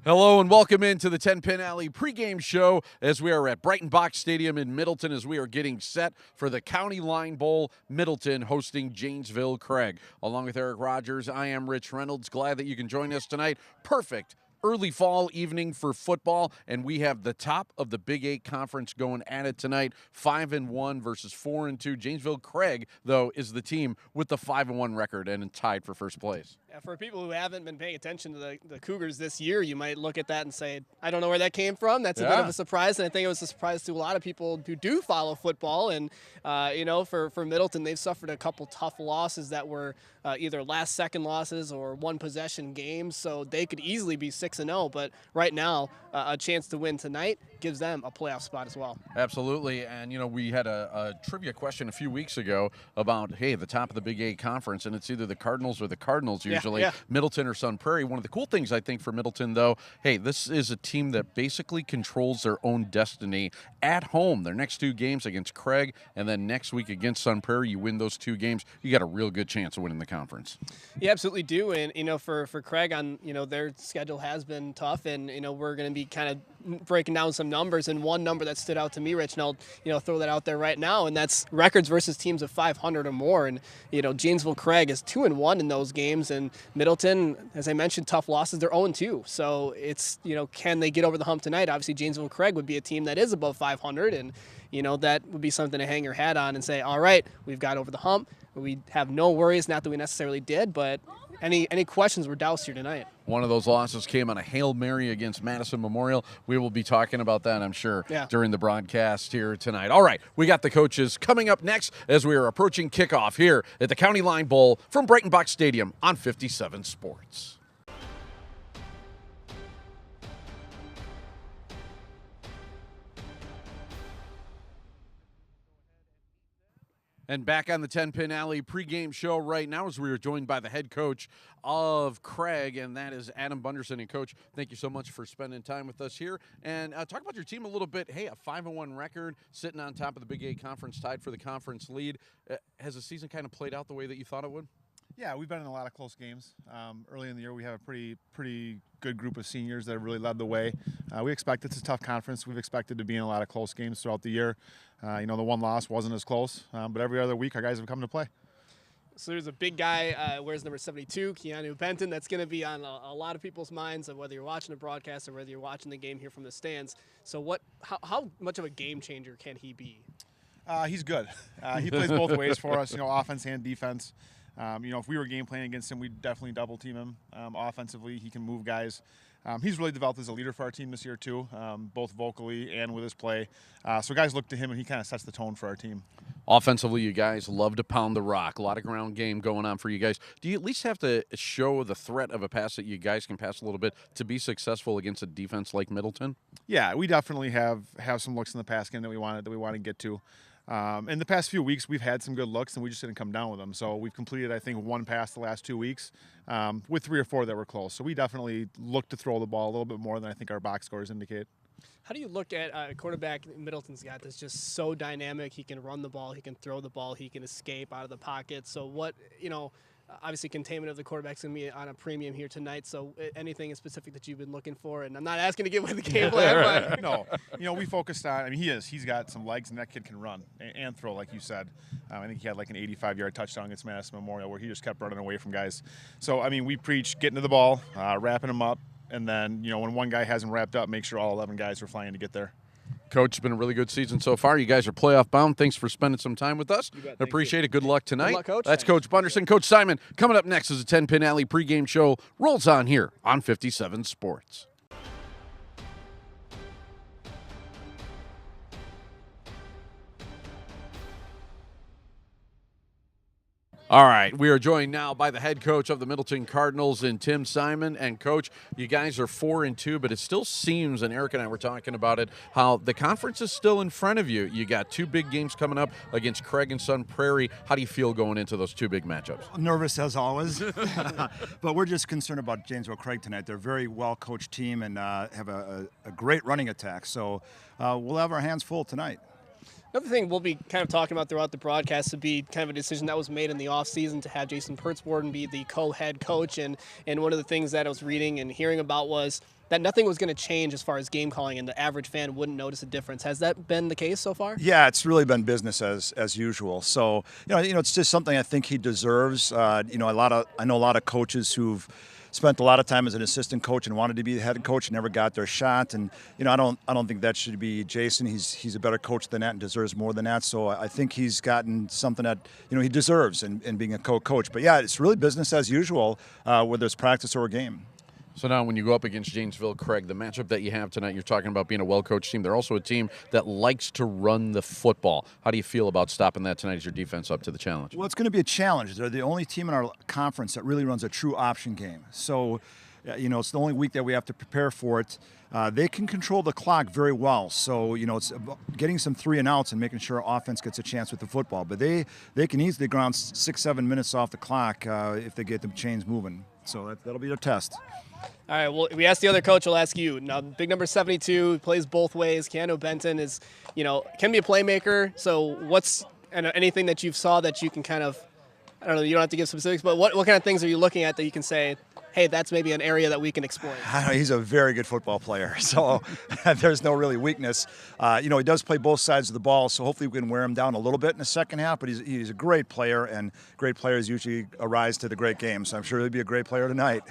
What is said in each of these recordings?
Hello and welcome into the 10-Pin Alley pregame show as we are at Brighton Box Stadium in Middleton as we are getting set for the County Line Bowl. Middleton hosting Janesville Craig. Along with Eric Rogers, I am Rich Reynolds. Glad that you can join us tonight. Perfect early fall evening for football, and we have the top of the Big 8 Conference going at it tonight, 5-1 versus 4-2. Janesville Craig, though, is the team with the 5-1 record and tied for first place. Yeah, for people who haven't been paying attention to the Cougars this year, you might look at that and say, I don't know where that came from. That's a bit of a surprise, and I think it was a surprise to a lot of people who do follow football. And, for Middleton, they've suffered a couple tough losses that were either last-second losses or one-possession games, so they could easily be 6-0. But right now, a chance to win tonight gives them a playoff spot as well. Absolutely. And, we had a trivia question a few weeks ago about, hey, the top of the Big 8 Conference, and it's either the Cardinals or the Cardinals usually, Middleton or Sun Prairie. One of the cool things, I think, for Middleton, though, hey, this is a team that basically controls their own destiny at home. Their next two games against Craig and then next week against Sun Prairie, you win those two games, you got a real good chance of winning the conference. You absolutely do. And, for Craig, their schedule has been tough, and, we're going to be kind of breaking down some numbers, and one number that stood out to me, Rich, and I'll throw that out there right now, and that's records versus teams of 500 or more. And Janesville Craig is 2-1 in those games, and Middleton, as I mentioned, tough losses, they're 0-2. So it's can they get over the hump tonight? Obviously, Janesville Craig would be a team that is above 500, and that would be something to hang your hat on and say, all right, we've got over the hump. We have no worries, not that we necessarily did, but any questions were doused here tonight. One of those losses came on a Hail Mary against Madison Memorial. We will be talking about that, I'm sure, during the broadcast here tonight. All right, we got the coaches coming up next as we are approaching kickoff here at the County Line Bowl from Brighton Box Stadium on 57 Sports. And back on the 10-Pin Alley pregame show right now as we are joined by the head coach of Craig, and that is Adam Punderson. And, Coach, thank you so much for spending time with us here. And talk about your team a little bit. Hey, a 5-1 record, sitting on top of the Big 8 Conference, tied for the conference lead. Has the season kind of played out the way that you thought it would? Yeah, we've been in a lot of close games. Early in the year, we have a pretty good group of seniors that have really led the way. We expect it's a tough conference. We've expected to be in a lot of close games throughout the year. The one loss wasn't as close, but every other week our guys have come to play. So there's a big guy, wears number 72, Keanu Benton. That's going to be on a lot of people's minds, of whether you're watching a broadcast or whether you're watching the game here from the stands. So how much of a game changer can he be? He's good. He plays both ways for us, offense and defense. If we were game playing against him, we'd definitely double team him. Offensively, he can move guys. He's really developed as a leader for our team this year too, both vocally and with his play. So guys look to him, and he kind of sets the tone for our team. Offensively, you guys love to pound the rock. A lot of ground game going on for you guys. Do you at least have to show the threat of a pass that you guys can pass a little bit to be successful against a defense like Middleton? Yeah, we definitely have some looks in the pass game that we want to get to. In the past few weeks, we've had some good looks, and we just didn't come down with them. So we've completed, I think, one pass the last 2 weeks with 3 or 4 that were close. So we definitely look to throw the ball a little bit more than I think our box scores indicate. How do you look at a quarterback Middleton's got that's just so dynamic? He can run the ball, he can throw the ball, he can escape out of the pocket. So obviously containment of the quarterback's going to be on a premium here tonight. So anything specific that you've been looking for? And I'm not asking to give away the game plan, but No, we focused on, he's got some legs, and that kid can run and throw, like you said. I think he had like an 85-yard touchdown against Madison Memorial where he just kept running away from guys. So, we preach getting to the ball, wrapping him up, and then, when one guy hasn't wrapped up, make sure all 11 guys are flying to get there. Coach, it's been a really good season so far. You guys are playoff bound. Thanks for spending some time with us. Appreciate it. Good luck tonight. Good luck, Coach. That's Coach Punderson. Coach Simon, coming up next is a 10-Pin Alley pregame show. Rolls on here on 57 Sports. All right, we are joined now by the head coach of the Middleton Cardinals and Tim Simon. And, Coach, you guys are 4-2, but it still seems, and Eric and I were talking about it, how the conference is still in front of you. You got 2 big games coming up against Craig and Sun Prairie. How do you feel going into those 2 big matchups? Nervous as always, but we're just concerned about Janesville Craig tonight. They're a very well-coached team and have a great running attack, so we'll have our hands full tonight. Another thing we'll be kind of talking about throughout the broadcast would be kind of a decision that was made in the offseason to have Jason Pertzwarden be the co-head coach. And one of the things that I was reading and hearing about was that nothing was going to change as far as game calling and the average fan wouldn't notice a difference. Has that been the case so far? Yeah, it's really been business as usual. So, it's just something I think he deserves. I know a lot of coaches who've spent a lot of time as an assistant coach and wanted to be the head coach and never got their shot. And I don't think that should be Jason. He's a better coach than that and deserves more than that. So I think he's gotten something that he deserves in being a co-coach. But yeah, it's really business as usual, whether it's practice or a game. So now when you go up against Janesville, Craig, the matchup that you have tonight, you're talking about being a well-coached team. They're also a team that likes to run the football. How do you feel about stopping that tonight as your defense up to the challenge? Well, it's going to be a challenge. They're the only team in our conference that really runs a true option game. So, it's the only week that we have to prepare for it. They can control the clock very well. So, it's about getting some 3 and outs and making sure our offense gets a chance with the football. But they can easily ground 6-7 minutes off the clock if they get the chains moving. So that'll be their test. All right, well, we asked the other coach, we'll ask you. Now, big number 72, plays both ways. Keanu Benton is, can be a playmaker. So what's anything that you saw that you can kind of, I don't know, you don't have to give specifics, but what kind of things are you looking at that you can say, hey, that's maybe an area that we can exploit? I know, he's a very good football player, so there's no really weakness. He does play both sides of the ball, so hopefully we can wear him down a little bit in the second half, but he's a great player, and great players usually arise to the great game, so I'm sure he'll be a great player tonight.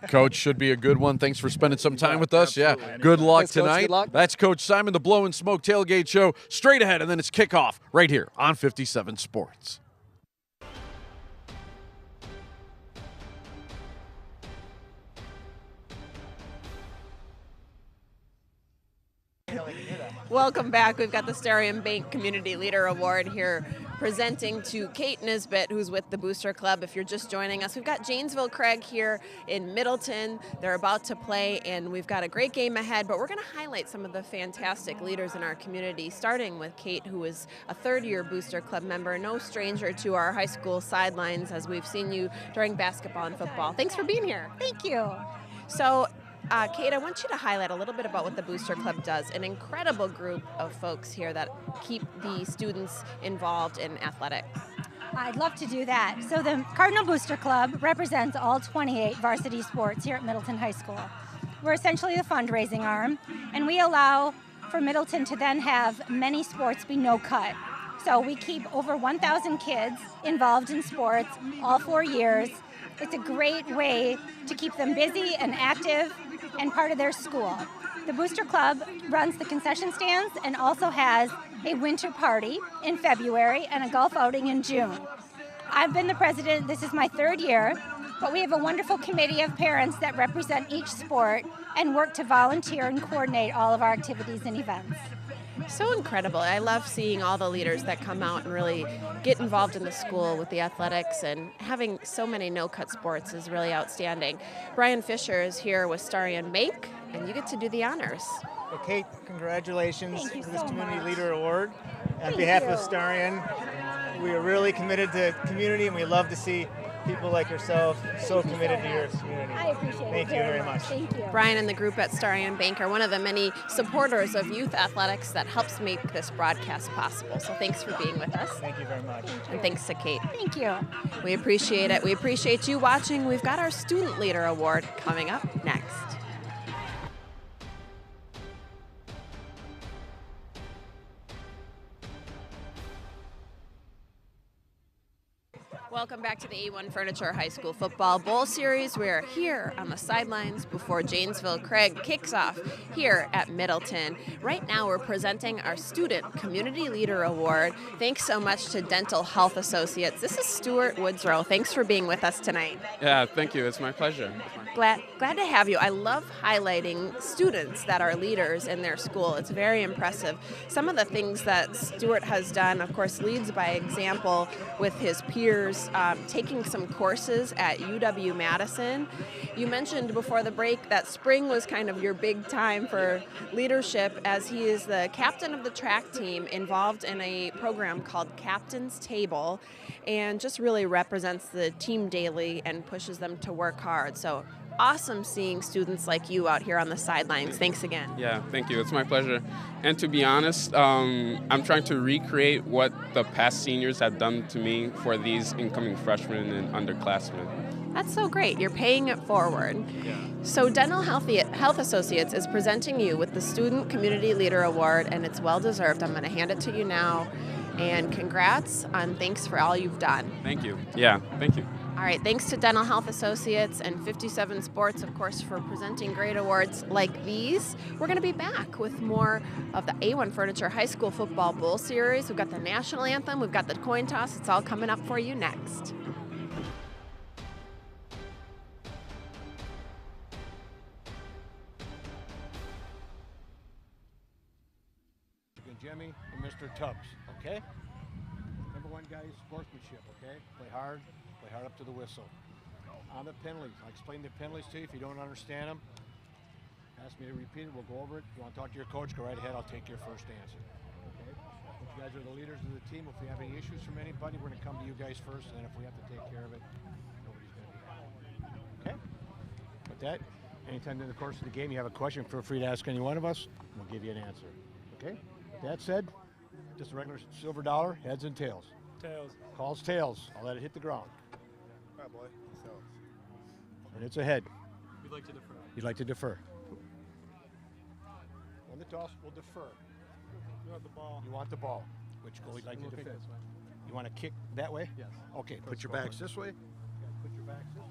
Coach, should be a good one. Thanks for spending some time with us. Absolutely. Yeah, good luck Thanks, Coach. tonight. Good luck. That's Coach Simon, the Blow and Smoke Tailgate Show. Straight ahead, and then it's kickoff right here on 57 Sports. Welcome back. We've got the Starion Bank Community Leader Award here presenting to Kate Nisbet, who's with the Booster Club. If you're just joining us, we've got Janesville Craig here in Middleton. They're about to play, and we've got a great game ahead, but we're going to highlight some of the fantastic leaders in our community, starting with Kate, who is a third-year Booster Club member, no stranger to our high school sidelines, as we've seen you during basketball and football. Thanks for being here. Thank you. So, Kate, I want you to highlight a little bit about what the Booster Club does. An incredible group of folks here that keep the students involved in athletics. I'd love to do that. So the Cardinal Booster Club represents all 28 varsity sports here at Middleton High School. We're essentially the fundraising arm, and we allow for Middleton to then have many sports be no cut. So we keep over 1,000 kids involved in sports all 4 years. It's a great way to keep them busy and active and part of their school. The Booster Club runs the concession stands and also has a winter party in February and a golf outing in June. I've been the president, this is my 3rd year, but we have a wonderful committee of parents that represent each sport and work to volunteer and coordinate all of our activities and events. So incredible. I love seeing all the leaders that come out and really get involved in the school with the athletics, and having so many no-cut sports is really outstanding. Brian Fisher is here with Starion Bank, and you get to do the honors. Well, Kate, congratulations Thank you for this so Community much. Leader Award. On Thank behalf you. of Starion, we are really committed to community, and we love to see people like yourself so committed to your community. I appreciate it Thank you very much. Thank you. Brian and the group at Starion Bank are one of the many supporters of youth athletics that helps make this broadcast possible. So thanks for being with us. Thank you very much. And thanks to Kate. Thank you. We appreciate it. We appreciate you watching. We've got our Student Leader Award coming up next. Welcome back to the A1 Furniture High School Football Bowl Series. We are here on the sidelines before Janesville Craig kicks off here at Middleton. Right now we're presenting our Student Community Leader Award. Thanks so much to Dental Health Associates. This is Stuart Woodsrow. Thanks for being with us tonight. Yeah, thank you. It's my pleasure. Glad to have you. I love highlighting students that are leaders in their school. It's very impressive. Some of the things that Stuart has done, of course, leads by example with his peers, taking some courses at UW-Madison. You mentioned before the break that spring was kind of your big time for leadership, as he is the captain of the track team involved in a program called Captain's Table, and just really represents the team daily and pushes them to work hard. So awesome seeing students like you out here on the sidelines. Thanks again. Yeah, thank you. It's my pleasure. And to be honest, I'm trying to recreate what the past seniors have done to me for these incoming freshmen and underclassmen. That's so great. You're paying it forward. Yeah. So Dental Health Associates is presenting you with the Student Community Leader Award, and it's well-deserved. I'm going to hand it to you now. And congrats on thanks for all you've done. Thank you. Yeah, thank you. All right, thanks to Dental Health Associates and 57 Sports, of course, for presenting great awards like these. We're going to be back with more of the A1 Furniture High School Football Bowl Series. We've got the national anthem. We've got the coin toss. It's all coming up for you next. Jimmy and Mr. Tubbs, okay? Number one, guys, sportsmanship, okay? Play hard up to the whistle. On the penalties, I explained the penalties to you. If you don't understand them, ask me to repeat it. We'll go over it. If you want to talk to your coach, go right ahead. I'll take your first answer, okay? But you guys are the leaders of the team. If we have any issues from anybody, we're going to come to you guys first, and then if we have to take care of it, nobody's going to be happy, okay? With that, anytime in the course of the game you have a question, feel free to ask any one of us. We'll give you an answer, okay? That said, just a regular silver dollar, heads and tails. Tails. Calls tails. I'll let it hit the ground. All right, boy. Tails. And it's a head. We'd like to defer. You'd like to defer. On the toss, we'll defer. You want the ball. You want the ball. Which goal you'd like to defend? This way. You want to kick that way? Yes. Okay, put your backs this way. Okay, put your backs this way.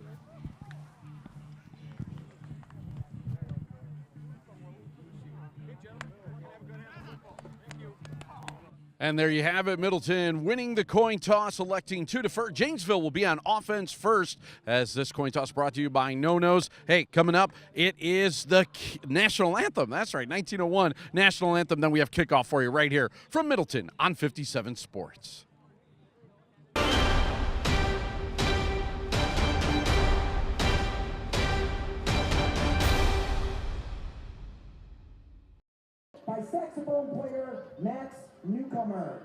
And there you have it, Middleton winning the coin toss, electing to defer. Janesville will be on offense first as this coin toss brought to you by No-Nos. Hey, coming up, it is the national anthem. That's right, 1901 national anthem. Then we have kickoff for you right here from Middleton on 57 Sports. By saxophone player Max Newcomer.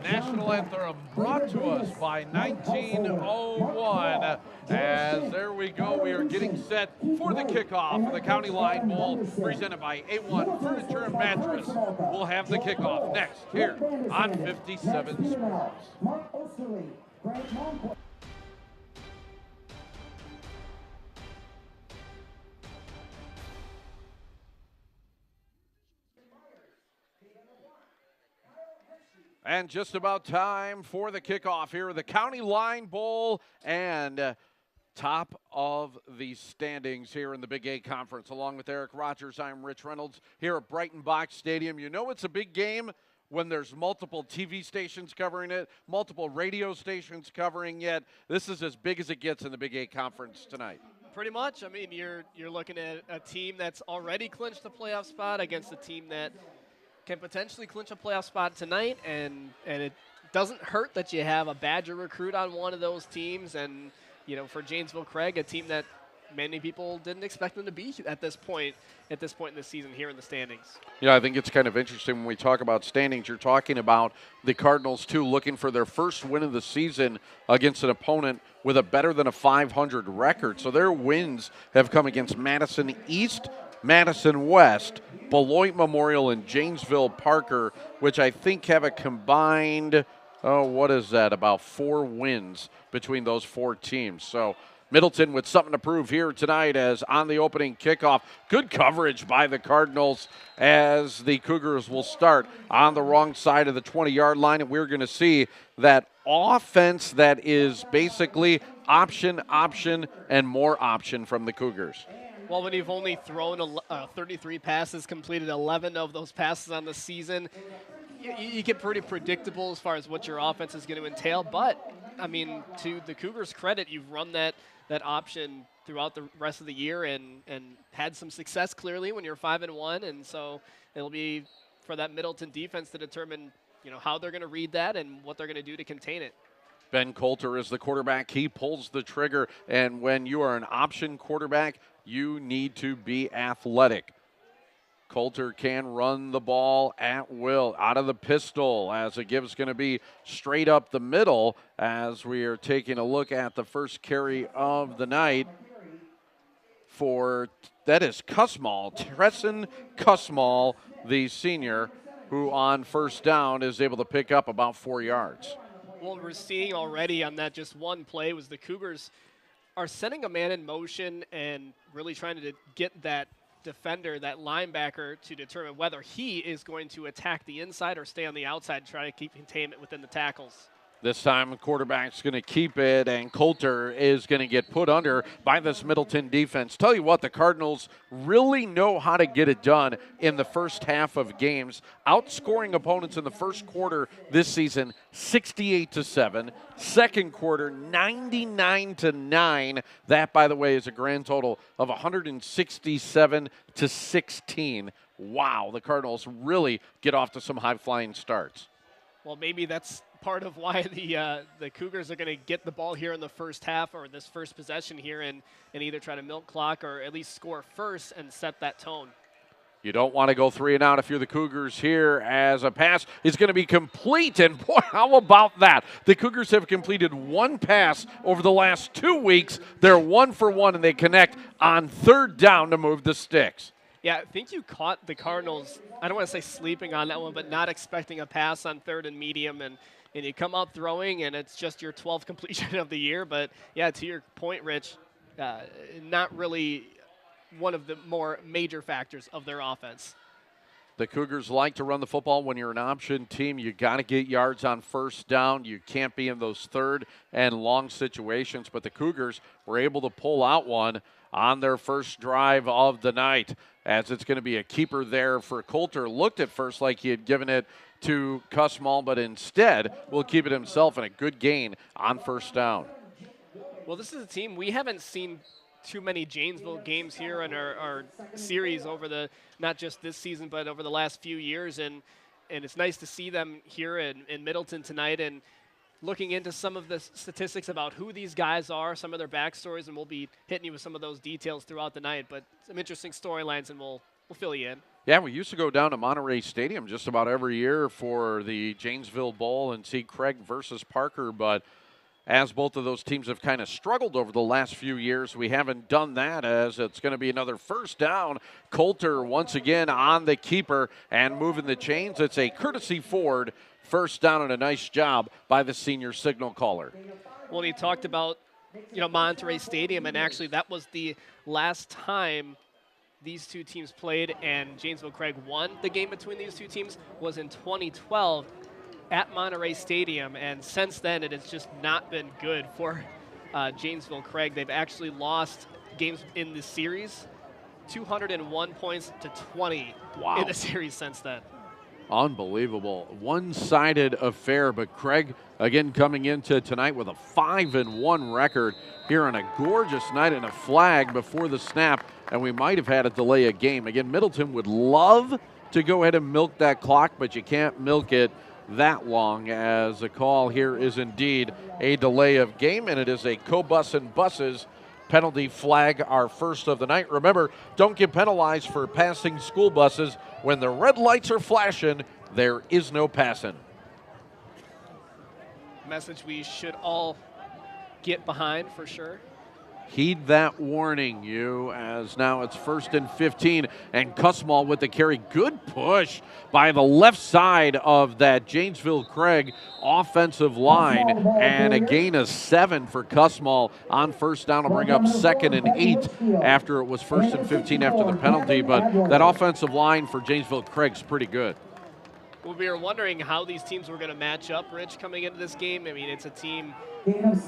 National anthem brought to us by 1901. As there we go, we are getting set for the kickoff of the County Line Bowl presented by A1 Furniture and Mattress. We'll have the kickoff next here on 57 Sports. And just about time for the kickoff here, the County Line Bowl, and Top of the standings here in the Big 8 Conference. Along with Eric Rogers, I'm Rich Reynolds here at Brighton Box Stadium. You know it's a big game when there's multiple TV stations covering it, multiple radio stations covering it. This is as big as it gets in the Big 8 Conference tonight. Pretty much. I mean, you're looking at a team that's already clinched the playoff spot against a team that can potentially clinch a playoff spot tonight, and it doesn't hurt that you have a Badger recruit on one of those teams, and for Janesville Craig, a team that many people didn't expect them to be at this point in the season here in the standings. Yeah, I think it's kind of interesting when we talk about standings. You're talking about the Cardinals, too, looking for their first win of the season against an opponent with a better than a 500 record. So their wins have come against Madison East, Madison West, Beloit Memorial, and Janesville Parker, which I think have a combined, about 4 wins between those 4 teams. So Middleton with something to prove here tonight as on the opening kickoff. Good coverage by the Cardinals as the Cougars will start on the wrong side of the 20-yard line, and we're going to see that offense that is basically option, and more option from the Cougars. Well, when you've only thrown 33 passes, completed 11 of those passes on the season, you get pretty predictable as far as what your offense is going to entail. But, I mean, to the Cougars' credit, you've run that option throughout the rest of the year and had some success clearly when you're 5-1. And so it'll be for that Middleton defense to determine, how they're going to read that and what they're going to do to contain it. Ben Coulter is the quarterback. He pulls the trigger. And when you are an option quarterback, you need to be athletic. Coulter can run the ball at will out of the pistol as a give's going to be straight up the middle as we are taking a look at the first carry of the night that is Cussmall, Tresson Cussmall, the senior, who on first down is able to pick up about 4 yards. What we're seeing already on that just one play was the Cougars are setting a man in motion and really trying to get that defender, that linebacker, to determine whether he is going to attack the inside or stay on the outside and try to keep containment within the tackles. This time the quarterback's going to keep it, and Coulter is going to get put under by this Middleton defense. Tell you what, the Cardinals really know how to get it done in the first half of games, outscoring opponents in the first quarter this season 68-7. Second quarter 99-9. That, by the way, is a grand total of 167-16. Wow, the Cardinals really get off to some high-flying starts. Well, maybe that's part of why the Cougars are going to get the ball here in the first half or this first possession here and either try to milk clock or at least score first and set that tone. You don't want to go 3 and out if you're the Cougars here, as a pass is going to be complete. And boy, how about that? The Cougars have completed 1 pass over the last 2 weeks. They're 1 for 1, and they connect on third down to move the sticks. Yeah, I think you caught the Cardinals, I don't want to say sleeping on that one, but not expecting a pass on third and medium. And you come out throwing, and it's just your 12th completion of the year. But, yeah, to your point, Rich, not really one of the more major factors of their offense. The Cougars like to run the football. When you're an option team, you got to get yards on first down. You can't be in those third and long situations. But the Cougars were able to pull out one on their first drive of the night, as it's going to be a keeper there for Coulter. Looked at first like he had given it to Cussmall, but instead will keep it himself, and a good gain on first down. Well, this is a team we haven't seen too many Janesville games here in our series over not just this season, but over the last few years. And it's nice to see them here in Middleton tonight and looking into some of the statistics about who these guys are, some of their backstories, and we'll be hitting you with some of those details throughout the night. But some interesting storylines, and we'll fill you in. Yeah, we used to go down to Monterey Stadium just about every year for the Janesville Bowl and see Craig versus Parker, but as both of those teams have kind of struggled over the last few years, we haven't done that, as it's going to be another first down. Coulter once again on the keeper and moving the chains. It's a courtesy Ford first down, and a nice job by the senior signal caller. Well, he talked about, Monterey Stadium, and actually that was the last time these two teams played and Janesville Craig won the game between these two teams was in 2012 at Monterey Stadium, and since then it has just not been good for Janesville Craig. They've actually lost games in this series, 201 points to 20 in the series since then. Unbelievable. One-sided affair, but Craig, again, coming into tonight with a 5-1 record here on a gorgeous night and a flag before the snap, and we might have had a delay of game. Again, Middleton would love to go ahead and milk that clock, but you can't milk it that long, as a call here is indeed a delay of game, and it is a co-bus and buses penalty flag, our first of the night. Remember, don't get penalized for passing school buses. When the red lights are flashing, there is no passing. Message we should all get behind for sure. Heed that warning, you, as now it's 1st and 15, and Kussmaul with the carry. Good push by the left side of that Janesville Craig offensive line, and a gain of 7 for Kussmaul on first down to bring up 2nd and 8 after it was 1st and 15 after the penalty, but that offensive line for Janesville Craig's pretty good. Well, we were wondering how these teams were going to match up, Rich, coming into this game. I mean, it's a team,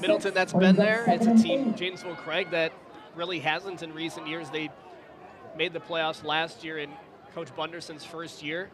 Middleton, that's been there. It's a team, Janesville Craig, that really hasn't in recent years. They made the playoffs last year in Coach Punderson's first year.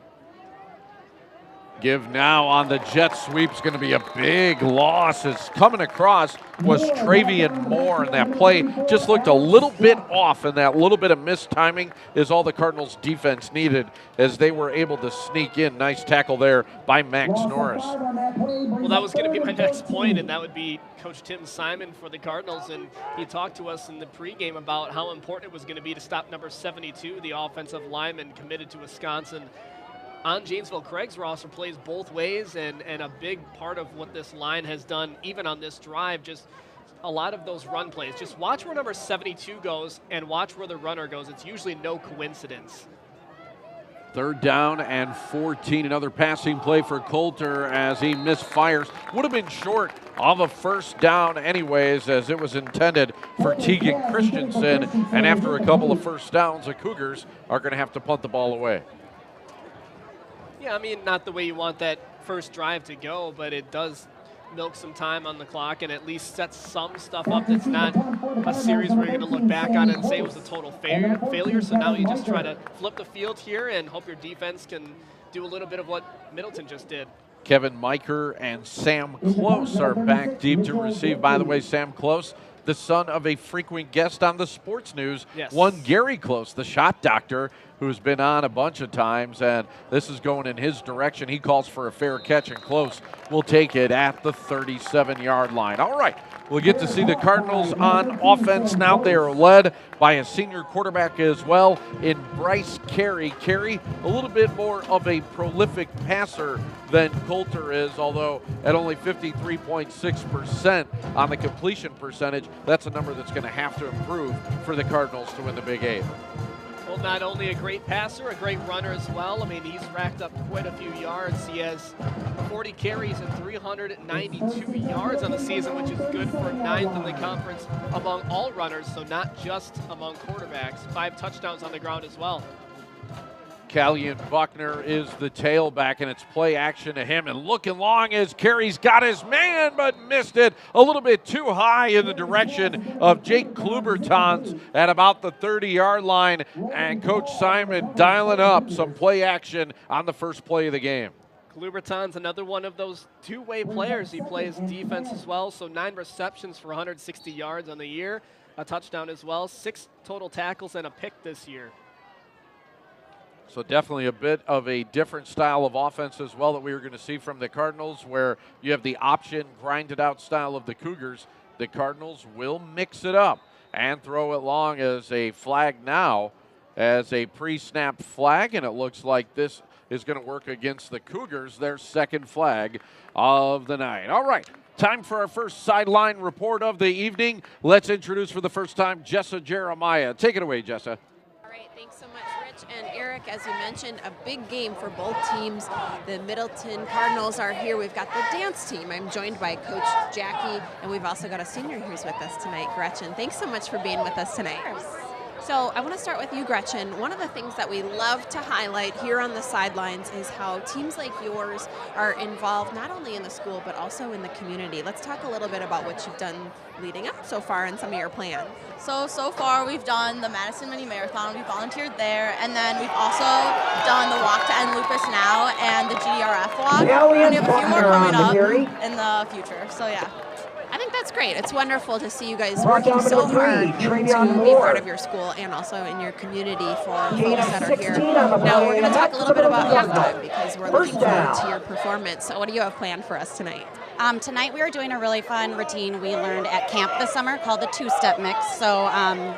Give now on the jet sweep is going to be a big loss. As coming across was Travian Moore, and that play just looked a little bit off, and that little bit of missed timing is all the Cardinals defense needed as they were able to sneak in. Nice tackle there by Max Norris. Well, that was going to be my next point, and that would be Coach Tim Simon for the Cardinals, and he talked to us in the pregame about how important it was going to be to stop number 72, the offensive lineman committed to Wisconsin. On Janesville Craig's roster plays both ways, and a big part of what this line has done, even on this drive, just a lot of those run plays. Just watch where number 72 goes and watch where the runner goes. It's usually no coincidence. 3rd down and 14. Another passing play for Coulter as he misfires. Would have been short of a first down anyways, as it was intended for Tegan Christensen. And after a couple of first downs, the Cougars are going to have to punt the ball away. Yeah, I mean, not the way you want that first drive to go, but it does milk some time on the clock and at least sets some stuff up that's not a series where you're going to look back on it and say it was a total failure. So now you just try to flip the field here and hope your defense can do a little bit of what Middleton just did. Kevin Miker and Sam Close are back deep to receive. By the way, Sam Close, the son of a frequent guest on the Sports News, yes. One Gary Close, the shot doctor, who's been on a bunch of times, and this is going in his direction. He calls for a fair catch, and Close will take it at the 37-yard line. All right, we'll get to see the Cardinals on offense now. They are led by a senior quarterback as well in Bryce Carey. Carey, a little bit more of a prolific passer than Coulter is, although at only 53.6% on the completion percentage, that's a number that's going to have to improve for the Cardinals to win the Big 8. Well, not only a great passer, a great runner as well. I mean, he's racked up quite a few yards. He has 40 carries and 392 yards on the season, which is good for 9th in the conference among all runners, so not just among quarterbacks. 5 touchdowns on the ground as well. Callian Buckner is the tailback, and it's play action to him. And looking long as Carey's got his man, but missed it a little bit too high in the direction of Jake Klubertons at about the 30-yard line. And Coach Simon dialing up some play action on the first play of the game. Kluberton's another one of those two-way players. He plays defense as well, so 9 receptions for 160 yards on the year, a touchdown as well, 6 total tackles and a pick this year. So definitely a bit of a different style of offense as well that we were going to see from the Cardinals, where you have the option grinded out style of the Cougars. The Cardinals will mix it up and throw it long as a flag now, as a pre-snap flag, and it looks like this is going to work against the Cougars, their second flag of the night. All right, time for our first sideline report of the evening. Let's introduce for the first time Jessa Jeremiah. Take it away, Jessa. All right, thanks so much, Rich. And Eric, as you mentioned, a big game for both teams. The Middleton Cardinals are here. We've got the dance team. I'm joined by Coach Jackie, and we've also got a senior who's with us tonight, Gretchen. Thanks so much for being with us tonight. So So I want to start with you, Gretchen. One of the things that we love to highlight here on the sidelines is how teams like yours are involved not only in the school but also in the community. Let's talk a little bit about what you've done leading up so far and some of your plans. So far we've done the Madison Mini Marathon, we volunteered there, and then we've also done the Walk to End Lupus Now and the GDRF walk. And we have a few more coming up in the future, so yeah. I think that's great. It's wonderful to see you guys working so hard to be part of your school and also in your community for folks that are here. Now, we're going to talk a little bit about halftime because we're looking forward to your performance. So what do you have planned for us tonight? Tonight we are doing a really fun routine we learned at camp this summer called the two-step mix. So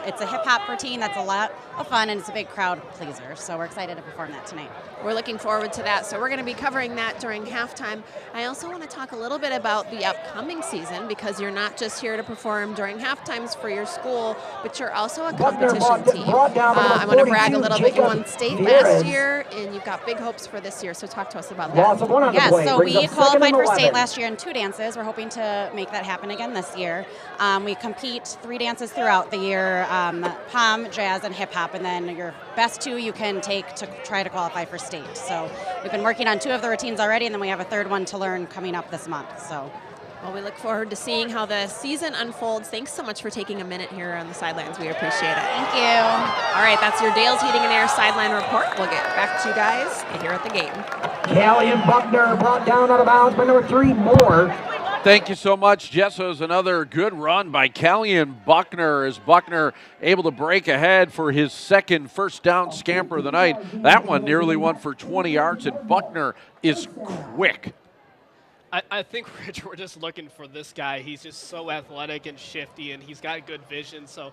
it's a hip-hop routine that's a lot of fun and it's a big crowd pleaser. So we're excited to perform that tonight. We're looking forward to that. So we're going to be covering that during halftime. I also want to talk a little bit about the upcoming season because you're not just here to perform during halftimes for your school, but you're also a competition team. I want to brag a little bit. You won state last year and you've got big hopes for this year. So talk to us about that. Yeah, so we qualified for state last year in 2 dances. We're hoping to make that happen again this year. We compete 3 dances throughout the year, pom, jazz, and hip-hop, and then your best 2 you can take to try to qualify for state. So we've been working on 2 of the routines already, and then we have a 3rd one to learn coming up this month. So. Well, we look forward to seeing how the season unfolds. Thanks so much for taking a minute here on the sidelines. We appreciate it. Thank you. All right, that's your Dales Heating and Air sideline report. We'll get back to you guys here at the game. Callie and Buckner brought down out of bounds by number 3, Moore. Thank you so much, Jessos. Another good run by Callian Buckner as Buckner able to break ahead for his 2nd first down scamper of the night. That one nearly went for 20 yards, and Buckner is quick. I think, Rich, we're just looking for this guy. He's just so athletic and shifty, and he's got good vision. So,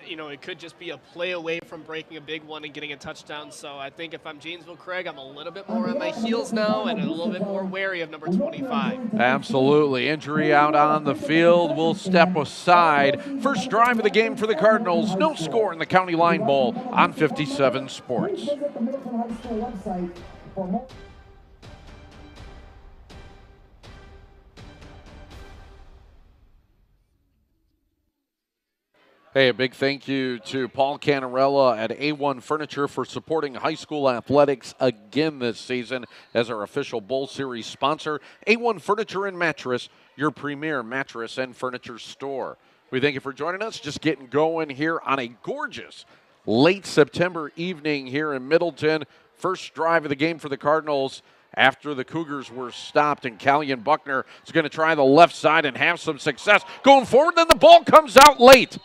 you know, it could just be a play away from breaking a big one and getting a touchdown. So I think if I'm Janesville Craig, I'm a little bit more on my heels now and a little bit more wary of number 25. Absolutely. Injury out on the field. We'll step aside. First drive of the game for the Cardinals. No score in the County Line Bowl on 57 Sports. Hey, a big thank you to Paul Canarella at A1 Furniture for supporting high school athletics again this season as our official Bowl Series sponsor. A1 Furniture and Mattress, your premier mattress and furniture store. We thank you for joining us. Just getting going here on a gorgeous late September evening here in Middleton. First drive of the game for the Cardinals after the Cougars were stopped, and Callian Buckner is going to try the left side and have some success going forward. Then the ball comes out late.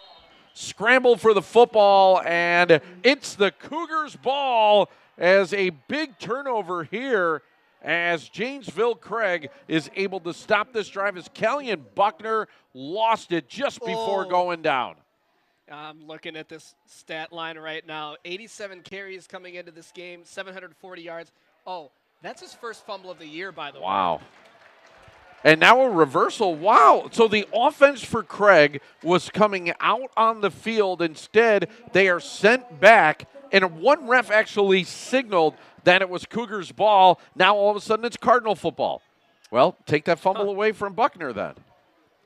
Scramble for the football, and it's the Cougars' ball as a big turnover here as Janesville Craig is able to stop this drive as Callian Buckner lost it just before going down. I'm looking at this stat line right now. 87 carries coming into this game, 740 yards. Oh, that's his first fumble of the year, by the way. Wow. And now a reversal. Wow. So the offense for Craig was coming out on the field. Instead, they are sent back, and one ref actually signaled that it was Cougars' ball. Now all of a sudden it's Cardinal football. Well, take that fumble away from Buckner then.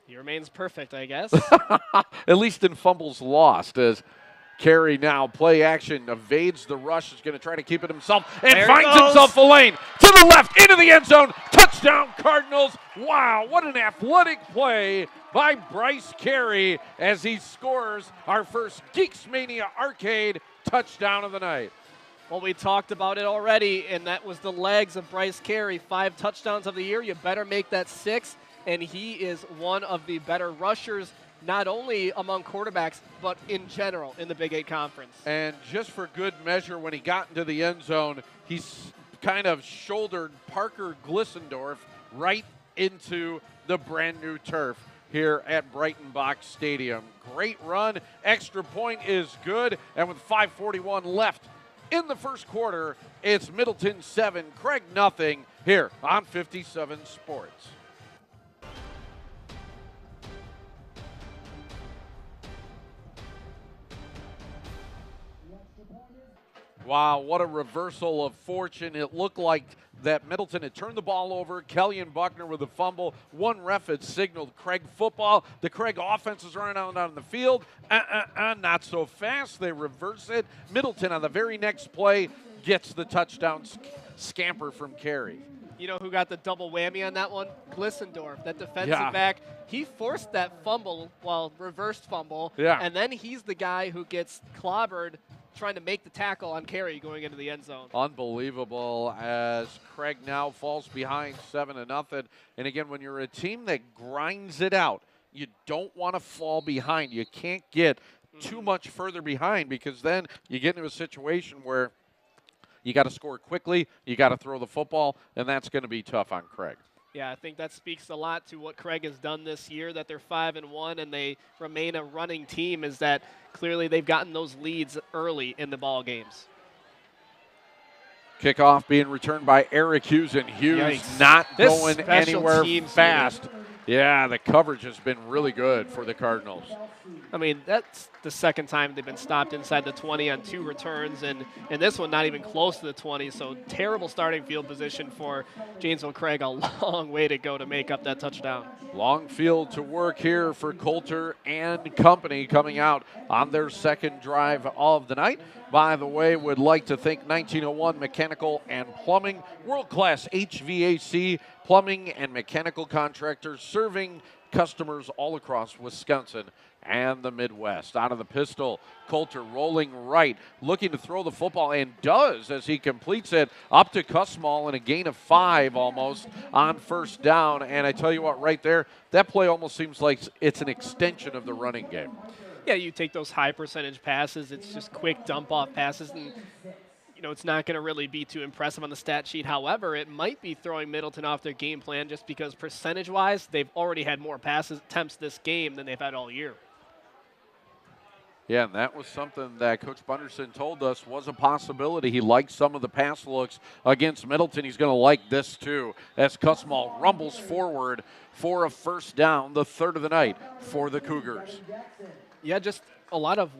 He remains perfect, I guess. At least in fumbles lost, as Carey now play action, evades the rush, is going to try to keep it himself, and there finds himself a lane to the left, into the end zone. Touchdown, Cardinals. Wow, what an athletic play by Bryce Carey as he scores our first Geeks Mania Arcade touchdown of the night. Well, we talked about it already, and that was the legs of Bryce Carey. 5 touchdowns of the year. You better make that 6, and he is one of the better rushers, not only among quarterbacks, but in general in the Big 8 Conference. And just for good measure, when he got into the end zone, he's kind of shouldered Parker Glissendorf right into the brand new turf here at Breitenbach Stadium. Great run. Extra point is good. And with 5:41 left in the first quarter, it's Middleton 7, Craig nothing here on 57 Sports. Wow, what a reversal of fortune. It looked like that Middleton had turned the ball over. Kelly and Buckner with a fumble. One ref had signaled Craig football. The Craig offense is running out on the field. Not so fast. They reverse it. Middleton on the very next play gets the touchdown scamper from Carey. You know who got the double whammy on that one? Glissendorf, that defensive back. He forced that fumble, reversed fumble. Yeah. And then he's the guy who gets clobbered trying to make the tackle on Carey going into the end zone. Unbelievable, as Craig now falls behind 7-0. And again, when you're a team that grinds it out, you don't want to fall behind. You can't get too much further behind, because then you get into a situation where you got to score quickly, you got to throw the football, and that's going to be tough on Craig. Yeah, I think that speaks a lot to what Craig has done this year, that they're 5-1 and they remain a running team, is that clearly they've gotten those leads early in the ball games. Kickoff being returned by Eric Hughes, and Hughes Yikes. not This going special anywhere teams fast. Yeah, the coverage has been really good for the Cardinals. I mean, that's the second time they've been stopped inside the 20 on 2 returns, and this one not even close to the 20, so terrible starting field position for Janesville Craig. A long way to go to make up that touchdown. Long field to work here for Coulter and company coming out on their second drive of the night. By the way, would like to thank 1901 Mechanical and Plumbing, world-class HVAC, plumbing and mechanical contractors serving customers all across Wisconsin and the Midwest. Out of the pistol, Coulter rolling right, looking to throw the football, and does as he completes it up to Cussmall in a gain of 5 almost on first down. And I tell you what, right there, that play almost seems like it's an extension of the running game. Yeah, you take those high percentage passes, it's just quick dump off passes, and it's not going to really be too impressive on the stat sheet. However, it might be throwing Middleton off their game plan, just because percentage-wise, they've already had more passes attempts this game than they've had all year. Yeah, and that was something that Coach Punderson told us was a possibility. He liked some of the pass looks against Middleton. He's going to like this too, as Cussmall rumbles forward for a first down, the third of the night for the Cougars. Yeah, just a lot of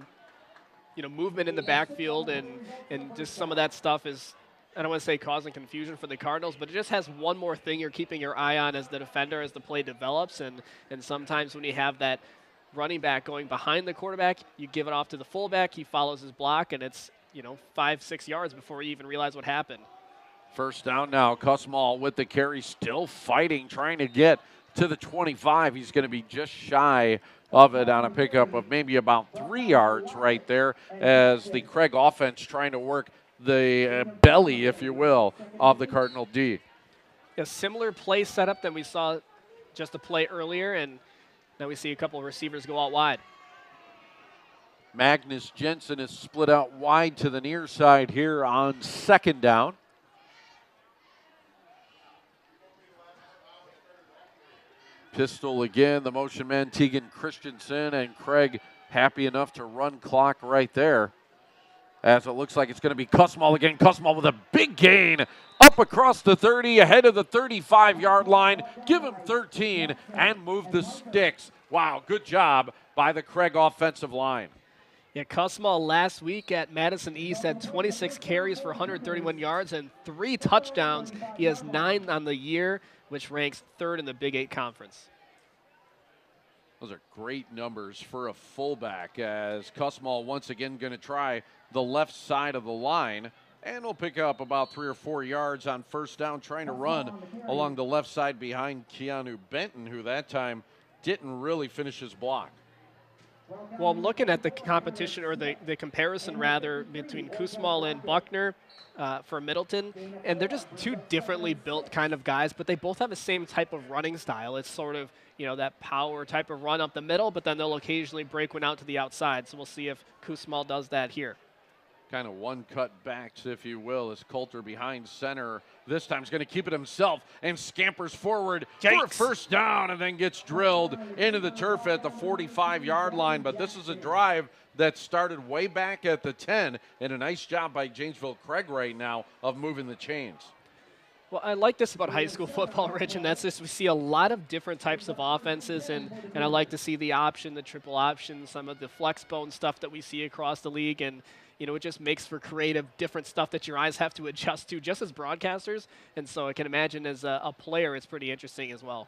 movement in the backfield, and just some of that stuff is, I don't want to say causing confusion for the Cardinals, but it just has one more thing you're keeping your eye on as the defender as the play develops, and sometimes when you have that running back going behind the quarterback, you give it off to the fullback, he follows his block, and it's 5-6 yards before you even realize what happened. First down now, Cussmall with the carry, still fighting, trying to get to the 25. He's going to be just shy of it on a pickup of maybe about 3 yards right there, as the Craig offense trying to work the belly, if you will, of the Cardinal D. A similar play setup than we saw just a play earlier, and now we see a couple of receivers go out wide. Magnus Jensen is split out wide to the near side here on second down. Pistol again, the motion man, Tegan Christensen, and Craig happy enough to run clock right there, as it looks like it's going to be Cussmall again. Cussmall with a big gain up across the 30, ahead of the 35-yard line. Give him 13 and move the sticks. Wow, good job by the Craig offensive line. Yeah, Cussmall last week at Madison East had 26 carries for 131 yards and 3 touchdowns. He has 9 on the year, which ranks 3rd in the Big 8 Conference. Those are great numbers for a fullback, as Cussmall once again going to try the left side of the line, and will pick up about 3 or 4 yards on first down, trying to run along the left side behind Keanu Benton, who that time didn't really finish his block. Well, I'm looking at the competition, or the comparison rather, between Cussmall and Buckner for Middleton, and they're just two differently built kind of guys, but they both have the same type of running style. It's sort of, that power type of run up the middle, but then they'll occasionally break one out to the outside. So we'll see if Cussmall does that here. Kind of one-cut backs, if you will, as Coulter behind center. This time he's going to keep it himself and scampers forward for a first down, and then gets drilled into the turf at the 45-yard line. But this is a drive that started way back at the 10, and a nice job by Janesville Craig right now of moving the chains. Well, I like this about high school football, Rich, and that's this. We see a lot of different types of offenses, and I like to see the option, the triple option, some of the flex bone stuff that we see across the league, and it just makes for creative, different stuff that your eyes have to adjust to just as broadcasters, and so I can imagine as a player it's pretty interesting as well.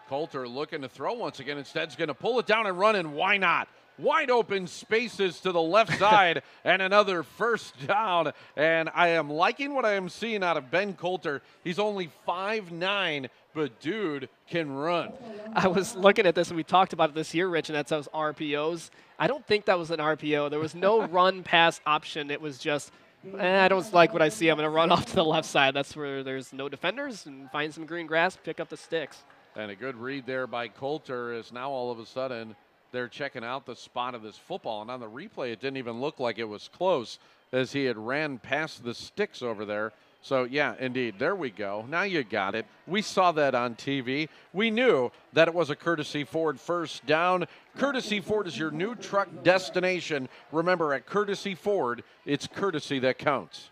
Coulter looking to throw once again. Instead, is going to pull it down and run, and why not? Wide open spaces to the left side and another first down. And I am liking what I am seeing out of Ben Coulter. He's only 5'9", but dude can run. I was looking at this, and we talked about it this year, Rich, and that's those RPOs. I don't think that was an RPO. There was no run-pass option. It was just, I don't like what I see. I'm going to run off to the left side. That's where there's no defenders, and find some green grass, pick up the sticks. And a good read there by Coulter is now all of a sudden they're checking out the spot of this football. And on the replay, it didn't even look like it was close as he had ran past the sticks over there. So, yeah, indeed, there we go. Now you got it. We saw that on TV. We knew that it was a Courtesy Ford first down. Courtesy Ford is your new truck destination. Remember, at Courtesy Ford, it's courtesy that counts.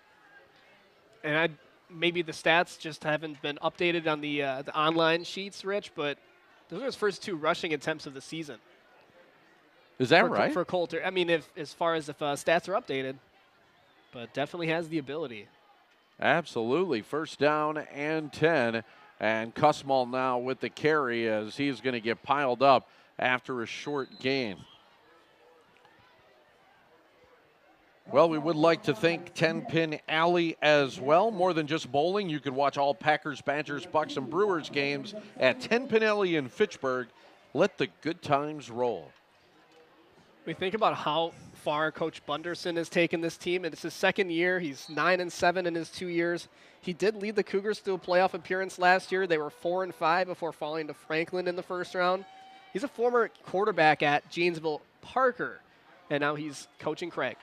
And maybe the stats just haven't been updated on the online sheets, Rich, but those are his first 2 rushing attempts of the season. Is that right? For Coulter. I mean, as far as if stats are updated, but definitely has the ability. Absolutely. First down and 10. And Kussmaul now with the carry as he's going to get piled up after a short gain. Well, we would like to thank 10-Pin Alley as well. More than just bowling, you can watch all Packers, Badgers, Bucks, and Brewers games at 10-Pin Alley in Fitchburg. Let the good times roll. We think about how far Coach Punderson has taken this team, and it's his second year. He's 9-7 in his 2 years. He did lead the Cougars to a playoff appearance last year. They were 4-5 before falling to Franklin in the first round. He's a former quarterback at Janesville Parker, and now he's coaching Craig.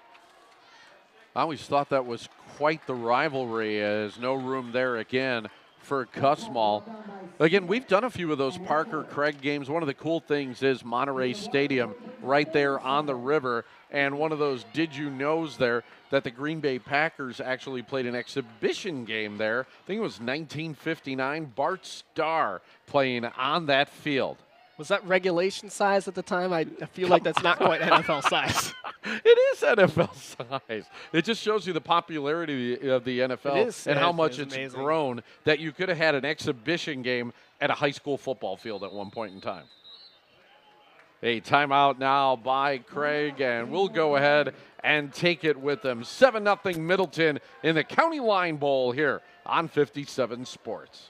I always thought that was quite the rivalry, as no room there again for Kussmaul. Again, we've done a few of those Parker-Craig games. One of the cool things is Monterey Stadium right there on the river, and one of those did-you-knows there that the Green Bay Packers actually played an exhibition game there. I think it was 1959. Bart Starr playing on that field. Was that regulation size at the time? I feel like that's not quite NFL size. It is NFL size. It just shows you the popularity of the NFL and how much it's amazing. Grown that you could have had an exhibition game at a high school football field at one point in time. A timeout now by Craig, and we'll go ahead and take it with them. 7-0 Middleton in the County Line Bowl here on 57 Sports.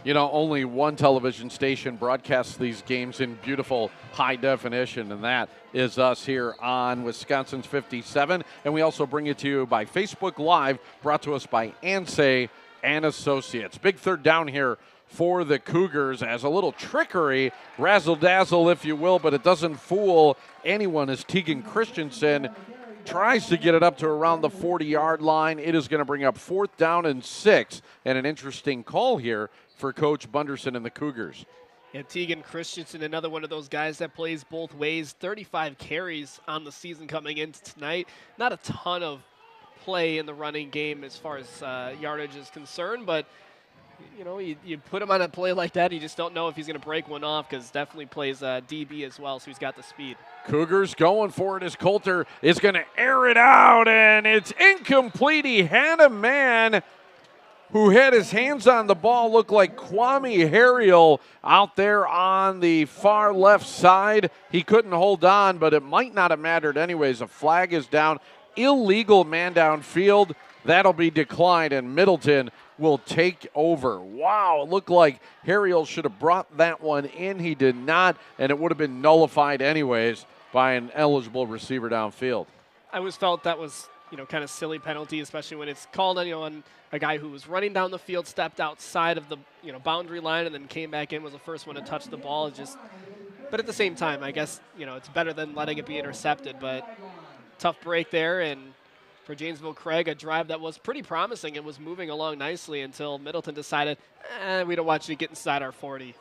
You know, only one television station broadcasts these games in beautiful high definition, and that is us here on Wisconsin's 57. And we also bring it to you by Facebook Live, brought to us by Ansay and Associates. Big third down here for the Cougars as a little trickery, razzle-dazzle, if you will, but it doesn't fool anyone as Tegan Christensen tries to get it up to around the 40-yard line. It is going to bring up 4th down and 6, and an interesting call here for Coach Punderson and the Cougars. Yeah, Tegan Christensen, another one of those guys that plays both ways. 35 carries on the season coming into tonight. Not a ton of play in the running game as far as yardage is concerned, but you know, you put him on a play like that, you just don't know if he's going to break one off, because definitely plays DB as well, so he's got the speed. Cougars going for it as Coulter is going to air it out, and it's incomplete. He had a man who had his hands on the ball, looked like Kwame Harriel out there on the far left side. He couldn't hold on, but it might not have mattered anyways. A flag is down. Illegal man downfield. That'll be declined, and Middleton will take over. Wow, it looked like Harriel should have brought that one in. He did not, and it would have been nullified anyways by an eligible receiver downfield. I always felt that was, kind of silly penalty, especially when it's called on a guy who was running down the field, stepped outside of the boundary line, and then came back in, was the first one to touch the ball. But at the same time, I guess it's better than letting it be intercepted. But tough break there, and for Janesville Craig, a drive that was pretty promising. It was moving along nicely until Middleton decided, we don't want you to get inside our 40.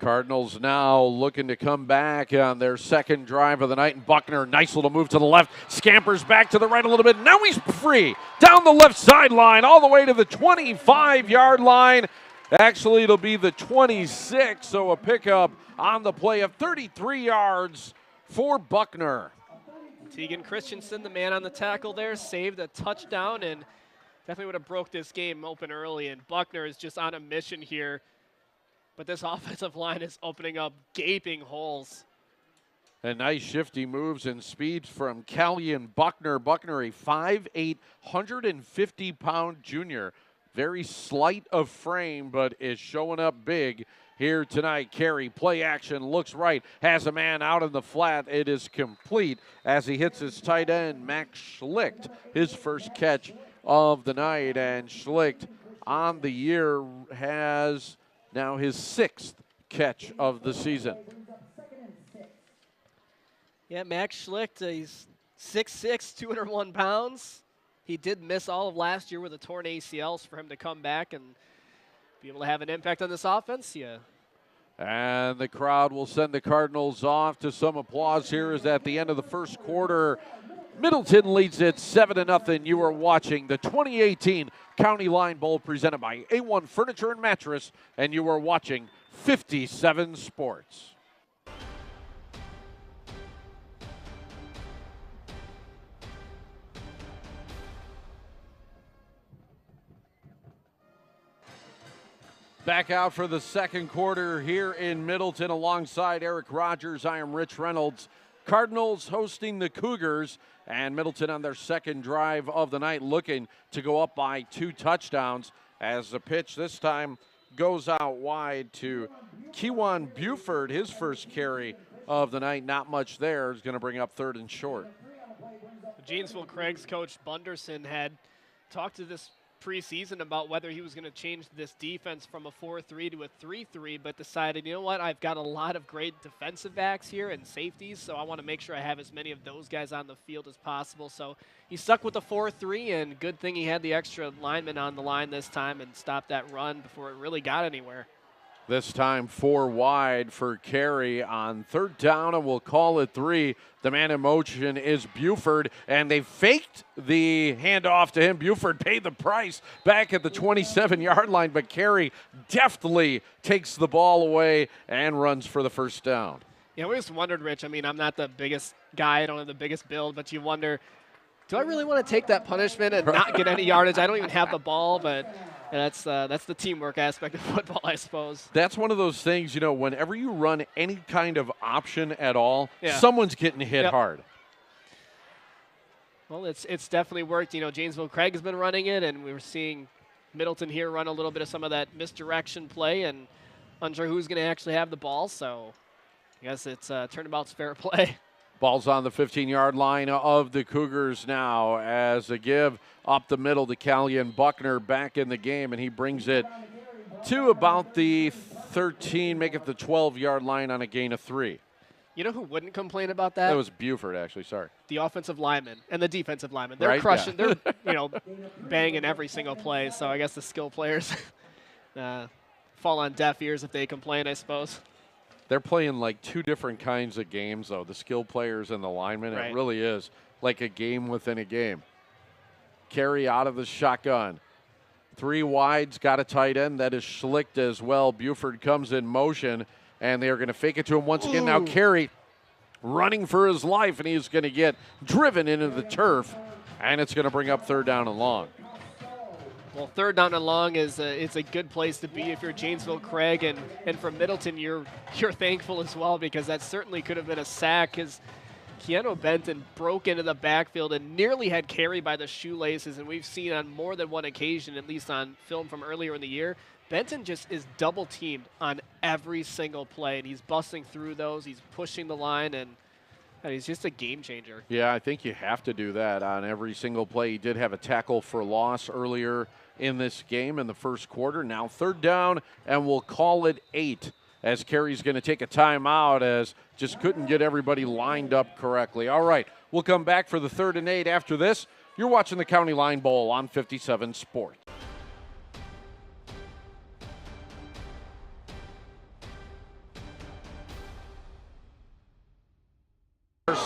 Cardinals now looking to come back on their second drive of the night. And Buckner, nice little move to the left, scampers back to the right a little bit. Now he's free down the left sideline all the way to the 25-yard line. Actually, it'll be the 26, so a pickup on the play of 33 yards for Buckner. Tegan Christensen, the man on the tackle there, saved a touchdown and definitely would have broke this game open early. And Buckner is just on a mission here. But this offensive line is opening up gaping holes. And nice shifty moves and speeds from Callian Buckner. Buckner, a 5'8", 150-pound junior. Very slight of frame, but is showing up big here tonight. Carey, play action, looks right, has a man out in the flat. It is complete as he hits his tight end, Max Schlicht, his first catch of the night. And Schlicht on the year has now his 6th catch of the season. Yeah, Max Schlicht, he's 6'6", 201 pounds. He did miss all of last year with a torn ACLs. For him to come back and be able to have an impact on this offense, yeah. And the crowd will send the Cardinals off to some applause here as at the end of the first quarter, Middleton leads it 7-0. You are watching the 2018 County Line Bowl presented by A1 Furniture and Mattress, and you are watching 57 Sports. Back out for the second quarter here in Middleton alongside Eric Rogers. I am Rich Reynolds. Cardinals hosting the Cougars, and Middleton on their second drive of the night looking to go up by 2 touchdowns as the pitch this time goes out wide to Kewan Buford. His first carry of the night, not much there, is going to bring up 3rd and short. Janesville Craig's coach Punderson had talked to this preseason about whether he was going to change this defense from a 4-3 to a 3-3, but decided, you know what, I've got a lot of great defensive backs here and safeties, so I want to make sure I have as many of those guys on the field as possible. So he stuck with the 4-3, and good thing he had the extra lineman on the line this time and stopped that run before it really got anywhere. This time 4 wide for Carey on 3rd down, and we'll call it 3. The man in motion is Buford, and they faked the handoff to him. Buford paid the price back at the 27-yard line, but Carey deftly takes the ball away and runs for the first down. Yeah, we just wondered, Rich, I mean, I'm not the biggest guy, I don't have the biggest build, but you wonder, do I really want to take that punishment and not get any yardage? I don't even have the ball, but that's the teamwork aspect of football, I suppose. That's one of those things, you know, whenever you run any kind of option at all, yeah, someone's getting hit hard. Well, it's definitely worked. You know, Janesville Craig has been running it, and we were seeing Middleton here run a little bit of some of that misdirection play, and unsure who's going to actually have the ball, so I guess it's turnabout's fair play. Ball's on the 15-yard line of the Cougars now as a give up the middle to Callian Buckner back in the game, and he brings it to about the 13, make it the 12-yard line on a gain of 3. You know who wouldn't complain about that? That was Buford, actually, sorry. The offensive lineman and the defensive lineman. They're right? crushing, yeah. they're, you know, banging every single play, so I guess the skill players fall on deaf ears if they complain, I suppose. They're playing like 2 different kinds of games, though, the skill players and the linemen. Right. It really is like a game within a game. Carey out of the shotgun. 3 wides, got a tight end. That is Schlicht as well. Buford comes in motion, and they are going to fake it to him once again. Now Carey running for his life, and he's going to get driven into the turf, and it's going to bring up 3rd down and long. Well, 3rd down and long is it's a good place to be if you're Janesville Craig, and for Middleton, you're thankful as well, because that certainly could have been a sack. As Keanu Benton broke into the backfield and nearly had Carey by the shoelaces, and we've seen on more than one occasion, at least on film from earlier in the year, Benton just is double teamed on every single play, and he's busting through those. He's pushing the line, and he's just a game changer. Yeah, I think you have to do that on every single play. He did have a tackle for loss earlier in this game in the first quarter. Now 3rd down, and we'll call it 8 as Carey's going to take a timeout as just couldn't get everybody lined up correctly. All right, we'll come back for the 3rd and 8 after this. You're watching the County Line Bowl on 57 Sports.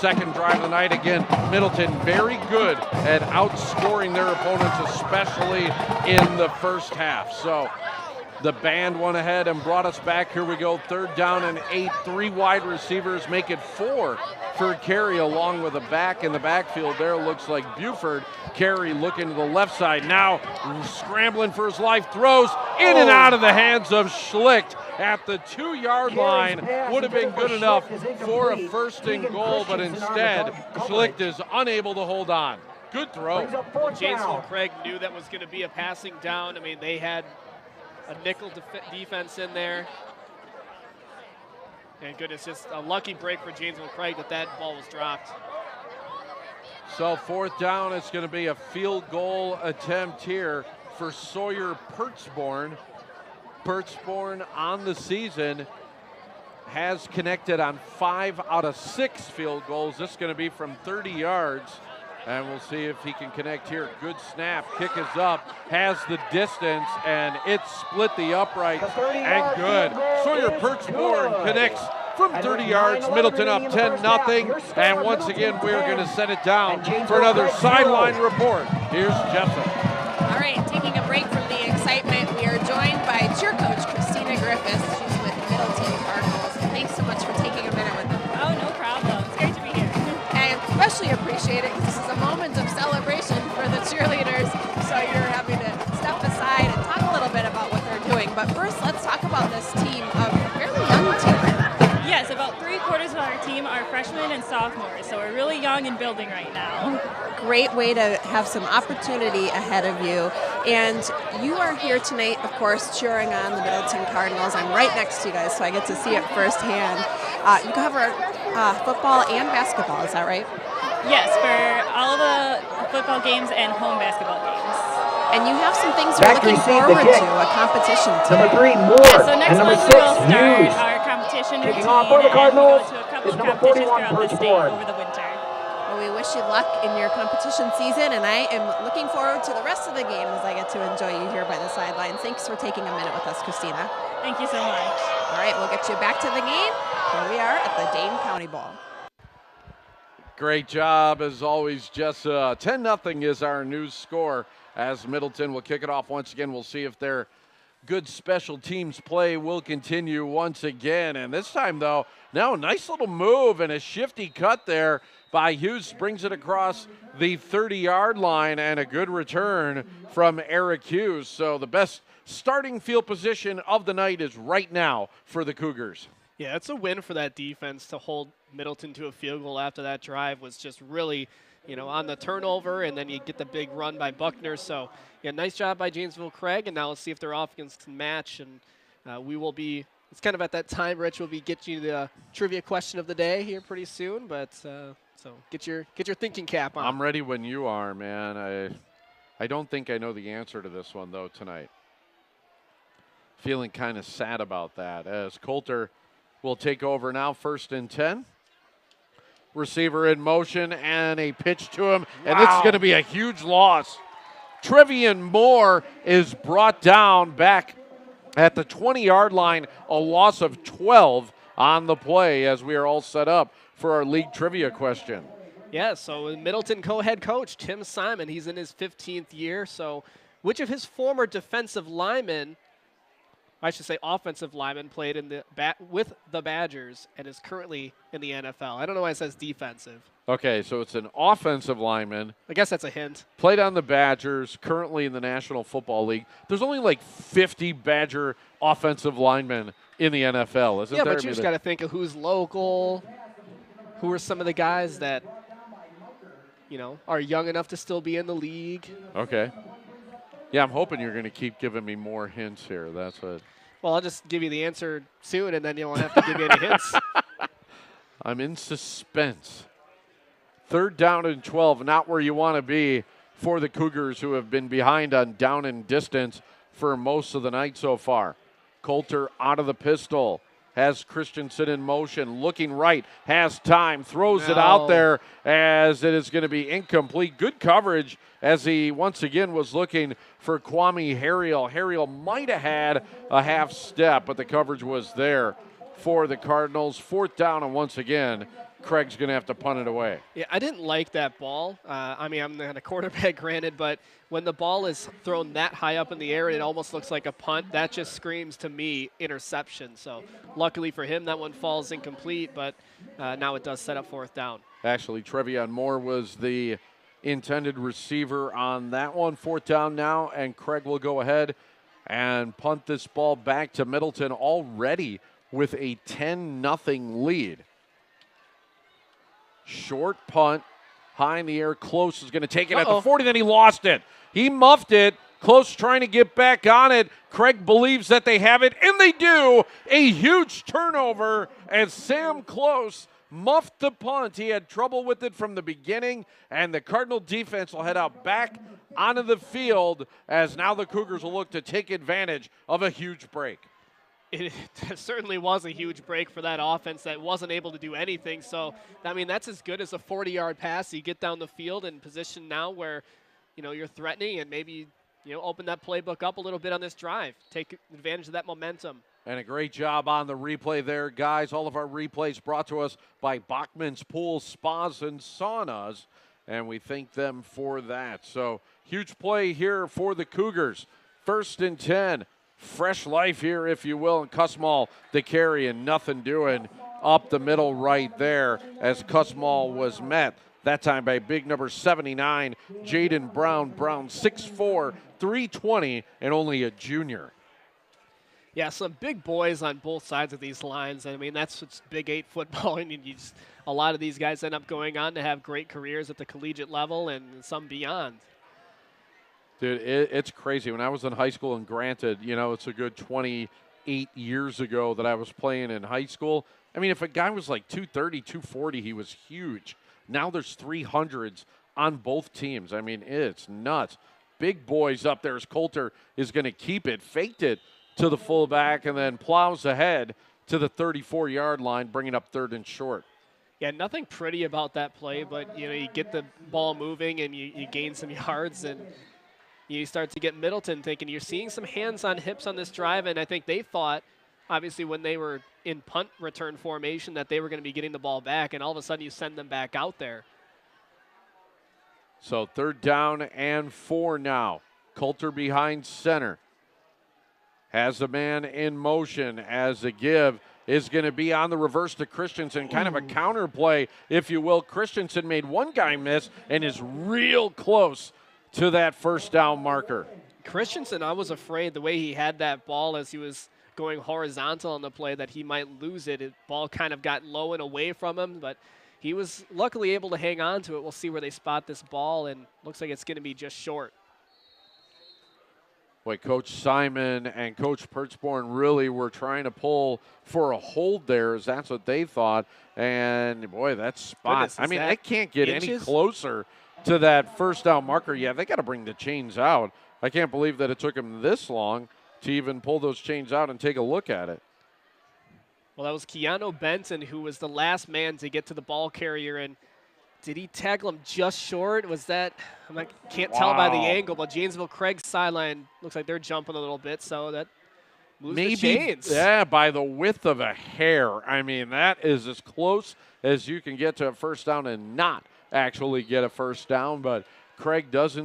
second drive of the night. Again, Middleton very good at outscoring their opponents, especially in the first half. So the band went ahead and brought us back. Here we go, 3rd down and 8. 3 wide receivers make it 4 for Carey, along with a back in the backfield there. Looks like Buford. Carey looking to the left side now, scrambling for his life, throws in and out of the hands of Schlicht at the 2-yard line. Would have been good enough for a 1st and goal, but instead Schlicht is unable to hold on. Good throw. Janesville Craig knew that was going to be a passing down. I mean, they had a nickel defense in there. And goodness, just a lucky break for Janesville Craig that ball was dropped. So 4th down, it's going to be a field goal attempt here for Sawyer Pertzborn. Pertzborn on the season has connected on 5 out of 6 field goals. This is going to be from 30 yards. And we'll see if he can connect here. Good snap, kick is up, has the distance, and it split the upright, and good. Sawyer Pertzborn connects from 30 yards, Middleton up 10-0, and once again we're going to set it down for another sideline report. Here's Jessup. All right, taking a break from the excitement, we are joined by cheer coach Christina Griffiths. She's with Middleton Cardinals. Thanks so much for taking a minute with us. Oh, no problem. It's great to be here. I especially appreciate it because this is a moment of celebration for the cheerleaders, so you're having to step aside and talk a little bit about what they're doing. But first, let's talk about this team, a fairly young team. Yes, about 3/4 of our team are freshmen and sophomores, so we're really young and building right now. Great way to have some opportunity ahead of you. And you are here tonight, of course, cheering on the Middleton Cardinals. I'm right next to you guys, so I get to see it firsthand. You cover football and basketball, is that right? Yes, for all of the football games and home basketball games. And you have some things you're looking forward to, a competition team. Number 3, Moore. Yeah, so next and number month 6, we'll start Hughes. our competition routine, Kicking off for the and Cardinals we go to a couple is of number competitions 41, throughout the state Pertzborn. over the winter. Well, we wish you luck in your competition season, and I am looking forward to the rest of the game as I get to enjoy you here by the sidelines. Thanks for taking a minute with us, Christina. Thank you so much. All right, we'll get you back to the game. Here we are at the Dane County Bowl. Great job, as always, Jess. 10-0 is our new score as Middleton will kick it off once again. We'll see if their good special teams play will continue once again. And this time, though, now a nice little move and a shifty cut there by Hughes, brings it across the 30-yard line, and a good return from Eric Hughes. So the best starting field position of the night is right now for the Cougars. Yeah, it's a win for that defense to hold Middleton to a field goal after that drive. Was just really, on the turnover, and then you get the big run by Buckner. So, yeah, nice job by Janesville Craig, and now let's see if their offense can match. And we will be, it's kind of at that time, Rich, we'll be getting you the trivia question of the day here pretty soon. But so get your thinking cap on. I'm ready when you are, man. I don't think I know the answer to this one, though, tonight. Feeling kind of sad about that, as Coulter will take over now, 1st and 10. Receiver in motion, and a pitch to him, and this is going to be a huge loss. Trevian Moore is brought down back at the 20-yard line, a loss of 12 on the play, as we are all set up for our league trivia question. Yeah, so Middleton co-head coach Tim Simon, he's in his 15th year. So which of his former defensive linemen, I should say offensive lineman, played in with the Badgers and is currently in the NFL? I don't know why it says defensive. Okay, so it's an offensive lineman. I guess that's a hint. Played on the Badgers, currently in the National Football League. There's only like 50 Badger offensive linemen in the NFL, isn't there? Yeah, but you just got to think of who's local, who are some of the guys that, are young enough to still be in the league. Okay. Yeah, I'm hoping you're going to keep giving me more hints here. That's what. Well, I'll just give you the answer soon, and then you won't have to give me any hints. I'm in suspense. 3rd down and 12, not where you want to be for the Cougars, who have been behind on down and distance for most of the night so far. Coulter out of the pistol, has Christensen in motion, looking right, has time, throws it out there as it is going to be incomplete. Good coverage as he once again was looking for Kwame Harriel. Harriel might have had a half step, but the coverage was there for the Cardinals. 4th down, and once again, Craig's going to have to punt it away. Yeah, I didn't like that ball. I mean, I'm not a quarterback, granted, but when the ball is thrown that high up in the air, it almost looks like a punt. That just screams to me interception. So luckily for him, that one falls incomplete, but now it does set up 4th down. Actually, Trevion Moore was the intended receiver on that one. 4th down now, and Craig will go ahead and punt this ball back to Middleton already with a 10-0 lead. Short punt, high in the air. Close is going to take it at the 40, then he lost it. He muffed it. Close trying to get back on it. Craig believes that they have it, and they do. A huge turnover as Sam Close muffed the punt. He had trouble with it from the beginning, and the Cardinal defense will head out back onto the field as now the Cougars will look to take advantage of a huge break. It certainly was a huge break for that offense that wasn't able to do anything. So, I mean, that's as good as a 40-yard pass. You get down the field in position now where, you know, you're threatening and maybe, you know, open that playbook up a little bit on this drive. Take advantage of that momentum. And a great job on the replay there, guys. All of our replays brought to us by Bachman's Pool, Spas, and Saunas, and we thank them for that. So, huge play here for the Cougars. 1st and 10. Fresh life here, if you will, and Cussmall the carry and nothing doing up the middle right there as Cussmall was met. That time by big number 79, Jaden Brown. Brown 6'4", 320, and only a junior. Yeah, some big boys on both sides of these lines. I mean, that's what's Big 8 football. And a lot of these guys end up going on to have great careers at the collegiate level and some beyond. Dude, it's crazy. When I was in high school, and granted, you know, it's a good 28 years ago that I was playing in high school. I mean, if a guy was like 230, 240, he was huge. Now there's 300s on both teams. I mean, it's nuts. Big boys up there as Coulter is going to keep it, faked it to the fullback, and then plows ahead to the 34-yard line, bringing up 3rd and short. Yeah, nothing pretty about that play, but, you know, you get the ball moving and you gain some yards, and you start to get Middleton thinking. You're seeing some hands on hips on this drive, and I think they thought, obviously, when they were in punt return formation that they were going to be getting the ball back, and all of a sudden you send them back out there. So 3rd down and 4 now. Coulter behind center. Has a man in motion as the give is going to be on the reverse to Christensen. Kind of a counter play, if you will. Christensen made one guy miss and is real close to that 1st down marker. Christensen, I was afraid the way he had that ball as he was going horizontal on the play that he might lose it. The ball kind of got low and away from him, but he was luckily able to hang on to it. We'll see where they spot this ball, and looks like it's going to be just short. Boy, Coach Simon and Coach Pertzborn really were trying to pull for a hold there, as that's what they thought. And, boy, that spot. Goodness, I mean, that they can't get inches? any closer to that 1st down marker. Yeah, they got to bring the chains out. I can't believe that it took them this long to even pull those chains out and take a look at it. Well, that was Keanu Benton, who was the last man to get to the ball carrier, and did he tackle him just short? Was that, can't tell by the angle, but Janesville Craig's sideline looks like they're jumping a little bit, so that moves the chains. Yeah, by the width of a hair. I mean, that is as close as you can get to a 1st down and not actually get a 1st down, but Craig does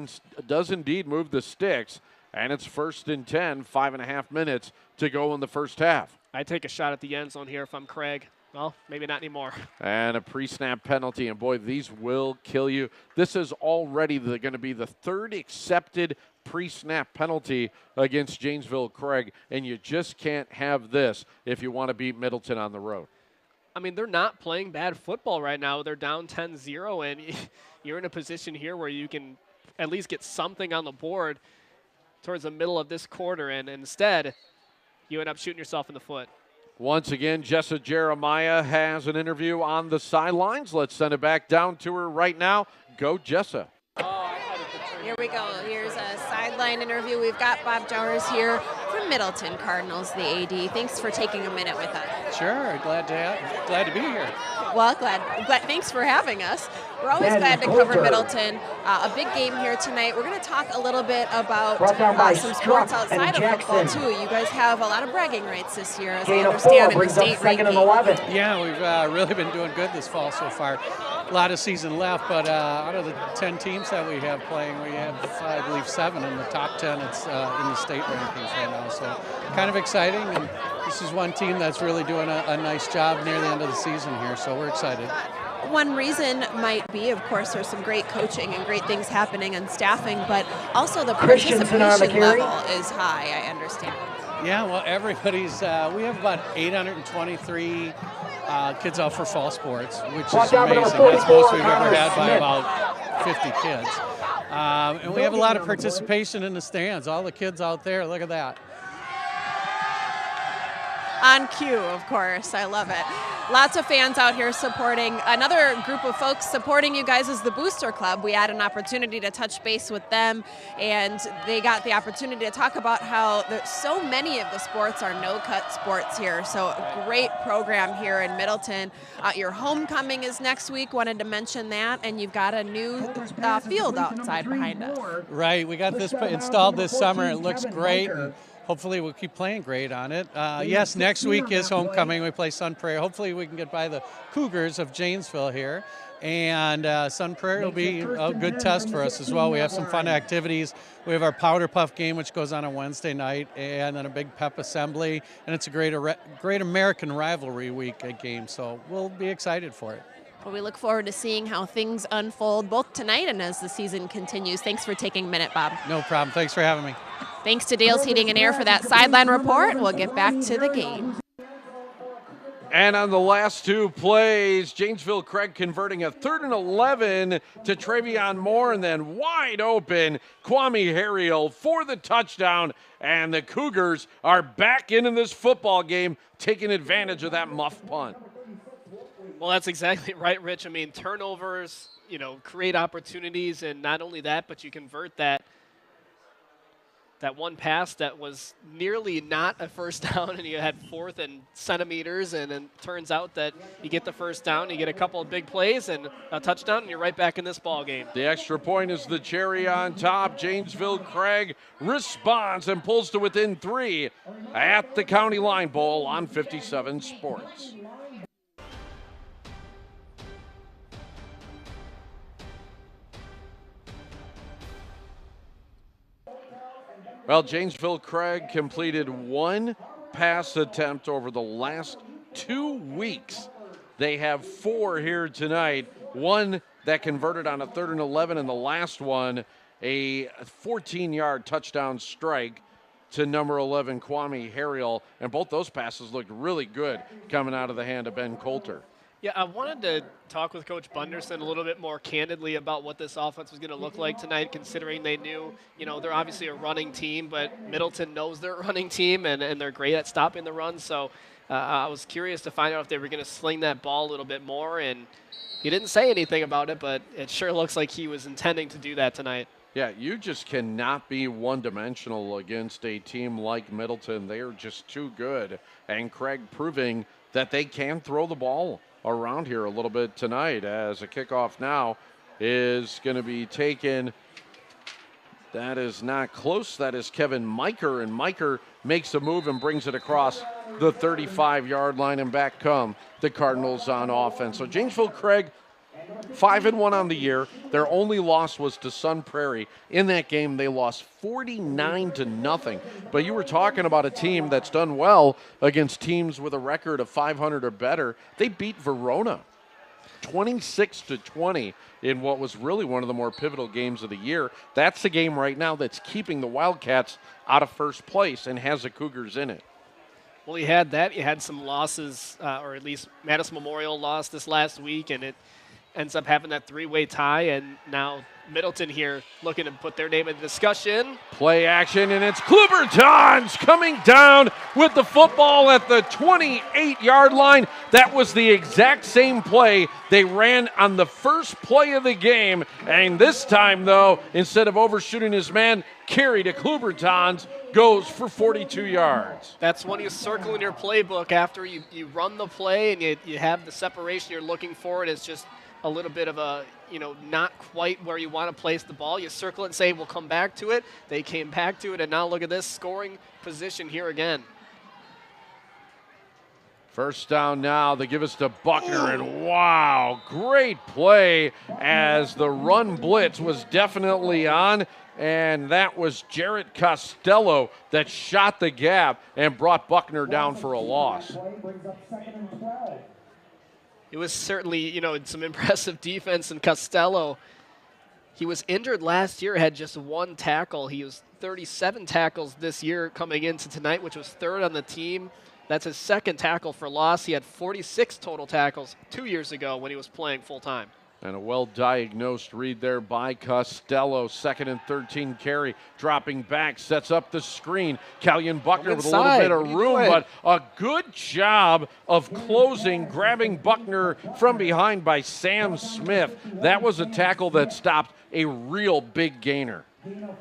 indeed move the sticks, and it's 1st and 10, 5.5 minutes to go in the 1st half. I'd take a shot at the end zone here if I'm Craig. Well, maybe not anymore. And a pre-snap penalty, and boy, these will kill you. This is already going to be the 3rd accepted pre-snap penalty against Janesville Craig, and you just can't have this if you want to beat Middleton on the road. I mean, they're not playing bad football right now. They're down 10-0, and you're in a position here where you can at least get something on the board towards the middle of this quarter, and instead, you end up shooting yourself in the foot. Once again, Jessa Jeremiah has an interview on the sidelines. Let's send it back down to her right now. Go, Jessa. Here we go. Here's a sideline interview. We've got Bob Jowers here from Middleton Cardinals, the AD. Thanks for taking a minute with us. Sure, glad to be here. Well, glad. Thanks for having us. We're always glad to cover Middleton. A big game here tonight. We're going to talk a little bit about some sports outside of football, too. You guys have a lot of bragging rights this year, as I understand, in the state ranking. Yeah, we've really been doing good this fall so far. A lot of season left, but out of the 10 teams that we have playing, we have, I believe, 7 in the top 10. It's in the state rankings right now, so kind of exciting. And this is one team that's really doing a nice job near the end of the season here, so we're excited. One reason might be, of course, there's some great coaching and great things happening and staffing, but also the participation level is high, I understand. Yeah, well, everybody's, we have about 823 kids out for fall sports, which is amazing. That's the most we've ever had by about 50 kids. And we have a lot of participation in the stands. All the kids out there, look at that. On cue, of course. I love it. Lots of fans out here supporting. Another group of folks supporting you guys is the Booster Club. We had an opportunity to touch base with them, and they got the opportunity to talk about how so many of the sports are no-cut sports here. So a great program here in Middleton. Your homecoming is next week. Wanted to mention that, and you've got a new field outside behind us. Right. We got this installed this summer. It looks great. Hopefully we'll keep playing great on it. Yes, next week is homecoming. We play Sun Prairie. Hopefully we can get by the Cougars of Janesville here. And Sun Prairie will be a good test for us as well. We have some fun activities. We have our Powder Puff game, which goes on Wednesday night, and then a big pep assembly. And it's a great American rivalry week game, so we'll be excited for it. Well, we look forward to seeing how things unfold both tonight and as the season continues. Thanks for taking a minute, Bob. No problem. Thanks for having me. Thanks to Dale's Heating and Air for that sideline report. We'll get back to the game. And on the last 2 plays, Janesville Craig converting a 3rd and 11 to Travion Moore, and then wide open, Kwame Harriel for the touchdown. And the Cougars are back into this football game, taking advantage of that muff punt. Well, that's exactly right, Rich. I mean, turnovers, create opportunities, and not only that, but you convert that one pass that was nearly not a first down, and you had 4th and centimeters, and then turns out that you get the first down, you get a couple of big plays and a touchdown, and you're right back in this ball game. The extra point is the cherry on top. Janesville Craig responds and pulls to within 3 at the County Line Bowl on 57 Sports. Well, Janesville Craig completed 1 pass attempt over the last 2 weeks. They have 4 here tonight. 1 that converted on a 3rd and 11, and the last one, a 14-yard touchdown strike to number 11, Kwame Harriel. And both those passes looked really good coming out of the hand of Ben Coulter. Yeah, I wanted to talk with Coach Punderson a little bit more candidly about what this offense was going to look like tonight, considering they knew, they're obviously a running team, but Middleton knows they're a running team, and they're great at stopping the run. So I was curious to find out if they were going to sling that ball a little bit more, and he didn't say anything about it, but it sure looks like he was intending to do that tonight. Yeah, you just cannot be one-dimensional against a team like Middleton. They are just too good, and Craig proving that they can throw the ball around here a little bit tonight, as a kickoff now is going to be taken. That is not close. That is Kevin Miker, and Miker makes a move and brings it across the 35-yard line, and back come the Cardinals on offense. So Janesville Craig 5-1 on the year. Their only loss was to Sun Prairie. In that game, they lost 49-0. But you were talking about a team that's done well against teams with a record of 500 or better. They beat Verona 26-20 in what was really one of the more pivotal games of the year. That's the game right now that's keeping the Wildcats out of first place and has the Cougars in it. Well, you had that. You had some losses, or at least Madison Memorial lost this last week, and it ends up having that 3-way tie, and now Middleton here looking to put their name in the discussion. Play action, and it's Klubertons coming down with the football at the 28-yard line. That was the exact same play they ran on the first play of the game, and this time, though, instead of overshooting his man, carry to Klubertons goes for 42 yards. That's when you circle in your playbook after you run the play and you have the separation you're looking for, and it's just a little bit of a, not quite where you want to place the ball. You circle it and say, we'll come back to it. They came back to it, and now look at this scoring position here again. First down now, they give us to Buckner, and wow, great play as the run blitz was definitely on, and that was Jarrett Costello that shot the gap and brought Buckner down for a loss. It was certainly, some impressive defense, and Costello, he was injured last year, had just one tackle. He was 37 tackles this year coming into tonight, which was third on the team. That's his second tackle for loss. He had 46 total tackles 2 years ago when he was playing full-time. And a well-diagnosed read there by Costello. 2nd and 13 carry, dropping back, sets up the screen. Callion Buckner with a little bit of room, but a good job of closing, grabbing Buckner from behind by Sam Smith. That was a tackle that stopped a real big gainer.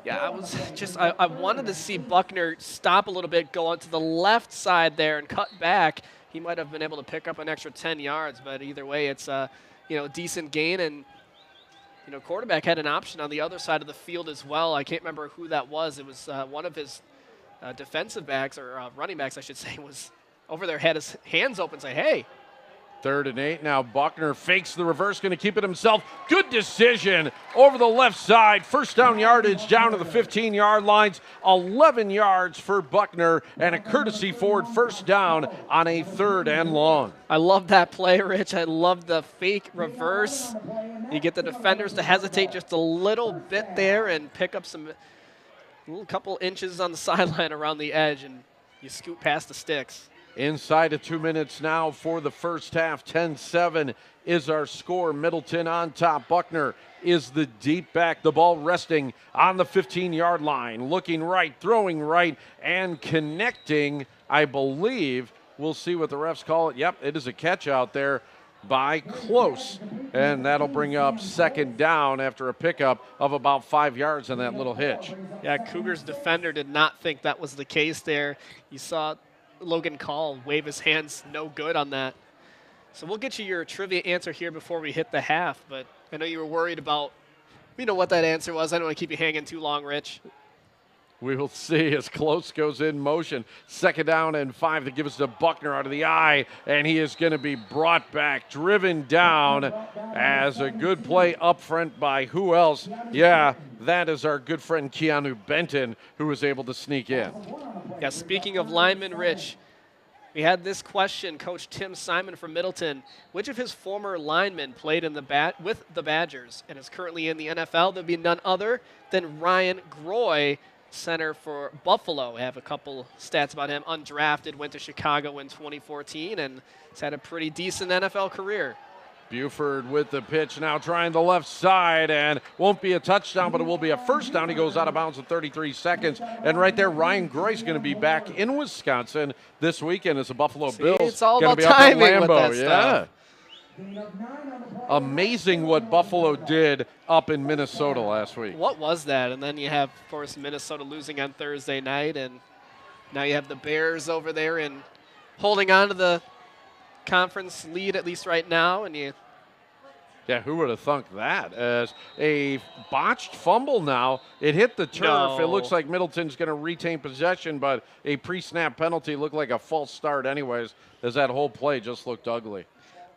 Yeah, I wanted to see Buckner stop a little bit, go onto the left side there and cut back. He might have been able to pick up an extra 10 yards, but either way, it's decent gain, and quarterback had an option on the other side of the field as well. I can't remember who that was. It was one of his defensive backs, or running backs, I should say, was over there, had his hands open, say, hey. 3rd and 8 now. Buckner fakes the reverse, going to keep it himself. Good decision over the left side. First down yardage down to the 15-yard lines. 11 yards for Buckner, and a courtesy Ford first down on a 3rd and long. I love that play, Rich. I love the fake reverse. You get the defenders to hesitate just a little bit there and pick up a couple inches on the sideline around the edge, and you scoot past the sticks. Inside of 2 minutes now for the first half. 10-7 is our score. Middleton on top. Buckner is the deep back. The ball resting on the 15-yard line. Looking right, throwing right, and connecting, I believe. We'll see what the refs call it. Yep, it is a catch out there by Close. And that'll bring up 2nd down after a pickup of about 5 yards on that little hitch. Yeah, Cougars defender did not think that was the case there. You saw Logan Call wave his hands no good on that. So we'll get you your trivia answer here before we hit the half, but I know you were worried about, what that answer was. I don't want to keep you hanging too long, Rich. We will see as Close goes in motion. 2nd down and 5 to give us to Buckner out of the eye, and he is going to be brought back, driven down as a good play up front by who else? Yeah, that is our good friend Keanu Benton, who was able to sneak in. Yeah, speaking of linemen, Rich, we had this question. Coach Tim Simon from Middleton, which of his former linemen played in with the Badgers and is currently in the NFL? There'd be none other than Ryan Groy, center for Buffalo. I have a couple stats about him. Undrafted, went to Chicago in 2014, and has had a pretty decent NFL career. Buford with the pitch now, trying the left side, and won't be a touchdown, but it will be a first down. He goes out of bounds in 33 seconds. And right there, Ryan Groy's going to be back in Wisconsin this weekend as the Buffalo Bills. It's all gonna about be up at timing with Lambeau. that stuff. Amazing what Buffalo did up in Minnesota last week. What was that? And then you have, of course, Minnesota losing on Thursday night, and now you have the Bears over there and holding on to the conference lead, at least right now. And yeah, who would have thunk that? As a botched fumble now, it hit the turf. No. It looks like Middleton's going to retain possession, but a pre-snap penalty looked like a false start anyways, as that whole play just looked ugly.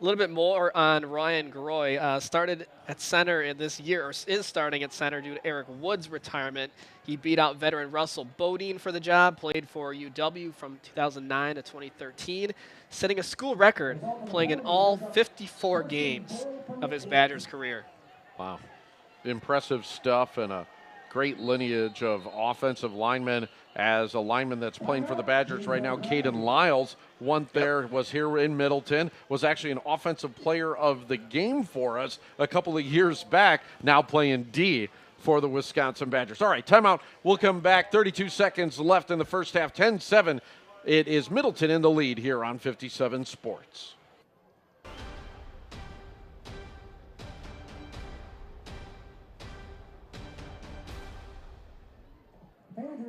A little bit more on Ryan Groy. Started at center in this year, or is starting at center due to Eric Wood's retirement. He beat out veteran Russell Bodine for the job, played for UW from 2009 to 2013, setting a school record, playing in all 54 games of his Badgers career. Wow. Impressive stuff, and a great lineage of offensive linemen. As a lineman that's playing for the Badgers right now, Caden Lyles, was here in Middleton, was actually an offensive player of the game for us a couple of years back, now playing D for the Wisconsin Badgers. All right, timeout. We'll come back. 32 seconds left in the first half. 10-7. It is Middleton in the lead here on 57 Sports. Badgers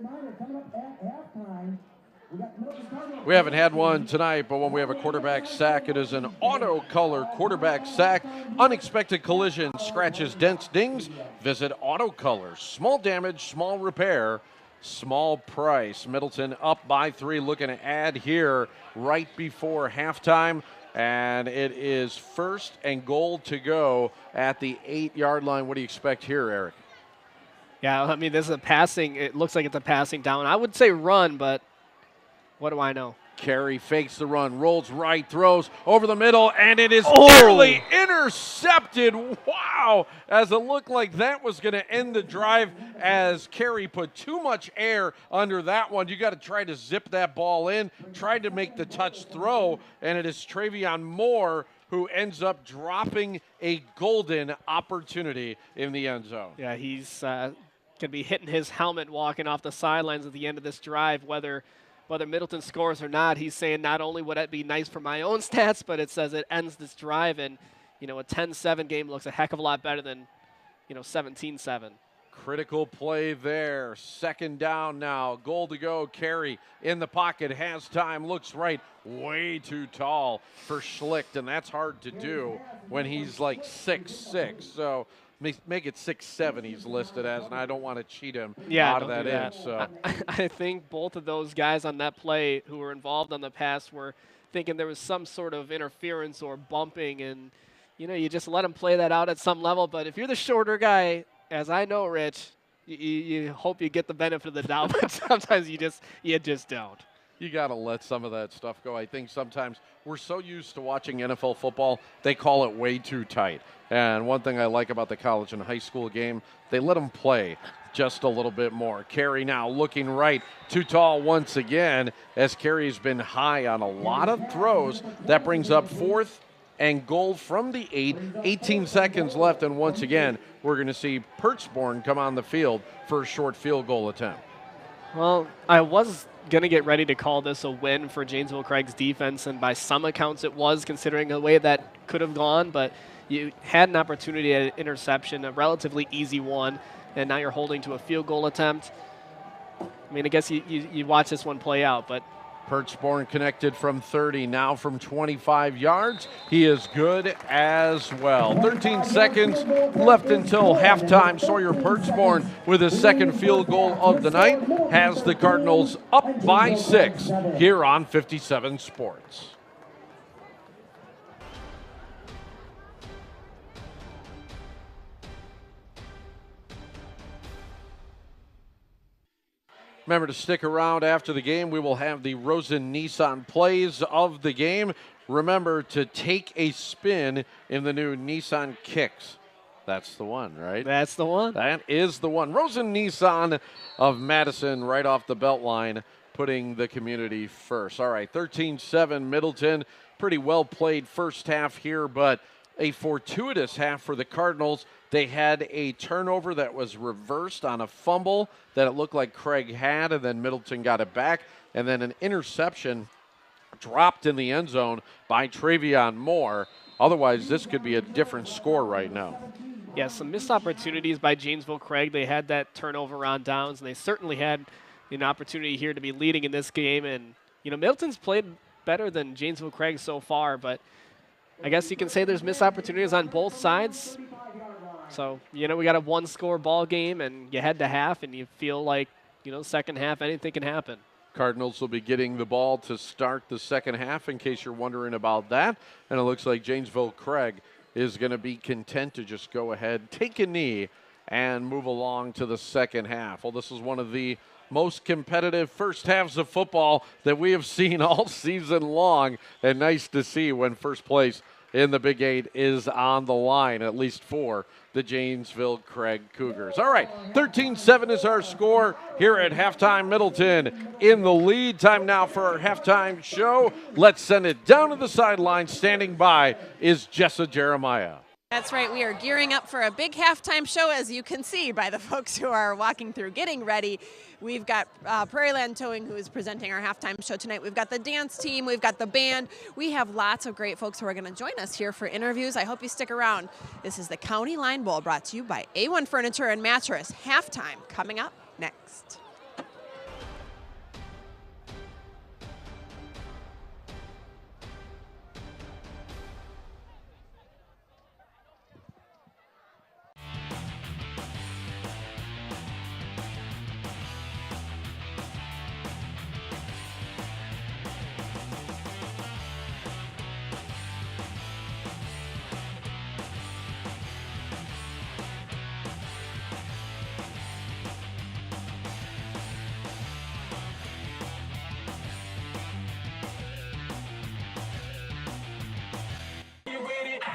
We haven't had one tonight, but when we have a quarterback sack, it is an auto color quarterback sack. Unexpected collision, scratches, dents, dings. Visit Auto Colors. Small damage, small repair, small price. Middleton up by 3, looking to add here right before halftime. And it is 1st and goal to go at the 8-yard line. What do you expect here, Eric? Yeah, I mean, this is a passing. It looks like it's a passing down. I would say run, but what do I know? Carey fakes the run, rolls right, throws over the middle, and it is nearly intercepted. Wow! As it looked like that was going to end the drive as Carey put too much air under that one. You got to try to zip that ball in, tried to make the touch throw, and it is Travion Moore who ends up dropping a golden opportunity in the end zone. Yeah, he's going to be hitting his helmet walking off the sidelines at the end of this drive, whether Middleton scores or not. He's saying not only would it be nice for my own stats, but it says it ends this drive, and, you know, a 10-7 game looks a heck of a lot better than, 17-7. Critical play there. 2nd down now. Goal to go. Carey in the pocket. Has time. Looks right. Way too tall for Schlicht, and that's hard to do when he's like 6'6". So make it 6'7" he's listed as, and I don't want to cheat him out of that end. So I think both of those guys on that play who were involved on the pass were thinking there was some sort of interference or bumping, and, you just let them play that out at some level. But if you're the shorter guy, as I know, Rich, you hope you get the benefit of the doubt, but sometimes you just don't. You got to let some of that stuff go. I think sometimes we're so used to watching NFL football, they call it way too tight. And one thing I like about the college and high school game, they let them play just a little bit more. Carey now looking right, too tall once again, as Carey's been high on a lot of throws. That brings up 4th and goal from the 8, 18 seconds left, and once again, we're going to see Perchborn come on the field for a short field goal attempt. Well, I was going to get ready to call this a win for Janesville Craig's defense, and by some accounts it was, considering the way that could have gone, but you had an opportunity at an interception, a relatively easy one, and now you're holding to a field goal attempt. I mean, I guess you watch this one play out, but Perchborn connected from 30, now from 25 yards. He is good as well. 13 seconds left until halftime. Sawyer Perchborn with his 2nd field goal of the night has the Cardinals up by 6 here on 57 Sports. Remember to stick around after the game. We will have the Rosen Nissan plays of the game. Remember to take a spin in the new Nissan Kicks. That's the one, right? That's the one. That is the one. Rosen Nissan of Madison right off the belt line, putting the community first. All right, 13-7 Middleton. Pretty well played first half here, but a fortuitous half for the Cardinals. They had a turnover that was reversed on a fumble that it looked like Craig had, and then Middleton got it back. And then an interception dropped in the end zone by Travion Moore. Otherwise, this could be a different score right now. Yeah, some missed opportunities by Janesville Craig. They had that turnover on downs, and they certainly had an opportunity here to be leading in this game. And, Middleton's played better than Janesville Craig so far, but I guess you can say there's missed opportunities on both sides. So, we got a 1-score ball game, and you head to half, and you feel like, second half, anything can happen. Cardinals will be getting the ball to start the second half, in case you're wondering about that. And it looks like Janesville Craig is going to be content to just go ahead, take a knee, and move along to the second half. Well, this is one of the most competitive first halves of football that we have seen all season long, and nice to see when first place in the Big 8 is on the line, at least for the Janesville Craig Cougars. All right, 13-7 is our score here at halftime. Middleton in the lead. Time now for our halftime show. Let's send it down to the sideline. Standing by is Jessa Jeremiah. That's right. We are gearing up for a big halftime show, as you can see by the folks who are walking through getting ready. We've got Prairie Land Towing, who is presenting our halftime show tonight. We've got the dance team. We've got the band. We have lots of great folks who are going to join us here for interviews. I hope you stick around. This is the County Line Bowl, brought to you by A1 Furniture and Mattress. Halftime coming up next.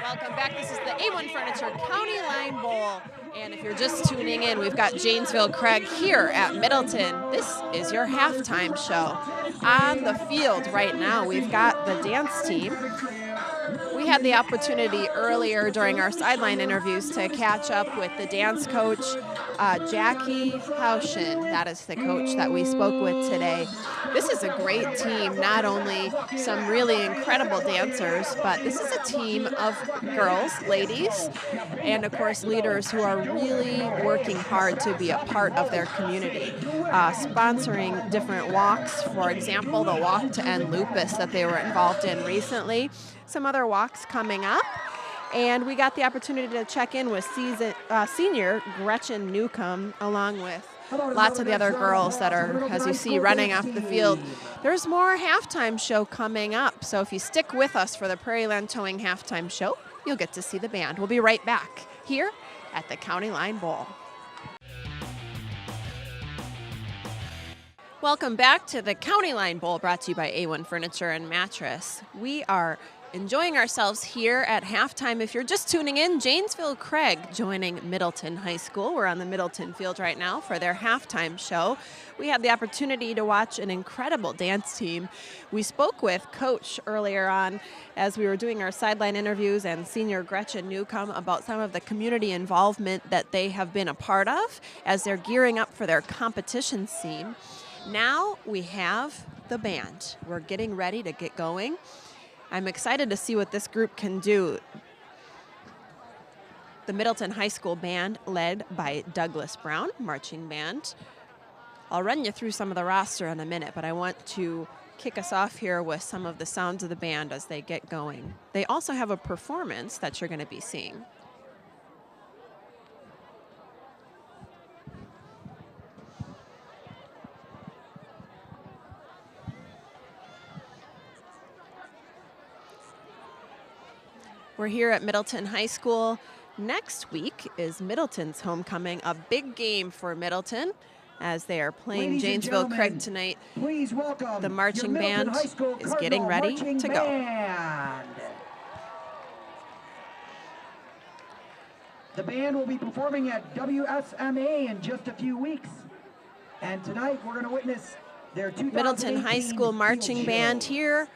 Welcome back. This is the A1 Furniture County Line Bowl. And if you're just tuning in, we've got Janesville Craig here at Middleton. This is your halftime show. On the field right now, we've got the dance team. We had the opportunity earlier during our sideline interviews to catch up with the dance coach, Jackie Haushin. That is the coach that we spoke with today. This is a great team, not only some really incredible dancers, but this is a team of girls, ladies, and of course leaders who are really working hard to be a part of their community, sponsoring different walks. For example, the walk to end lupus that they were involved in recently. Some other walks coming up, and we got the opportunity to check in with senior Gretchen Newcomb, along with lots of the other girls that are, as you see, running off the field. There's more halftime show coming up, so if you stick with us for the Prairie Land Towing halftime show, you'll get to see the band. We'll be right back here at the County Line Bowl. Welcome back to the County Line Bowl, brought to you by A1 Furniture and Mattress. We are enjoying ourselves here at halftime. If you're just tuning in, Janesville Craig joining Middleton High School. We're on the Middleton field right now for their halftime show. We had the opportunity to watch an incredible dance team. We spoke with Coach earlier on as we were doing our sideline interviews, and senior Gretchen Newcomb, about some of the community involvement that they have been a part of as they're gearing up for their competition scene. Now we have the band. We're getting ready to get going. I'm excited to see what this group can do. The Middleton High School band, led by Douglas Brown, marching band. I'll run you through some of the roster in a minute, but I want to kick us off here with some of the sounds of the band as they get going. They also have a performance that you're going to be seeing. We're here at Middleton High School. Next week is Middleton's homecoming, a big game for Middleton as they are playing Janesville Craig tonight. Please welcome the marching band is getting ready to go. The band will be performing at WSMA in just a few weeks. And tonight we're going to witness their 2018 Middleton High School marching field band show. here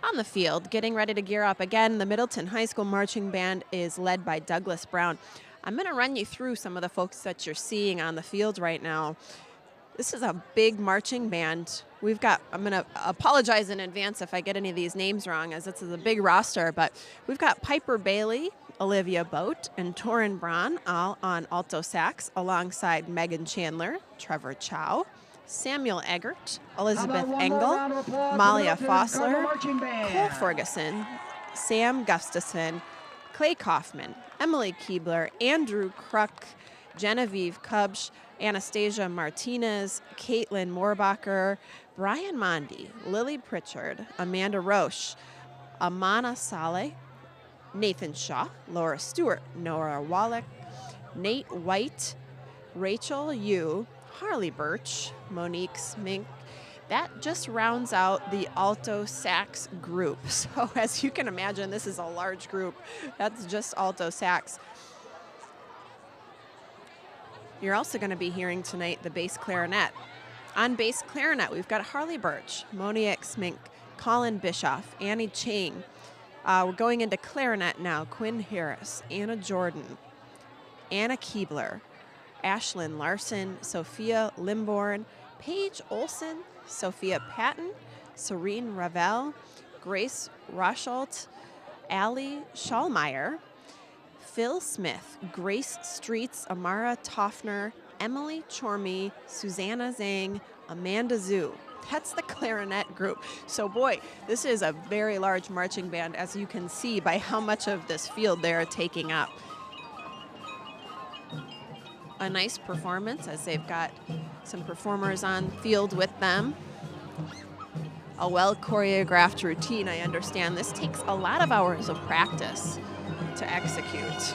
on the field, getting ready to gear up. Again, the Middleton High School marching band is led by Douglas Brown. I'm going to run you through some of the folks that you're seeing on the field right now. This is a big marching band. We've got, I'm going to apologize in advance if I get any of these names wrong, as this is a big roster, but we've got Piper Bailey, Olivia Boat, and Torin Braun all on alto sax, alongside Megan Chandler, Trevor Chow, Samuel Eggert, Elizabeth Engel, Malia Fossler, Cole Ferguson, Sam Gustafson, Clay Kaufman, Emily Keebler, Andrew Kruk, Genevieve Kubsch, Anastasia Martinez, Caitlin Moorbacher, Brian Mondi, Lily Pritchard, Amanda Roche, Amana Saleh, Nathan Shaw, Laura Stewart, Nora Wallach, Nate White, Rachel Yu, Harley Birch, Monique Smink. That just rounds out the alto sax group. So as you can imagine, this is a large group. That's just alto sax. You're also going to be hearing tonight the bass clarinet. On bass clarinet, we've got Harley Birch, Monique Smink, Colin Bischoff, Annie Chang. We're going into clarinet now. Quinn Harris, Anna Jordan, Anna Keebler, Ashlyn Larson, Sophia Limborn, Paige Olson, Sophia Patton, Serene Ravel, Grace Roschalt, Allie Schallmeyer, Phil Smith, Grace Streets, Amara Toffner, Emily Chormy, Susanna Zhang, Amanda Zhu. That's the clarinet group. So boy, this is a very large marching band, as you can see by how much of this field they are taking up. A nice performance as they've got some performers on field with them. A well choreographed routine. I understand this takes a lot of hours of practice to execute.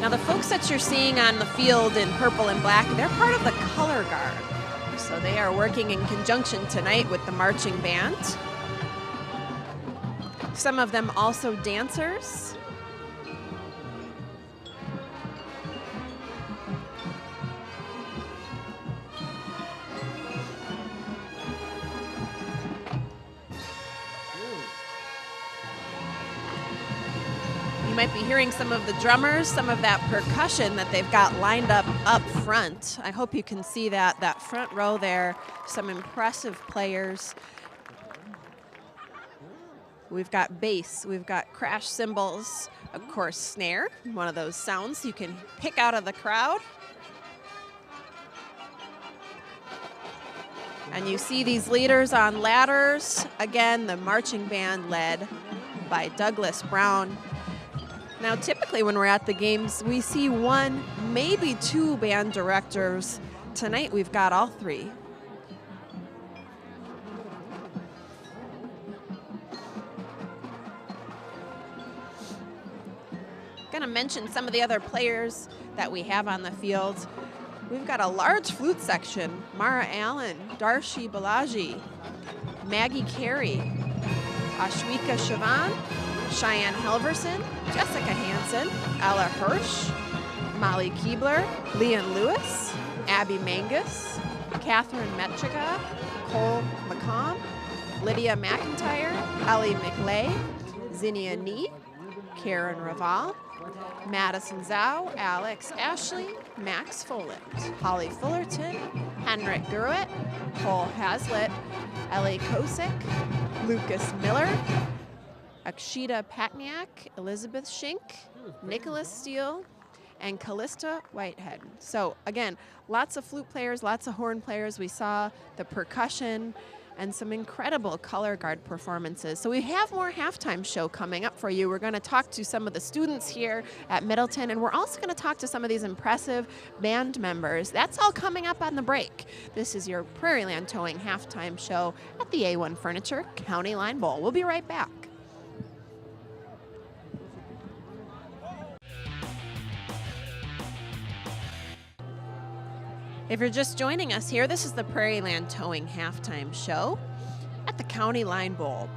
Now the folks that you're seeing on the field in purple and black, they're part of the color guard. So they are working in conjunction tonight with the marching band. Some of them also dancers. You might be hearing some of the drummers, some of that percussion that they've got lined up front. I hope you can see that front row there, some impressive players. We've got bass, we've got crash cymbals, of course snare, one of those sounds you can pick out of the crowd. And you see these leaders on ladders. Again, the marching band led by Douglas Brown. Now, typically when we're at the games, we see one, maybe two band directors. Tonight, we've got all three. Gonna mention some of the other players that we have on the field. We've got a large flute section. Mara Allen, Darshi Balaji, Maggie Carey, Ashwika Chavan, Cheyenne Helverson, Jessica Hansen, Ella Hirsch, Molly Keebler, Leon Lewis, Abby Mangus, Catherine Metrica, Cole McComb, Lydia McIntyre, Ellie McLay, Zinnia Nee, Karen Raval, Madison Zhao, Alex Ashley, Max Follett, Holly Fullerton, Henrik Gruitt, Cole Hazlitt, Ellie Kosick, Lucas Miller, Akshita Patniak, Elizabeth Schink, Nicholas Steele, and Callista Whitehead. So again, lots of flute players, lots of horn players. We saw the percussion and some incredible color guard performances. So we have more halftime show coming up for you. We're going to talk to some of the students here at Middleton, and we're also going to talk to some of these impressive band members. That's all coming up on the break. This is your Prairie Land Towing halftime show at the A1 Furniture County Line Bowl. We'll be right back. If you're just joining us here, this is the Prairie Land Towing halftime show at the County Line Bowl.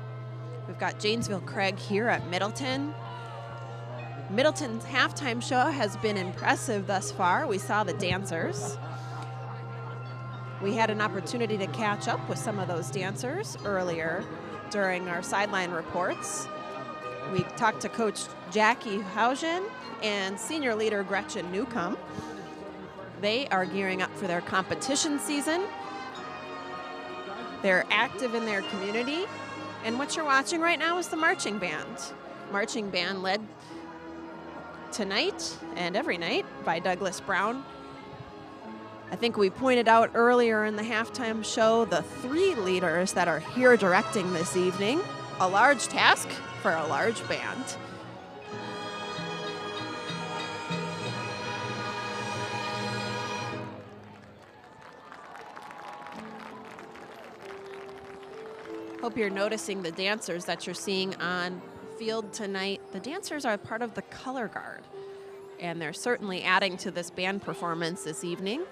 We've got Janesville Craig here at Middleton. Middleton's halftime show has been impressive thus far. We saw the dancers. We had an opportunity to catch up with some of those dancers earlier during our sideline reports. We talked to Coach Jackie Haugen and senior leader Gretchen Newcomb. They are gearing up for their competition season. They're active in their community. And what you're watching right now is the marching band. Marching band led tonight and every night by Douglas Brown. I think we pointed out earlier in the halftime show the three leaders that are here directing this evening. A large task for a large band. Hope you're noticing the dancers that you're seeing on field tonight. The dancers are part of the color guard, and they're certainly adding to this band performance this evening.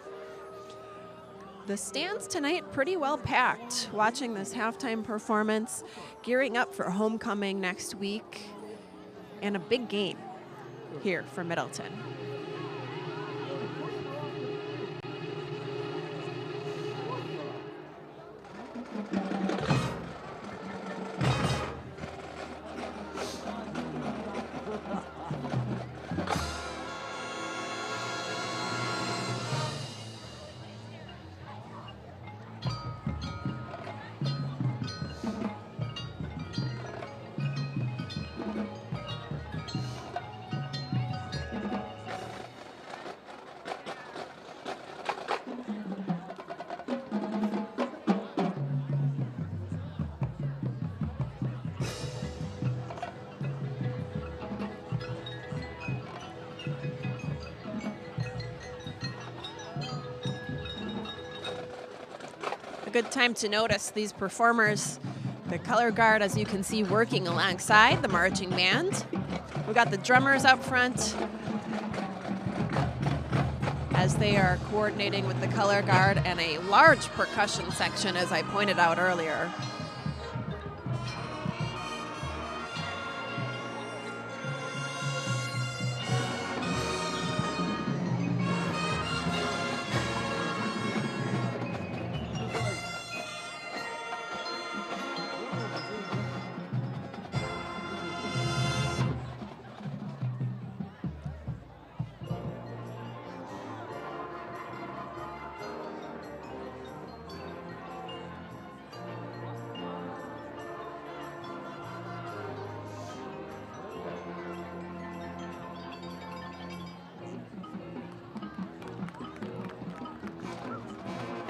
The stands tonight pretty well packed, watching this halftime performance, gearing up for homecoming next week, and a big game here for Middleton. Good time to notice these performers, the color guard, as you can see, working alongside the marching band. We've got the drummers up front as they are coordinating with the color guard, and a large percussion section, as I pointed out earlier.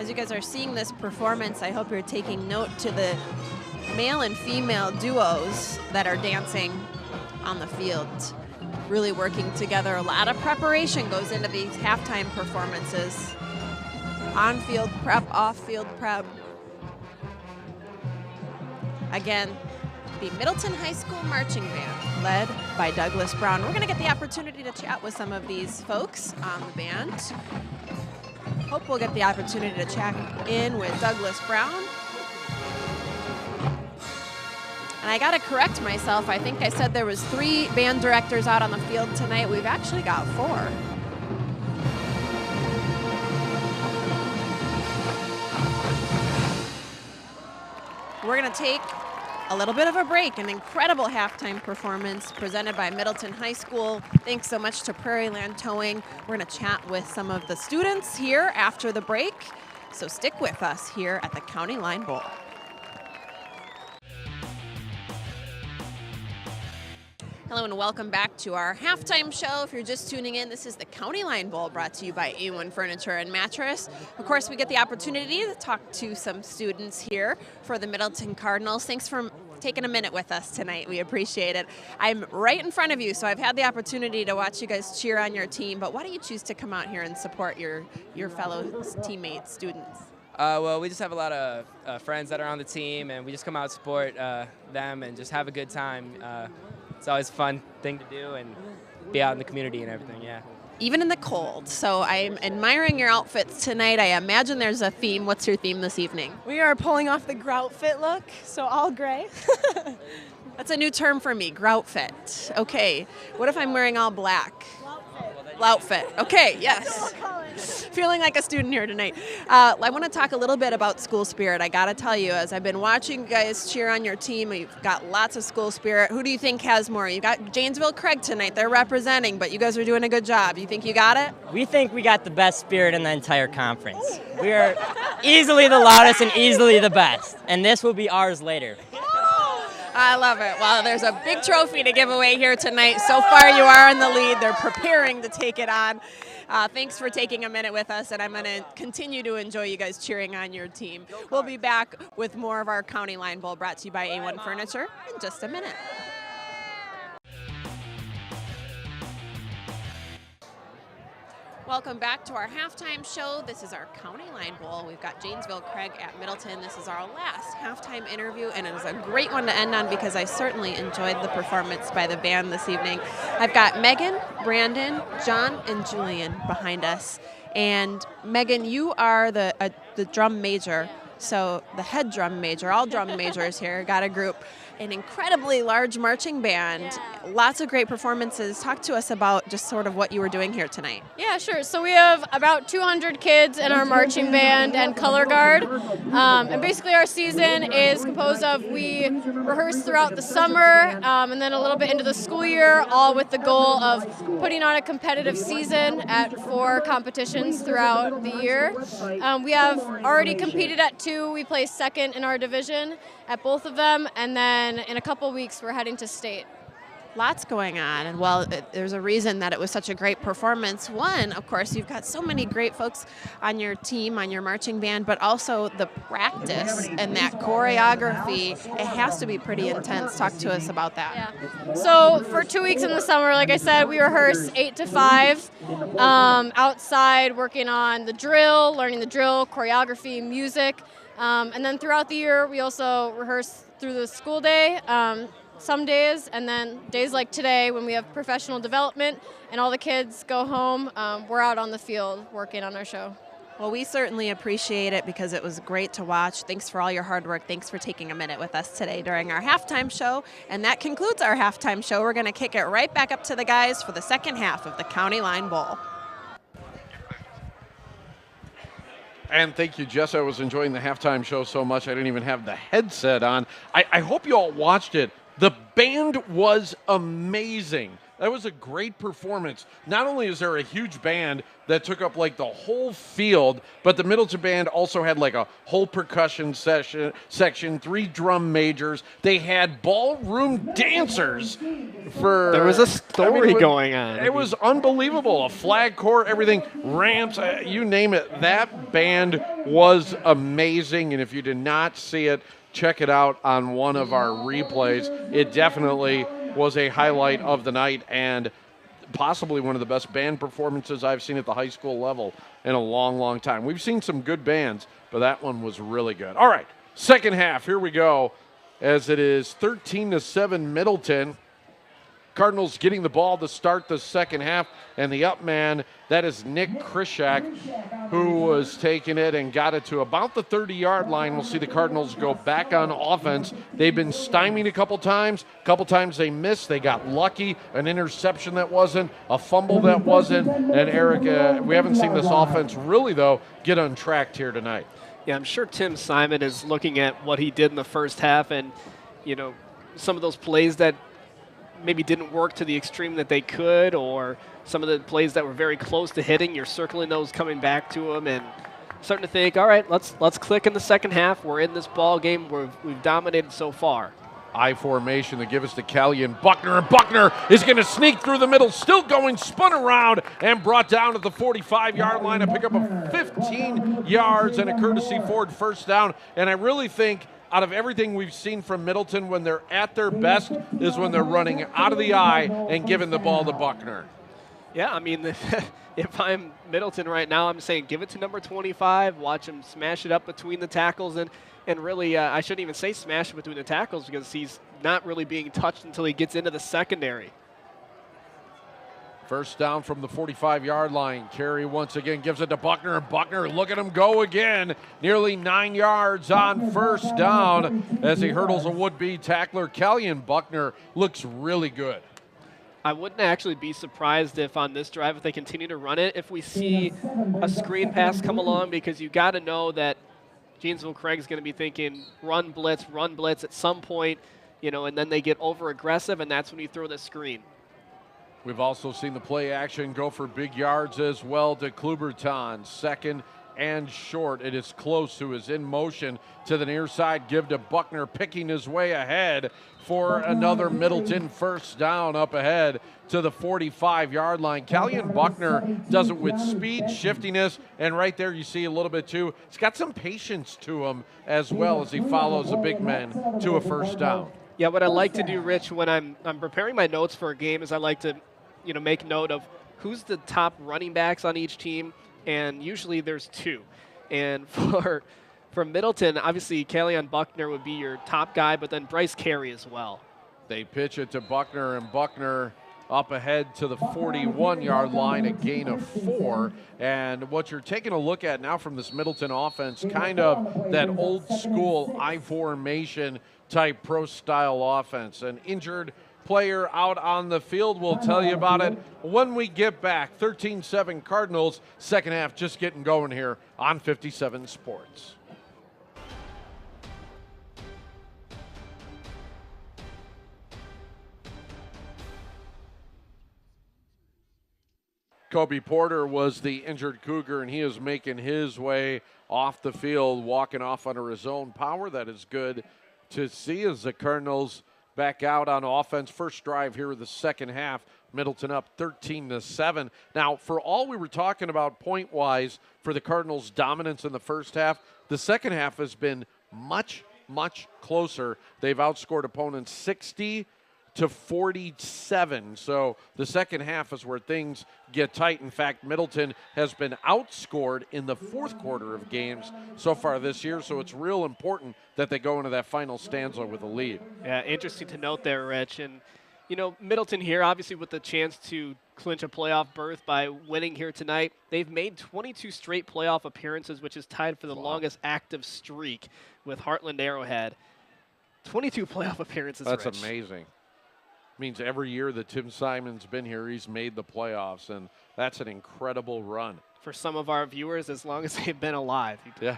As you guys are seeing this performance, I hope you're taking note to the male and female duos that are dancing on the field, really working together. A lot of preparation goes into these halftime performances. On-field prep, off-field prep. Again, the Middleton High School Marching Band, led by Douglas Brown. We're going to get the opportunity to chat with some of these folks on the band. Hope we'll get the opportunity to check in with Douglas Brown. And I got to correct myself. I think I said there was 3 band directors out on the field tonight. We've actually got 4. We're going to take a little bit of a break. An incredible halftime performance presented by Middleton High School. Thanks so much to Prairie Land Towing. We're going to chat with some of the students here after the break. So stick with us here at the County Line Bowl. Hello and welcome back to our halftime show. If you're just tuning in, this is the County Line Bowl brought to you by A1 Furniture and Mattress. Of course, we get the opportunity to talk to some students here for the Middleton Cardinals. Thanks for taking a minute with us tonight. We appreciate it. I'm right in front of you, so I've had the opportunity to watch you guys cheer on your team, but why do you choose to come out here and support your fellow teammates, students? Well, we just have a lot of friends that are on the team, and we just come out to support them and just have a good time. It's always a fun thing to do and be out in the community and everything, yeah. Even in the cold. So I'm admiring your outfits tonight. I imagine there's a theme. What's your theme this evening? We are pulling off the grout fit look, so all gray. That's a new term for me, grout fit. Okay, what if I'm wearing all black? Outfit. Okay, yes. Feeling like a student here tonight. I want to talk a little bit about school spirit. I got to tell you, as I've been watching you guys cheer on your team, you've got lots of school spirit. Who do you think has more? You got Janesville Craig tonight. They're representing, but you guys are doing a good job. You think you got it? We think we got the best spirit in the entire conference. We are easily the loudest and easily the best, and this will be ours later. I love it. Well, there's a big trophy to give away here tonight. So far, you are in the lead. They're preparing to take it on. Thanks for taking a minute with us, and I'm going to continue to enjoy you guys cheering on your team. We'll be back with more of our County Line Bowl brought to you by A1 Furniture in just a minute. Welcome back to our halftime show. This is our County Line Bowl. We've got Janesville Craig at Middleton. This is our last halftime interview, and it is a great one to end on because I certainly enjoyed the performance by the band this evening. I've got Megan, Brandon, John, and Julian behind us. And Megan, you are the drum major, so the head drum major, all drum majors here, got a group. An incredibly large marching band, lots of great performances. Talk to us about just sort of what you were doing here tonight. Yeah, sure. So we have about 200 kids in our marching band and color guard. And basically our season is composed of, we rehearse throughout the summer and then a little bit into the school year, all with the goal of putting on a competitive season at 4 competitions throughout the year. We have already competed at 2. We placed second in our division at both of them, and then in a couple weeks we're heading to state. Lots going on, and well, there's a reason that it was such a great performance. One, of course, you've got so many great folks on your team, on your marching band, but also the practice and that choreography, it has to be pretty intense. Talk to us about that. Yeah. So for 2 weeks in the summer, like I said, we rehearse 8 to 5 outside, working on the drill, learning the drill, choreography, music. And then throughout the year, we also rehearse through the school day, some days, and then days like today when we have professional development and all the kids go home, we're out on the field working on our show. Well, we certainly appreciate it because it was great to watch. Thanks for all your hard work. Thanks for taking a minute with us today during our halftime show. And that concludes our halftime show. We're going to kick it right back up to the guys for the second half of the County Line Bowl. And thank you, Jess. I was enjoying the halftime show so much I didn't even have the headset on. I hope you all watched it. The band was amazing. That was a great performance. Not only is there a huge band that took up like the whole field, but the Middleton band also had like a whole percussion section, 3 drum majors. They had ballroom dancers for... There was a story going on. It was unbelievable. A flag corps, everything, ramps, you name it. That band was amazing, and if you did not see it, check it out on one of our replays. It definitely was a highlight of the night and possibly one of the best band performances I've seen at the high school level in a long, long time. We've seen some good bands, but that one was really good. All right, second half, here we go, as it is 13-7 Middleton. Cardinals getting the ball to start the second half, and the up man, that is Nick Krishak, who was taking it and got it to about the 30-yard line. We'll see the Cardinals go back on offense. They've been stymied a couple times they missed. They got lucky, an interception that wasn't, a fumble that wasn't, and Eric, we haven't seen this offense really, though, get untracked here tonight. Yeah, I'm sure Tim Simon is looking at what he did in the first half and, you know, some of those plays that maybe didn't work to the extreme that they could, or some of the plays that were very close to hitting. You're circling those coming back to them and starting to think, all right, let's click in the second half. We're in this ball game. We've dominated so far. I formation to give us to Kelly and Buckner is going to sneak through the middle, still going, spun around, and brought down at the 45-yard line to pick up a 15 yards and a courtesy Ford first down. And I really think out of everything we've seen from Middleton, when they're at their best is when they're running out of the eye and giving the ball to Buckner. Yeah, I mean, if I'm Middleton right now, I'm saying give it to number 25, watch him smash it up between the tackles, and really, I shouldn't even say smash it between the tackles because he's not really being touched until he gets into the secondary. First down from the 45-yard line. Carey once again gives it to Buckner. Buckner, look at him go again. Nearly 9 yards on first down as he hurdles a would-be tackler. Callion Buckner looks really good. I wouldn't actually be surprised if on this drive, if they continue to run it, if we see a screen pass come along, because you got to know that Janesville Craig's going to be thinking run blitz at some point, you know, and then they get over-aggressive, and that's when you throw the screen. We've also seen the play action go for big yards as well to Kluberton. Second and short. It is close, who is in motion to the near side. Give to Buckner, picking his way ahead for another Middleton first down up ahead to the 45-yard line. Callion Buckner does it with speed, shiftiness, and right there you see a little bit too. He's got some patience to him as well as he follows the big men to a first down. Yeah, what I like to do, Rich, when I'm preparing my notes for a game is I like to, you know, make note of who's the top running backs on each team, and usually there's 2. And for Middleton, obviously Callion Buckner would be your top guy, but then Bryce Carey as well. They pitch it to Buckner, and Buckner up ahead to the 41-yard line, a gain of 4. And what you're taking a look at now from this Middleton offense, kind of that old school I formation type pro-style offense. An injured player out on the field. We'll tell you about it when we get back. 13-7 Cardinals, second half just getting going here on 57 Sports. Kobe Porter was the injured Cougar, and he is making his way off the field, walking off under his own power. That is good to see as the Cardinals back out on offense. First drive here of the second half. Middleton up 13-7. Now, for all we were talking about point-wise for the Cardinals' dominance in the first half, the second half has been much, much closer. They've outscored opponents 60-47. So the second half is where things get tight. In fact, Middleton has been outscored in the fourth quarter of games so far this year, so it's real important that they go into that final stanza with a lead. Yeah, interesting to note there, Rich. And, you know, Middleton here, obviously with the chance to clinch a playoff berth by winning here tonight. They've made 22 straight playoff appearances, which is tied for the longest active streak with Heartland Arrowhead. 22 playoff appearances, That's Rich. amazing. Means every year that Tim Simon's been here, he's made the playoffs, and that's an incredible run. For some of our viewers, as long as they've been alive. Yeah.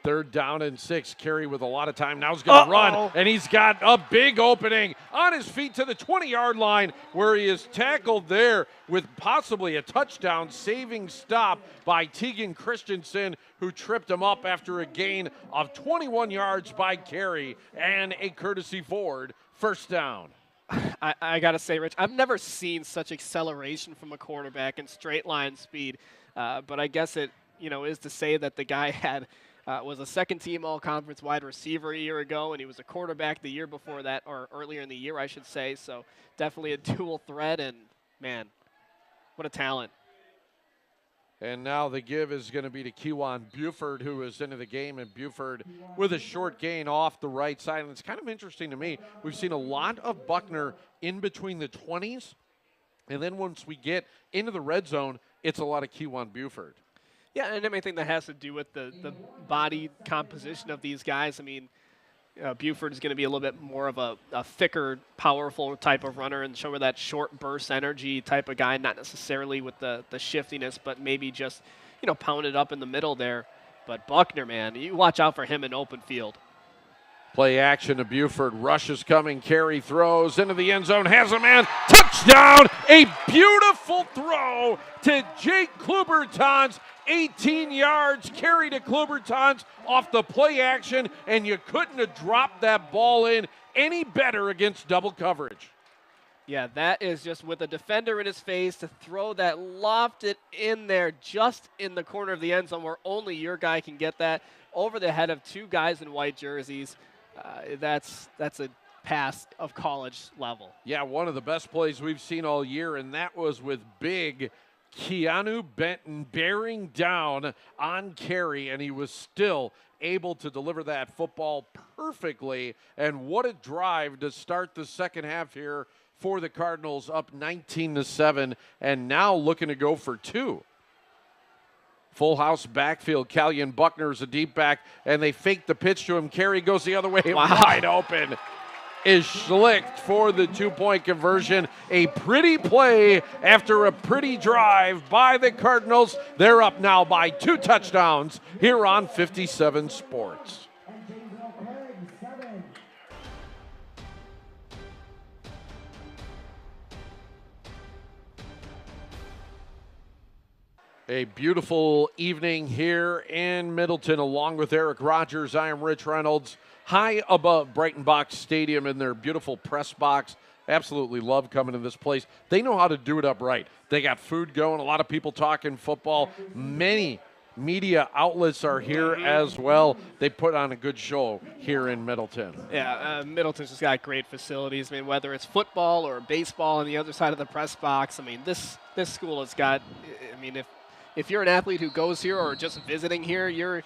3rd down and 6. Carey with a lot of time. Now he's going to run, and he's got a big opening on his feet to the 20-yard line, where he is tackled there with possibly a touchdown saving stop by Tegan Christensen, who tripped him up after a gain of 21 yards by Carey and a courtesy Ford 1st down. I got to say, Rich, I've never seen such acceleration from a quarterback and straight line speed. But I guess it, is to say that the guy was a 2nd-team all-conference wide receiver a year ago, and he was a quarterback the year before that, or earlier in the year, I should say. So definitely a dual threat, and man, what a talent. And now the give is going to be to Kewan Buford, who is into the game, and Buford with a short gain off the right side. And it's kind of interesting to me. We've seen a lot of Buckner in between the 20s, and then once we get into the red zone, it's a lot of Kewan Buford. Yeah, and I think that has to do with the body composition of these guys. I mean, Buford is going to be a little bit more of a thicker, powerful type of runner and show her that short burst energy type of guy, not necessarily with the shiftiness, but maybe just, pound it up in the middle there. But Buckner, man, you watch out for him in open field. Play action to Buford. Rush is coming. Carey throws into the end zone. Has a man. Touchdown! A beautiful throw to Jake Klubertons. 18 yards. Carey to Klubertons off the play action, and you couldn't have dropped that ball in any better against double coverage. Yeah, that is just with a defender in his face to throw that lofted in there just in the corner of the end zone where only your guy can get that over the head of 2 guys in white jerseys. That's a pass of college level. Yeah, one of the best plays we've seen all year, and that was with big Keanu Benton bearing down on Carey, and he was still able to deliver that football perfectly. And what a drive to start the second half here for the Cardinals, up 19-7, and now looking to go for 2. Full house backfield. Callion Buckner is a deep back, and they fake the pitch to him. Carey goes the other way, wide open. Is Schlicht for the 2-point conversion. A pretty play after a pretty drive by the Cardinals. They're up now by 2 touchdowns here on 57 Sports. A beautiful evening here in Middleton, along with Eric Rogers. I am Rich Reynolds, high above Brighton Box Stadium in their beautiful press box. Absolutely love coming to this place. They know how to do it up right. They got food going, a lot of people talking football. Many media outlets are here as well. They put on a good show here in Middleton. Yeah, Middleton's just got great facilities. I mean, whether it's football or baseball on the other side of the press box, I mean, this school has got, I mean, if you're an athlete who goes here or just visiting here, you're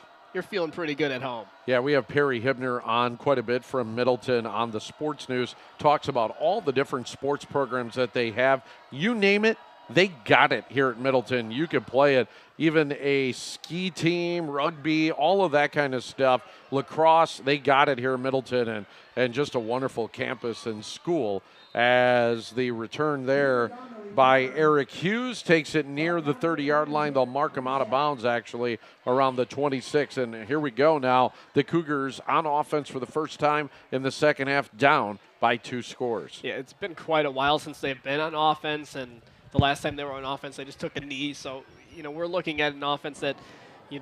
feeling pretty good at home. Yeah, we have Perry Hibner on quite a bit from Middleton on the Sports News. Talks about all the different sports programs that they have. You name it, they got it here at Middleton. You can play it. Even a ski team, rugby, all of that kind of stuff. Lacrosse, they got it here in Middleton, and just a wonderful campus and school. As the return there by Eric Hughes takes it near the 30-yard line. They'll mark him out of bounds, actually, around the 26. And here we go now. The Cougars on offense for the first time in the second half, down by 2 scores. Yeah, it's been quite a while since they've been on offense, and the last time they were on offense, they just took a knee. So, we're looking at an offense that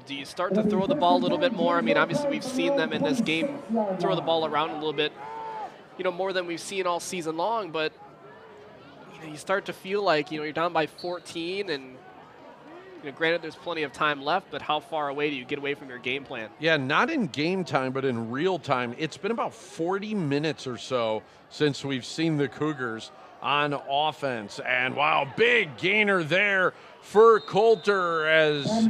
do you start to throw the ball a little bit more? I mean, obviously we've seen them in this game throw the ball around a little bit, more than we've seen all season long, but you start to feel like, you're down by 14, and, granted there's plenty of time left, but how far away do you get away from your game plan? Yeah, not in game time, but in real time. It's been about 40 minutes or so since we've seen the Cougars on offense. And, wow, big gainer there for Coulter, as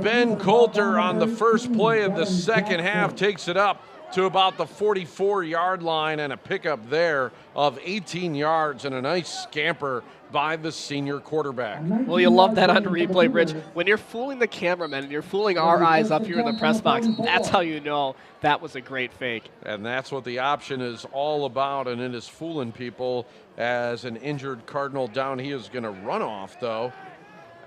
Ben Coulter on the first play of the second half takes it up to about the 44-yard line, and a pickup there of 18 yards and a nice scamper by the senior quarterback. Well, you love that on replay, Rich. When you're fooling the cameraman and you're fooling our eyes up here in the press box, that's how you know that was a great fake. And that's what the option is all about, and it is fooling people as an injured Cardinal down. He is going to run off, though,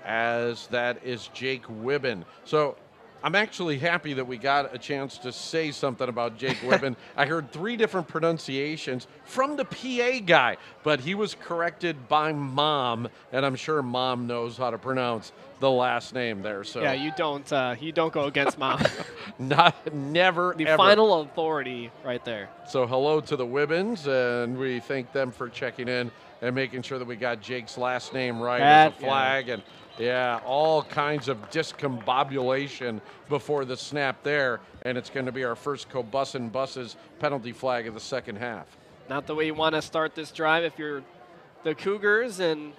as that is Jake Wibben. So I'm actually happy that we got a chance to say something about Jake Whippen. I heard 3 different pronunciations from the PA guy, but he was corrected by Mom, and I'm sure Mom knows how to pronounce the last name there. So yeah, you don't go against Mom. Never, the ever. final authority right there. So hello to the Whibbins, and we thank them for checking in and making sure that we got Jake's last name right as a flag. And yeah, all kinds of discombobulation before the snap there, and it's going to be our first Cobussin Buses penalty flag of the second half. Not the way you want to start this drive if you're the Cougars, and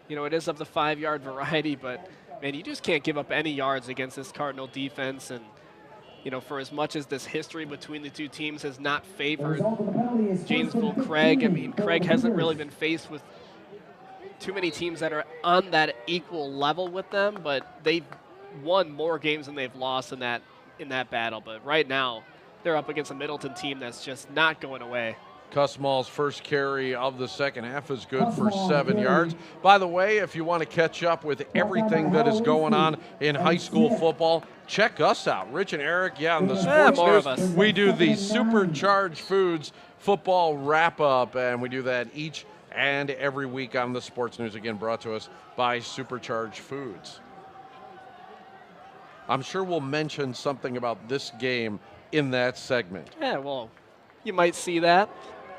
it is of the 5-yard variety, but man, you just can't give up any yards against this Cardinal defense. And for as much as this history between the two teams has not favored Janesville Craig, I mean, Craig hasn't really been faced with too many teams that are on that equal level with them, but they've won more games than they've lost in that battle. But right now, they're up against a Middleton team that's just not going away. Cussmall's first carry of the second half is good for 7 yards. By the way, if you want to catch up with everything that is going on in high school football, check us out. Rich and Eric, on the Sports more News, of us. we do the Supercharged Foods football wrap-up, and we do that each and every week on the Sports News, again brought to us by Supercharged Foods. I'm sure we'll mention something about this game in that segment. Yeah, well, you might see that.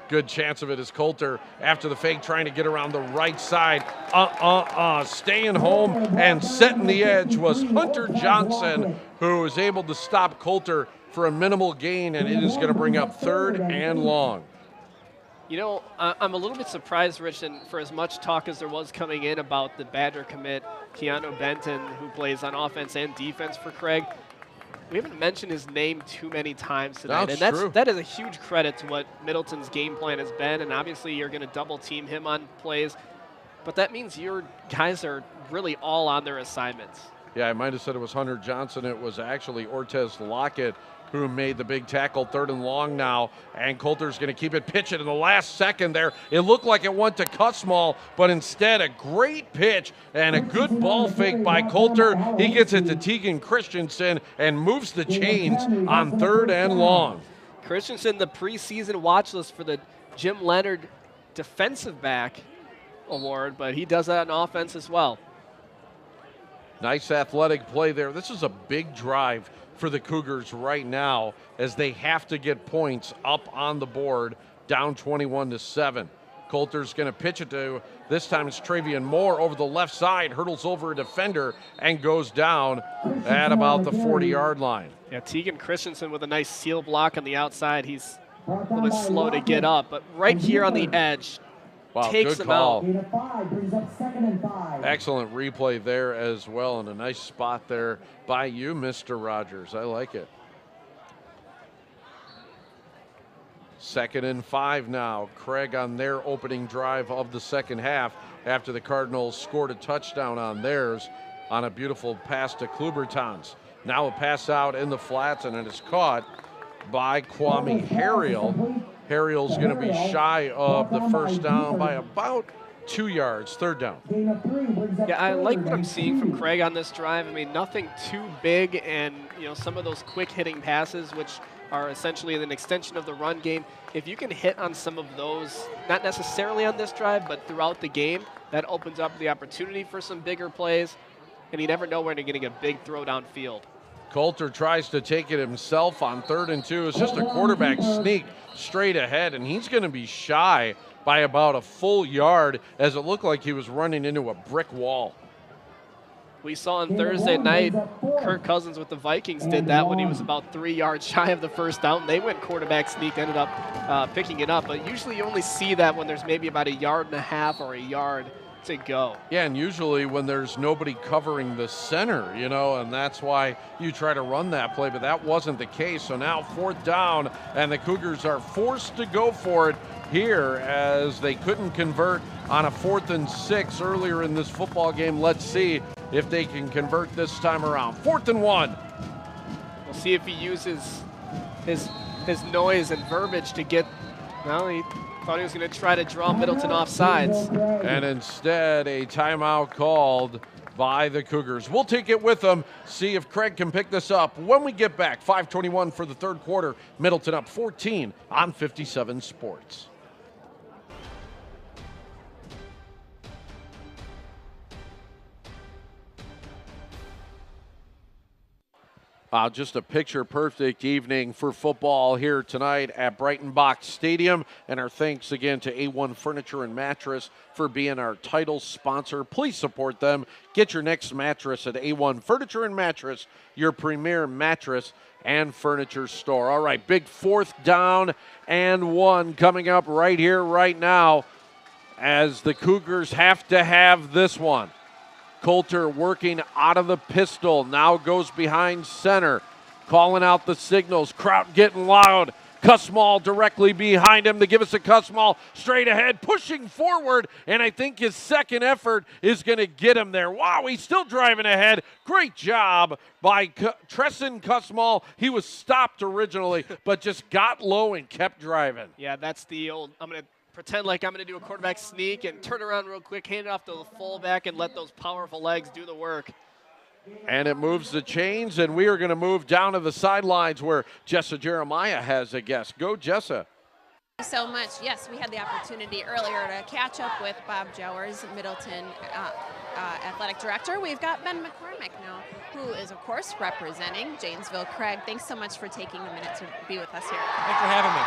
Good chance of it is Coulter after the fake trying to get around the right side. Staying home and setting the edge was Hunter Johnson, who was able to stop Coulter for a minimal gain, and it is going to bring up 3rd and long. I'm a little bit surprised, Rich, and for as much talk as there was coming in about the Badger commit, Keanu Benton, who plays on offense and defense for Craig, we haven't mentioned his name too many times tonight. That is a huge credit to what Middleton's game plan has been, and obviously you're going to double team him on plays, but that means your guys are really all on their assignments. Yeah, I might have said it was Hunter Johnson. It was actually Ortez Lockett who made the big tackle, 3rd and long now, and Coulter's going to keep it pitching in the last second there. It looked like it went to Cussmall, but instead a great pitch and a good ball fake by Coulter. He gets it to Tegan Christensen and moves the chains on 3rd and long. Christensen, the preseason watch list for the Jim Leonard Defensive Back Award, but he does that on offense as well. Nice athletic play there. This is a big drive for the Cougars right now as they have to get points up on the board, down 21-7. Coulter's going to pitch it to, this time it's Travian Moore over the left side, hurdles over a defender and goes down at about the 40-yard line. Yeah, Tegan Christensen with a nice seal block on the outside. He's a little bit slow to get up, but right here on the edge, takes him out. Excellent replay there as well, and a nice spot there by you, Mr. Rogers. I like it. 2nd and 5 now. Craig on their opening drive of the second half after the Cardinals scored a touchdown on theirs on a beautiful pass to Klubertans. Now a pass out in the flats, and it is caught by Kwame Harriel. Harriel's going to be shy of the first down by about 2 yards, 3rd down. Yeah, I like what I'm seeing from Craig on this drive. I mean, nothing too big, and some of those quick hitting passes, which are essentially an extension of the run game. If you can hit on some of those, not necessarily on this drive, but throughout the game, that opens up the opportunity for some bigger plays, and you never know when you're getting a big throw downfield. Coulter tries to take it himself on 3rd and 2. It's just a quarterback sneak straight ahead, and he's going to be shy by about a full yard as it looked like he was running into a brick wall. We saw on Thursday night, Kirk Cousins with the Vikings did that when he was about 3 yards shy of the first down. They went quarterback sneak, ended up picking it up, but usually you only see that when there's maybe about 1.5 yards or a yard to go. Yeah, and usually when there's nobody covering the center, and that's why you try to run that play, but that wasn't the case. So now 4th down, and the Cougars are forced to go for it here as they couldn't convert on a 4th and 6 earlier in this football game. Let's see if they can convert this time around. 4th and 1. We'll see if he uses his noise and verbiage to get, well, he thought he was going to try to draw Middleton off sides. And instead, a timeout called by the Cougars. We'll take it with them, see if Craig can pick this up when we get back. 5:21 for the third quarter. Middleton up 14 on 57 Sports. Just a picture-perfect evening for football here tonight at Brighton Box Stadium. And our thanks again to A1 Furniture and Mattress for being our title sponsor. Please support them. Get your next mattress at A1 Furniture and Mattress, your premier mattress and furniture store. All right, big 4th down and 1 coming up right here, right now, as the Cougars have to have this one. Coulter working out of the pistol, now goes behind center, calling out the signals, crowd getting loud. Cussmall directly behind him to give us a Cussmall straight ahead, pushing forward, and I think his second effort is going to get him there. Wow, he's still driving ahead. Great job by Tresson Cussmall. He was stopped originally, but just got low and kept driving. Yeah, that's the old, I'm going to pretend like I'm going to do a quarterback sneak and turn around real quick, hand it off to the fullback, and let those powerful legs do the work. And it moves the chains, and we are going to move down to the sidelines where Jessa Jeremiah has a guest. Go, Jessa. Thank you so much. Yes, we had the opportunity earlier to catch up with Bob Jowers, Middleton athletic director. We've got Ben McCormick now, who is, of course, representing Janesville. Craig, thanks so much for taking a minute to be with us here. Thanks for having me.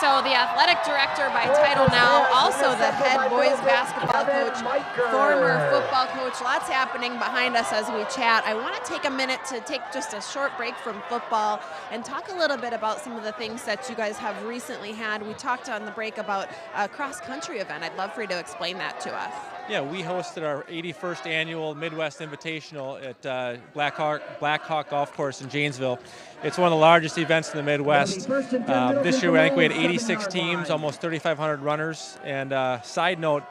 So the athletic director by title now, also the head boys basketball coach, former football coach. Lots happening behind us as we chat. I want to take a minute to take just a short break from football and talk a little bit about some of the things that you guys have recently had. We talked on the break about a cross-country event. I'd love for you to explain that to us. Yeah, we hosted our 81st annual Midwest Invitational at Black Hawk Golf Course in Janesville. It's one of the largest events in the Midwest. This year, I think we had 86 teams, almost 3,500 runners. And side note,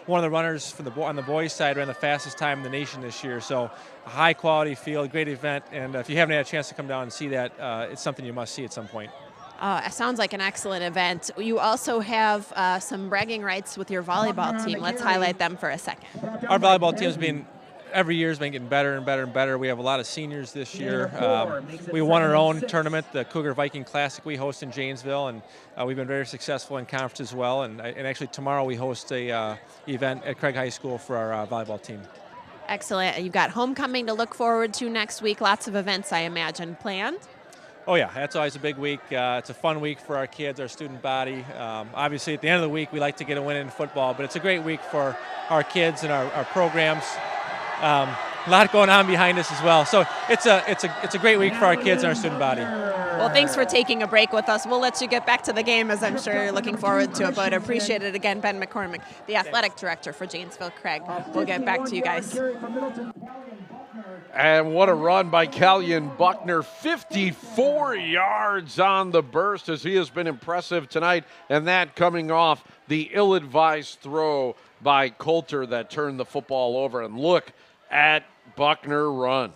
one of the runners on the boys' side ran the fastest time in the nation this year. So a high-quality field, great event. And if you haven't had a chance to come down and see that, it's something you must see at some point. It sounds like an excellent event. You also have some bragging rights with your volleyball team. Let's highlight them for a second. Our volleyball team's every year has been getting better and better and better. We have a lot of seniors this year. We won our own tournament, the Cougar Viking Classic we host in Janesville, and we've been very successful in conference as well. And actually tomorrow we host a event at Craig High School for our volleyball team. Excellent. You've got homecoming to look forward to next week. Lots of events, I imagine, planned. Oh yeah, that's always a big week. It's a fun week for our kids, our student body. Obviously, at the end of the week, we like to get a win in football, but it's a great week for our kids and our programs. A lot going on behind us as well. So it's a great week for our kids and our student body. Well, thanks for taking a break with us. We'll let you get back to the game, as I'm sure you're looking forward to it, but appreciate it again, Ben McCormick, the athletic director for Janesville. Craig, we'll get back to you guys. And what a run by Callion Buckner, 54 yards on the burst, as he has been impressive tonight, and that coming off the ill-advised throw by Coulter that turned the football over. And look at Buckner run.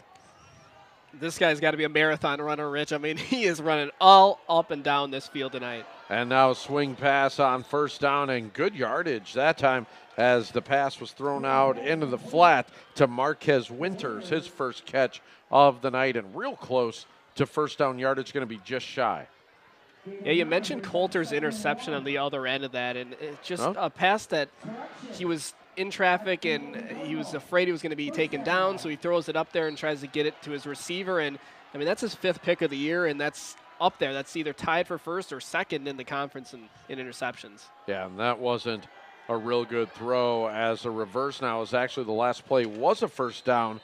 This guy's got to be a marathon runner, Rich. I mean, he is running all up and down this field tonight. And now a swing pass on first down, and good yardage that time as the pass was thrown out into the flat to Marquez Winters, his first catch of the night, and real close to first down yardage, going to be just shy. Yeah, you mentioned Coulter's interception on the other end of that, and it's just a pass that he was in traffic and he was afraid he was going to be taken down, so he throws it up there and tries to get it to his receiver. And I mean, that's his 5th pick of the year, and that's up there. That's either tied for first or second in the conference in interceptions. Yeah, and that wasn't a real good throw, as a reverse now is actually the last play was a first down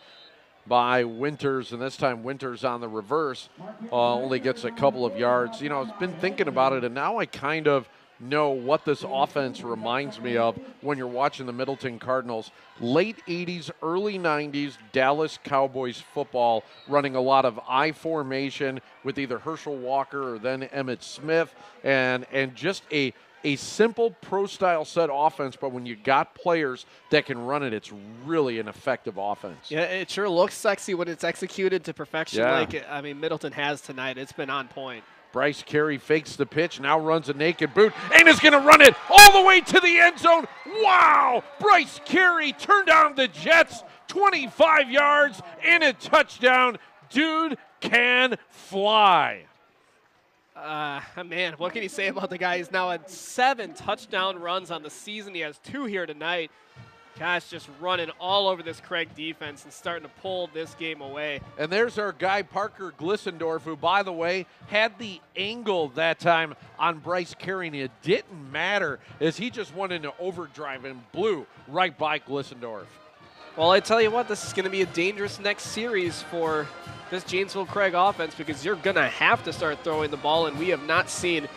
by Winters, and this time Winters on the reverse only gets a couple of yards. You know, I've been thinking about it, and now I kind of know what this offense reminds me of when you're watching the Middleton Cardinals. Late 80s, early 90s Dallas Cowboys football, running a lot of I formation with either Herschel Walker or then Emmitt Smith, and just a simple pro-style set offense, but when you got players that can run it, it's really an effective offense. Yeah, it sure looks sexy when it's executed to perfection like, I mean, Middleton has tonight. It's been on point. Bryce Carey fakes the pitch, now runs a naked boot, and is going to run it all the way to the end zone. Wow! Bryce Carey turned on the Jets 25 yards and a touchdown. Dude can fly. Man, what can you say about the guy? He's now at 7 touchdown runs on the season. He has 2 here tonight. Gosh, just running all over this Craig defense and starting to pull this game away. And there's our guy, Parker Glissendorf, who, by the way, had the angle that time on Bryce carrying. It didn't matter as he just went into overdrive and blew right by Glissendorf. Well, I tell you what, this is going to be a dangerous next series for this Janesville Craig offense because you're going to have to start throwing the ball, and we have not seen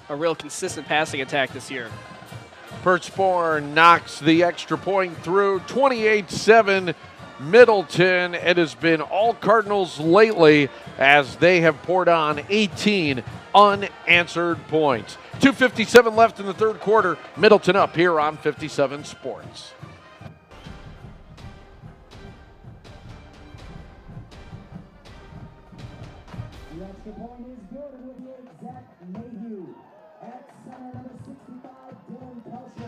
a real consistent passing attack this year. Perchborn knocks the extra point through, 28-7 Middleton. It has been all Cardinals lately as they have poured on 18 unanswered points. 2:57 left in the third quarter. Middleton up here on 57 Sports.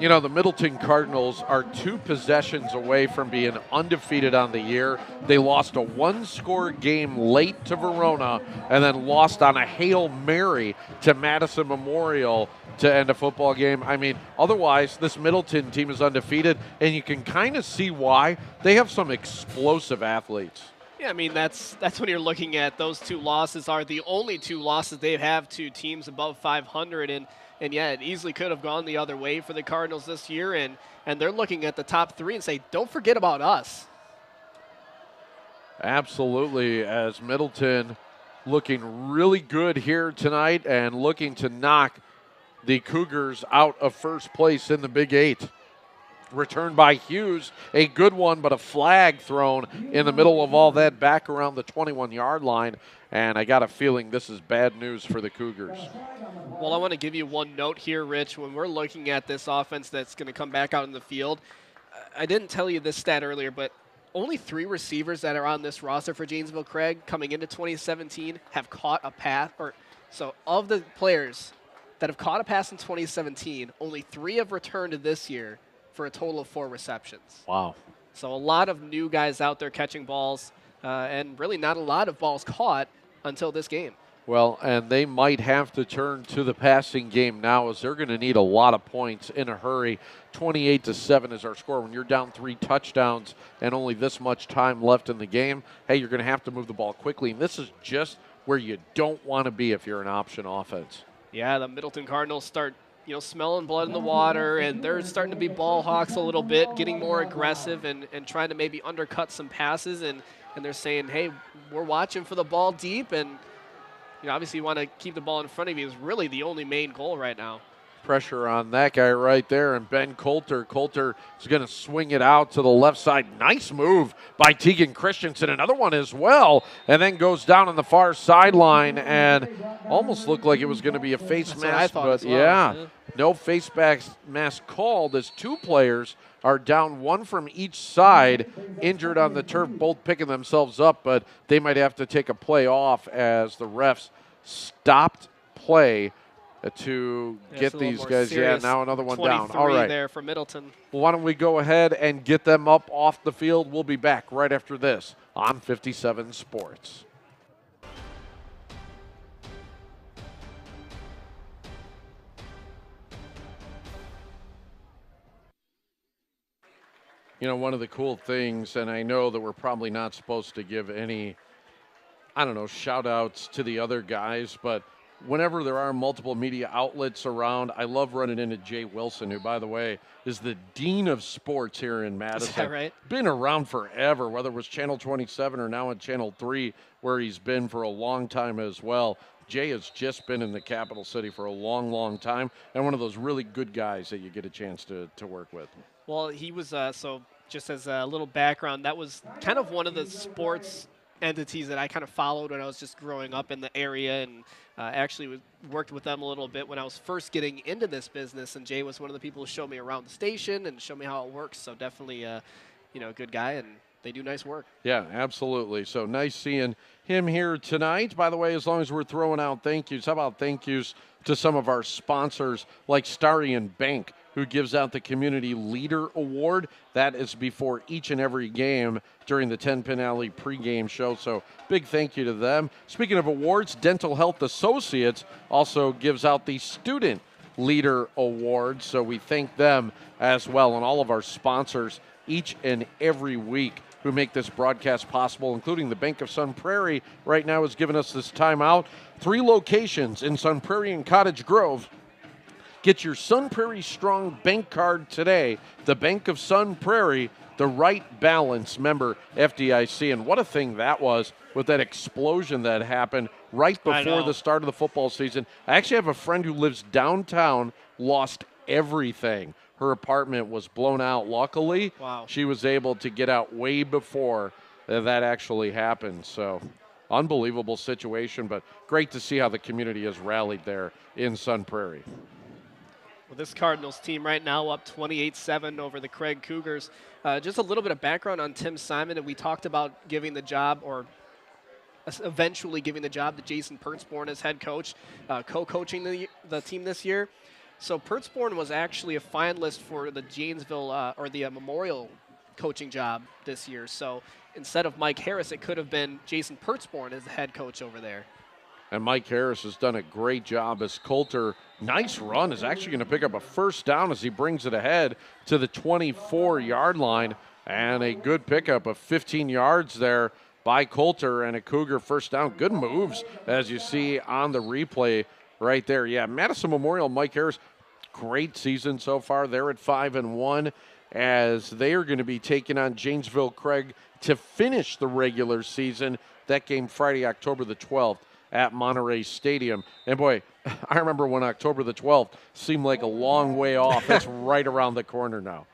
You know, the Middleton Cardinals are 2 possessions away from being undefeated on the year. They lost a 1-score game late to Verona and then lost on a Hail Mary to Madison Memorial to end a football game. I mean, otherwise, this Middleton team is undefeated, and you can kind of see why. They have some explosive athletes. Yeah, I mean, that's when you're looking at those 2 losses are the only 2 losses they have to teams above 500, and yeah, it easily could have gone the other way for the Cardinals this year, and they're looking at the top 3 and say, don't forget about us. Absolutely, as Middleton looking really good here tonight and looking to knock the Cougars out of first place in the Big 8. Returned by Hughes, a good one, but a flag thrown in the middle of all that back around the 21-yard line, and I got a feeling this is bad news for the Cougars. Well, I want to give you one note here, Rich. When we're looking at this offense that's going to come back out in the field, I didn't tell you this stat earlier, but only 3 receivers that are on this roster for Janesville Craig coming into 2017 have caught a pass. So of the players that have caught a pass in 2017, only 3 have returned to this year for a total of 4 receptions. Wow. So a lot of new guys out there catching balls, and really not a lot of balls caught until this game. Well, and they might have to turn to the passing game now as they're going to need a lot of points in a hurry. 28-7 is our score. When you're down 3 touchdowns and only this much time left in the game, hey, you're going to have to move the ball quickly. And this is just where you don't want to be if you're an option offense. Yeah, the Middleton Cardinals start smelling blood in the water, and they're starting to be ball hawks a little bit, getting more aggressive and trying to maybe undercut some passes, and they're saying, hey, we're watching for the ball deep, and obviously you want to keep the ball in front of you is really the only main goal right now. Pressure on that guy right there, and Ben Coulter. Coulter is going to swing it out to the left side. Nice move by Tegan Christensen. Another one as well, and then goes down on the far sideline and almost looked like it was going to be a face mask, but yeah, no face mask called as 2 players are down, 1 from each side, injured on the turf, both picking themselves up, but they might have to take a play off as the refs stopped play to get these guys. Yeah, now another one down. All right. There for Middleton. Well, why don't we go ahead and get them up off the field? We'll be back right after this on 57 Sports. One of the cool things, and I know that we're probably not supposed to give any, shout-outs to the other guys, but whenever there are multiple media outlets around, I love running into Jay Wilson, who, by the way, is the dean of sports here in Madison. Is that right? Been around forever, whether it was Channel 27 or now on Channel 3, where he's been for a long time as well. Jay has just been in the capital city for a long, long time, and one of those really good guys that you get a chance to work with. Well, he was, so just as a little background, that was kind of one of the sports entities that I kind of followed when I was just growing up in the area, and actually worked with them a little bit when I was first getting into this business, and Jay was one of the people who showed me around the station and showed me how it works, so definitely a good guy, and they do nice work. Yeah, absolutely. So nice seeing him here tonight. By the way, as long as we're throwing out thank yous, how about thank yous to some of our sponsors like Starian Bank, who gives out the Community Leader Award. That is before each and every game during the 10-Pin Alley pregame show, so big thank you to them. Speaking of awards, Dental Health Associates also gives out the Student Leader Award, so we thank them as well, and all of our sponsors each and every week who make this broadcast possible, including the Bank of Sun Prairie right now has given us this timeout. 3 locations in Sun Prairie and Cottage Grove. Get your Sun Prairie Strong Bank card today. The Bank of Sun Prairie, the right balance, member FDIC. And what a thing that was with that explosion that happened right before the start of the football season. I actually have a friend who lives downtown, lost everything. Her apartment was blown out. Luckily, she was able to get out way before that actually happened. So, unbelievable situation, but great to see how the community has rallied there in Sun Prairie. Well, this Cardinals team right now up 28-7 over the Craig Cougars. Just a little bit of background on Tim Simon, and we talked about giving the job, or eventually giving the job to Jason Pertzborn as head coach, co-coaching the team this year. So Pertzborn was actually a finalist for the Janesville or the Memorial coaching job this year. So instead of Mike Harris, it could have been Jason Pertzborn as the head coach over there. And Mike Harris has done a great job as Coulter. Nice run, is actually going to pick up a first down as he brings it ahead to the 24-yard line. And a good pickup of 15 yards there by Coulter and a Cougar first down. Good moves, as you see on the replay right there. Yeah, Madison Memorial, Mike Harris, great season so far. They're at 5-1 as they are going to be taking on Janesville Craig to finish the regular season. That game Friday, October the 12th at Monterey Stadium. And boy, I remember when October the 12th seemed like a long way off. It's right around the corner now.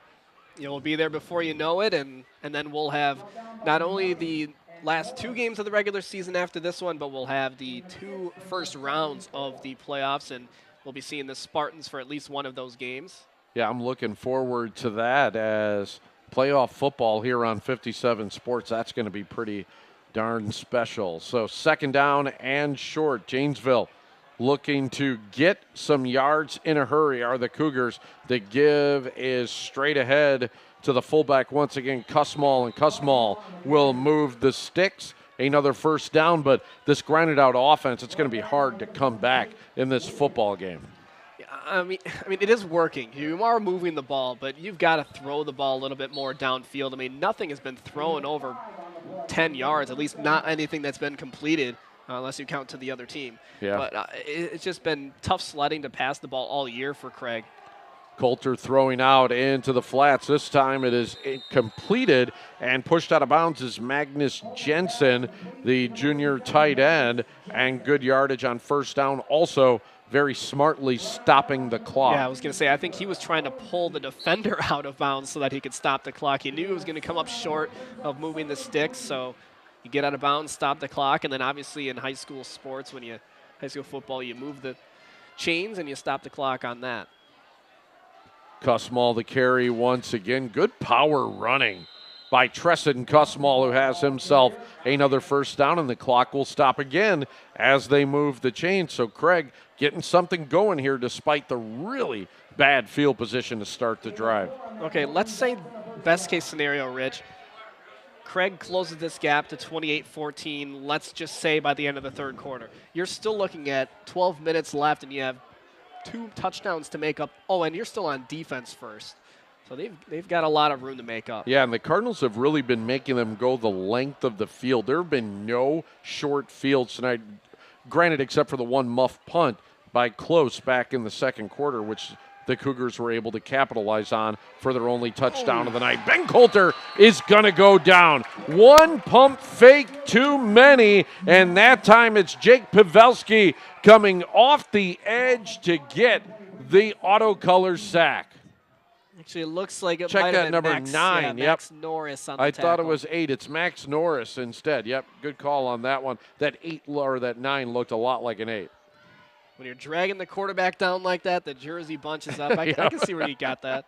You'll be there before you know it, and then we'll have not only the last 2 games of the regular season after this one, but we'll have the 2 first rounds of the playoffs, and we'll be seeing the Spartans for at least one of those games. Yeah, I'm looking forward to that as playoff football here on 57 Sports. That's going to be pretty darn special. So second down and short. Janesville looking to get some yards in a hurry are the Cougars. The give is straight ahead to the fullback once again, Cussmall, and Cussmall will move the sticks. Another first down, but this grinded out offense, it's going to be hard to come back in this football game. I mean, it is working. You are moving the ball, but you've got to throw the ball a little bit more downfield. I mean, nothing has been thrown over 10 yards, at least not anything that's been completed, unless you count to the other team. Yeah. But it's just been tough sledding to pass the ball all year for Craig. Coulter throwing out into the flats. This time it is completed and pushed out of bounds is Magnus Jensen, the junior tight end, and good yardage on first down. Also very smartly stopping the clock. Yeah, I was going to say, I think he was trying to pull the defender out of bounds so that he could stop the clock. He knew it was going to come up short of moving the sticks, so you get out of bounds, stop the clock, and then obviously in high school sports, high school football, you move the chains and you stop the clock on that. Cussmall the carry once again. Good power running by Tresson Cussmall, who has himself another first down, and the clock will stop again as they move the chain. So Craig getting something going here despite the really bad field position to start the drive. Okay, let's say best case scenario, Rich. Craig closes this gap to 28-14, let's just say by the end of the third quarter. You're still looking at 12 minutes left, and you have 2 touchdowns to make up. Oh, and you're still on defense first. So they've got a lot of room to make up. Yeah, and the Cardinals have really been making them go the length of the field. There have been no short fields tonight, granted except for the one muff punt by Close back in the second quarter, which the Cougars were able to capitalize on for their only touchdown of the night. Ben Coulter is going to go down. One pump fake too many, and that time it's Jake Pavelski coming off the edge to get the auto color sack. Actually, it looks like it Check might that have been number Max, 9. yeah, Yep. Max Norris on the I tackle. thought it was 8. It's Max Norris instead. Yep, good call on that one. That 8 or that 9 looked a lot like an 8. When you're dragging the quarterback down like that, the jersey bunches up. I can see where you got that.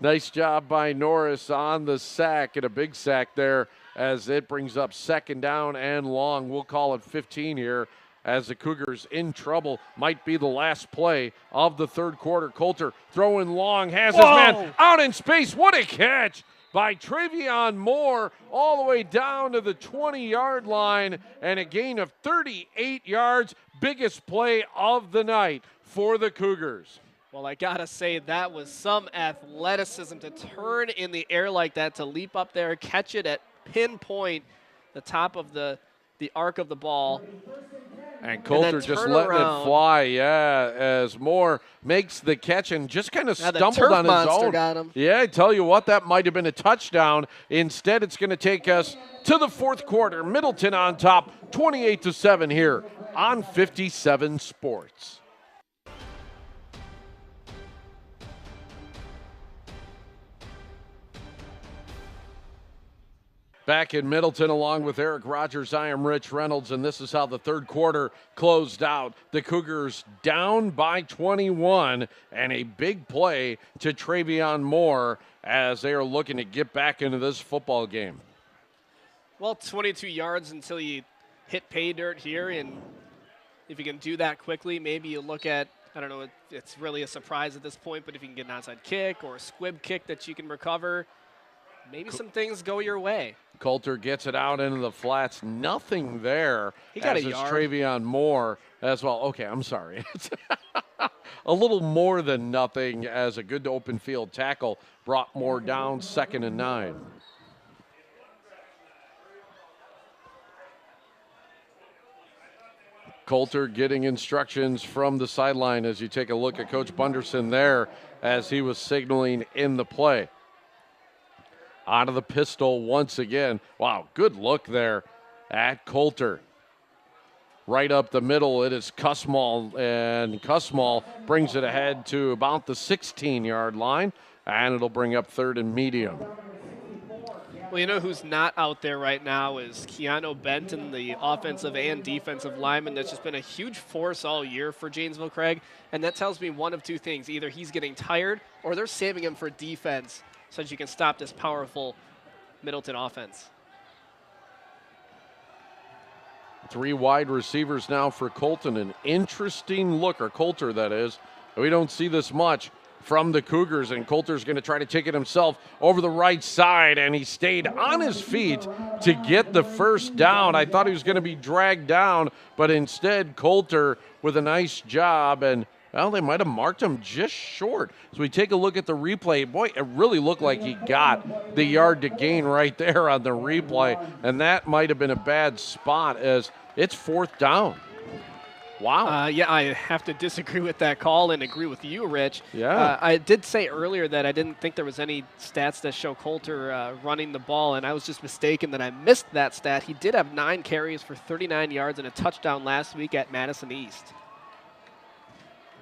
Nice job by Norris on the sack, and a big sack there as it brings up second down and long. We'll call it 15 here as the Cougars in trouble. Might be the last play of the third quarter. Coulter throwing long, has his man out in space. What a catch by Travion Moore all the way down to the 20-yard line, and a gain of 38 yards. Biggest play of the night for the Cougars. Well, I gotta say, that was some athleticism to turn in the air like that, to leap up there, catch it at pinpoint, the top of the arc of the ball. And Coulter just letting it fly, as Moore makes the catch and just kind of stumbled on his own. Got him. Yeah, I tell you what, that might have been a touchdown. Instead, it's going to take us to the fourth quarter. Middleton on top, 28-7 here on 57 Sports. Back in Middleton, along with Eric Rogers, I am Rich Reynolds, and this is how the third quarter closed out. The Cougars down by 21, and a big play to Travion Moore as they are looking to get back into this football game. Well, 22 yards until you hit pay dirt here, and if you can do that quickly, maybe you look at, I don't know, it's really a surprise at this point, but if you can get an onside kick or a squib kick that you can recover, maybe some things go your way. Coulter gets it out into the flats. Nothing there. He got as a it's yard. Travion Moore as well. Okay, I'm sorry. A little more than nothing, as a good open field tackle brought Moore down, 2nd and 9. Coulter getting instructions from the sideline as you take a look at Coach Punderson there as he was signaling in the play. Out of the pistol once again. Wow, good look there at Coulter. Right up the middle, it is Kussmaul, and Kussmaul brings it ahead to about the 16-yard line, and it'll bring up 3rd and medium. Well, you know who's not out there right now is Keanu Benton, the offensive and defensive lineman that's just been a huge force all year for Janesville, Craig, and that tells me one of two things. Either he's getting tired or they're saving him for defense, so that you can stop this powerful Middleton offense. 3 wide receivers now for Colton. An interesting look, or Coulter that is. We don't see this much from the Cougars, and Coulter's going to try to take it himself over the right side, and he stayed on his feet to get the first down. I thought he was going to be dragged down, but instead Coulter with a nice job, and well, they might have marked him just short. So we take a look at the replay. Boy, it really looked like he got the yard to gain right there on the replay, and that might have been a bad spot as it's 4th down. Wow. Yeah, I have to disagree with that call and agree with you, Rich. Yeah. I did say earlier that I didn't think there was any stats that show Coulter running the ball, and I was just mistaken that I missed that stat. He did have 9 carries for 39 yards and a touchdown last week at Madison East.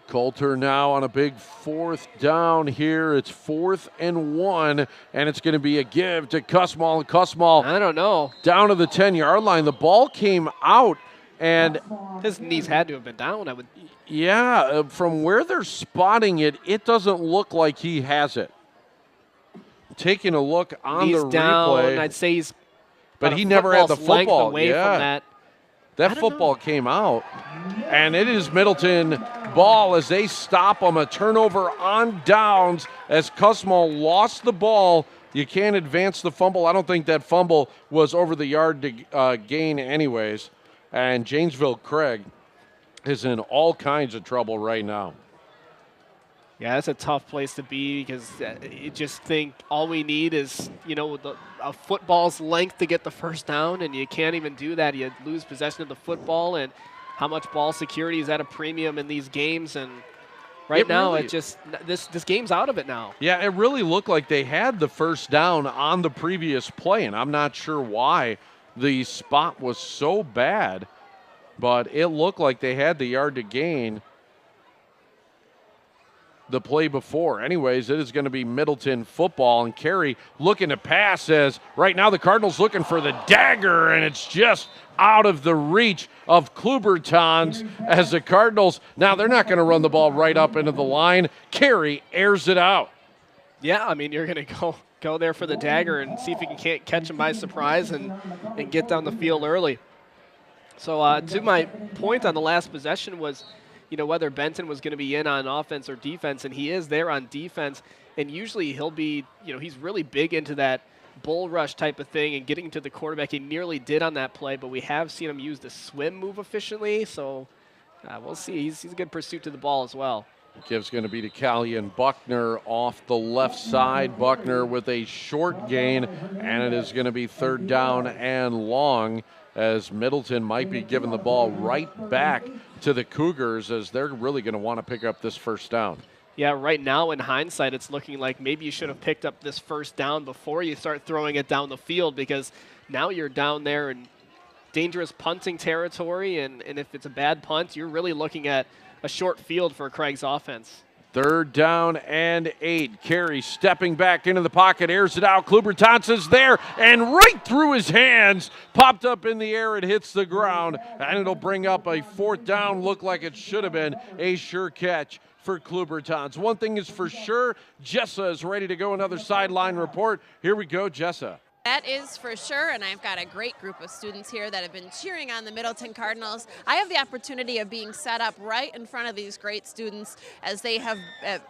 Coulter now on a big 4th down here. It's 4th and 1, and it's going to be a give to Kussmaul. Kussmaul, I don't know, down to the 10-yard line. The ball came out, and his knees had to have been down. Yeah, from where they're spotting it, it doesn't look like he has it. Taking a look on knees the down, replay, I'd say he's, but he never had the football. Away from that. That football came out, and it is Middleton ball as they stop him. A turnover on downs as Kussmaul lost the ball. You can't advance the fumble. I don't think that fumble was over the yard to gain anyways. And Janesville Craig is in all kinds of trouble right now. Yeah, that's a tough place to be because you just think all we need is, you know, a football's length to get the first down, and you can't even do that. You lose possession of the football, and how much ball security is at a premium in these games. And right now, it just this game's out of it now. Yeah, it really looked like they had the first down on the previous play, and I'm not sure why the spot was so bad, but it looked like they had the yard to gain the play before. Anyways, it is going to be Middleton football, and Carey looking to pass as right now the Cardinals looking for the dagger, and it's just out of the reach of Klubertons as the Cardinals, now they're not going to run the ball right up into the line. Carey airs it out. Yeah, I mean, you're going to go there for the dagger and see if you can't catch him by surprise and get down the field early. So to my point on the last possession was, whether Benton was going to be in on offense or defense, and he is there on defense. And usually he'll be, he's really big into that bull rush type of thing and getting to the quarterback. He nearly did on that play, but we have seen him use the swim move efficiently. So we'll see. He's a good pursuit to the ball as well. Give's going to be to Callian Buckner off the left side. Buckner with a short gain, and it is going to be 3rd down and long, as Middleton might be giving the ball right back to the Cougars, as they're really going to want to pick up this 1st down. Yeah, right now in hindsight, it's looking like maybe you should have picked up this 1st down before you start throwing it down the field, because now you're down there in dangerous punting territory, and if it's a bad punt, you're really looking at a short field for Craig's offense. 3rd down and 8. Carey stepping back into the pocket, airs it out. Kluber-Thompson's there, and right through his hands, popped up in the air. It hits the ground, and it'll bring up a 4th down. Look like it should have been a sure catch for Kluber-Thompson. One thing is for sure, Jessa is ready to go. Another sideline report. Here we go, Jessa. That is for sure, and I've got a great group of students here that have been cheering on the Middleton Cardinals. I have the opportunity of being set up right in front of these great students as they have